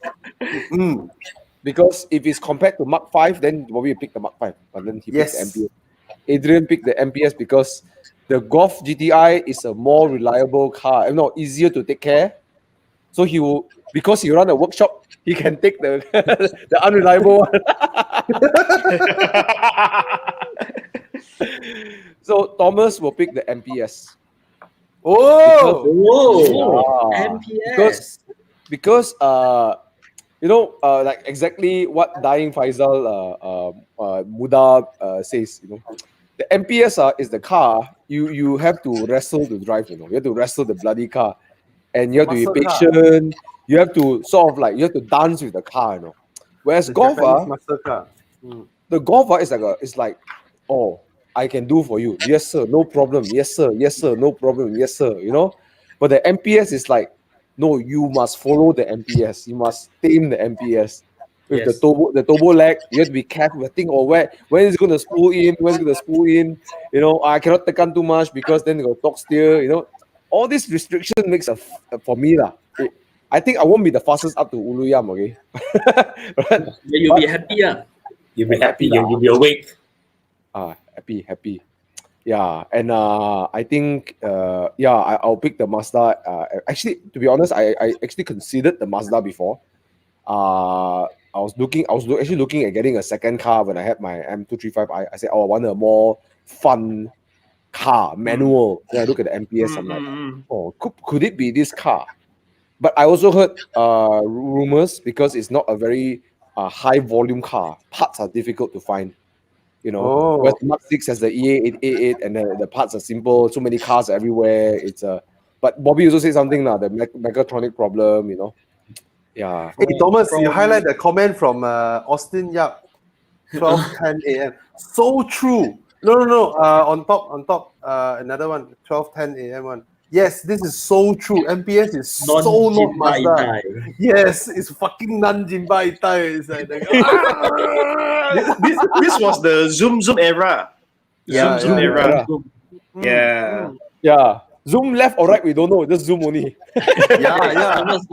Because if it's compared to Mark 5, then Bobby will pick the Mark 5. But then he picked the MPS. Adrian picked the MPS because the Golf GTI is a more reliable car, easier to take care. So he will, because he run a workshop, he can take the the unreliable one. So Thomas will pick the MPS. Oh, MPS. Because like exactly what Dying Faisal Muda says, the MPS is the car you have to wrestle to drive, you have to wrestle the bloody car, and you have to be Muscle car. patient. You have to sort of like you have to dance with the car, Whereas The golf, Japanese muscle car. the golf is like, oh, I can do for you. Yes, sir, no problem. Yes, sir. Yes, sir, no problem. Yes, sir. But the MPS is like, no, you must follow the MPS. You must tame the MPS. With Yes. the turbo lag, you have to be careful. Think, when it's gonna spool in, I cannot tekan too much because then they got torque steer, all these restrictions makes for me lah. I think I won't be the fastest up to Uluyam, okay? Right? You'll be happy. You'll be happy. You'll be awake. Happy. Yeah, and I think I'll pick the Mazda. Actually, to be honest, I actually considered the Mazda before. I was actually looking at getting a second car when I had my M235i. I said, I want a more fun car, manual. Then I look at the MPS. I'm like, could it be this car? But I also heard rumors because it's not a very high volume car. Parts are difficult to find. Whereas the Mark 6 has the EA888 and the parts are simple. So many cars everywhere. But Bobby also said something now, the mechatronic problem. Yeah. Hey Thomas, you highlight the comment from Austin Yap, 12:10 a.m. So true. No. On top. Another one, 12:10 a.m. one. Yes, this is so true. MPS is so not Mazda. Yes, it's fucking non-Jimba Itai. It's like this was the Zoom era. Zoom era. Yeah. Zoom left or right, we don't know. Just Zoom only. Thomas.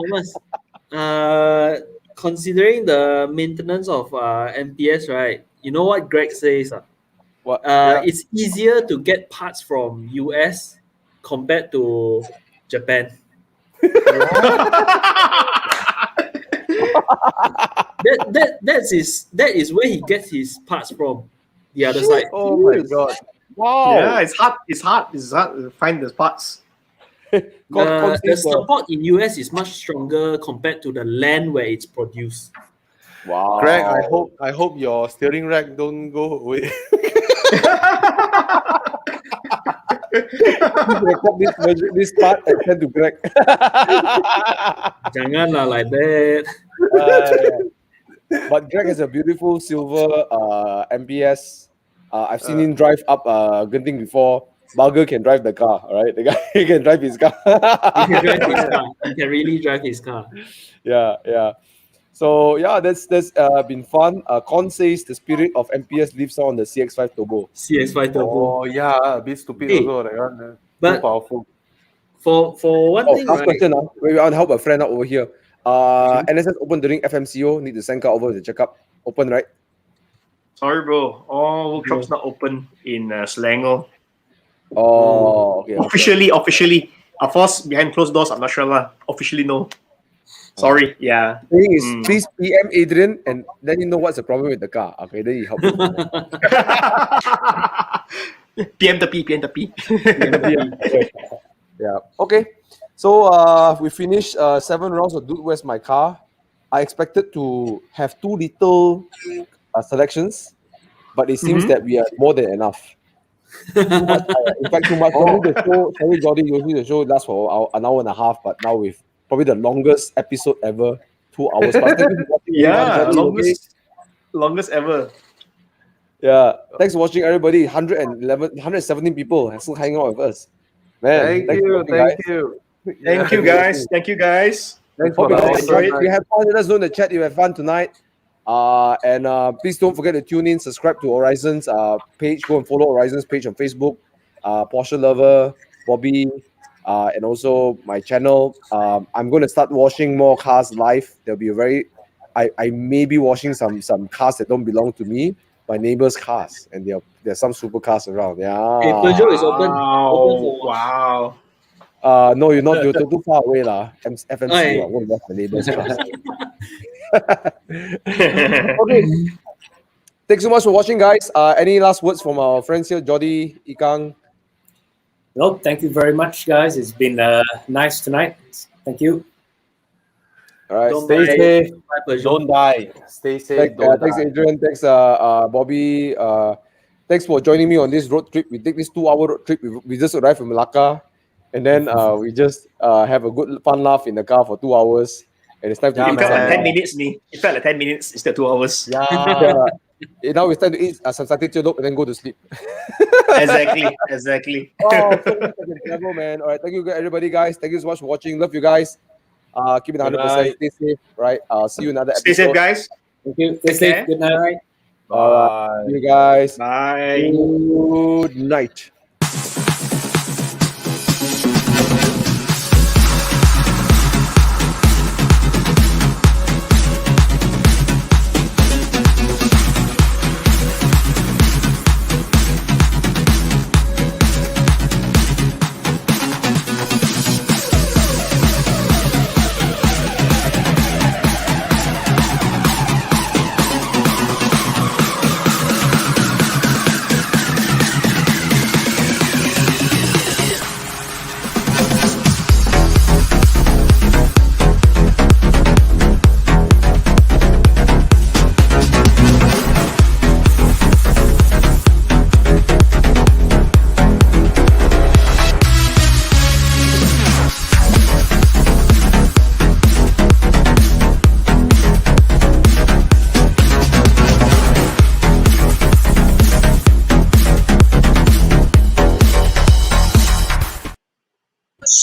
Considering the maintenance of MPS, right? You know what Greg says? What? It's easier to get parts from US compared to Japan. That is where he gets his parts from. The other side. Oh my god! Wow. Yeah, it's hard to find the parts. The support in US is much stronger compared to the land where it's produced. Wow. Greg, I hope your steering rack don't go away. this part and send to Greg. Janganlah like that. But Greg has a beautiful silver MPS. I've seen him drive up Genting before. Bugger can drive the car, right? The guy can drive his car. He can drive his car. He can really drive his car. Yeah. So that's been fun. Con says the spirit of MPS lives on the CX-5 Turbo. CX-5 Turbo. Oh yeah, a bit stupid also. That one, but too powerful. For one thing, last right? question. We want to help a friend out over here. NSS open during FMCO. Need to send car over to check up. Open, right? Sorry, bro. All workshops not open in Selangor. Oh, okay. Officially. Of course, behind closed doors, I'm not sure lah. Officially, no. Sorry. Yeah. The thing is, please PM Adrian and let him know what's the problem with the car. Okay, then he help. PM the P. Yeah. Okay. So we finished 7 rounds of Dude, Where's My Car? I expected to have 2 little selections, but it seems that we are more than enough. Too much, in fact, too much. Sorry, Jordi, usually the show lasts for an hour and a half, but now with probably the longest episode ever, 2 hours. Yeah, longest ever. Yeah, thanks for watching, everybody. 117 people still hanging out with us. Man, Thank you. Thank you, guys. Thanks Hope for you the guys enjoyed. awesome If you have fun, let us know in the chat if you have fun tonight. And please don't forget to tune in, subscribe to Horizon's page. Go and follow Horizon's page on Facebook. Porsche Lover, Bobby, and also my channel. I'm going to start washing more cars live. There'll be I may be washing some cars that don't belong to me, my neighbors' cars, and there's some supercars around. Yeah. Hey, Peugeot is open. Wow. No, you're not. You're too far away, lah. FMC, won't wash the neighbors' cars. Okay. Thanks so much for watching, guys. Any last words from our friends here, Jordi, Ikang? No, thank you very much, guys. It's been nice tonight. Thank you. All right, Don't stay die. safe. My pleasure. Don't die. Stay safe. Don't Thanks, die. Adrian. Thanks, Bobby. Thanks for joining me on this road trip. We take this 2-hour road trip. We just arrived from Malacca, and then we just have a good fun laugh in the car for 2 hours. And it's time to Yeah, It eat felt some. like 10 minutes, me. It felt like 10 minutes instead of 2 hours. Yeah. Now it's time to eat some satay celup and then go to sleep. Exactly. Oh, so much I can travel, man. All right, thank you, everybody, guys. Thank you so much for watching. Love you guys. Keep it 100%. night. Stay safe. Right. I'll see you in another Stay episode. safe, guys. Thank you. Stay Take safe. care. Good night. All right. Bye. See you guys. Bye. Good night.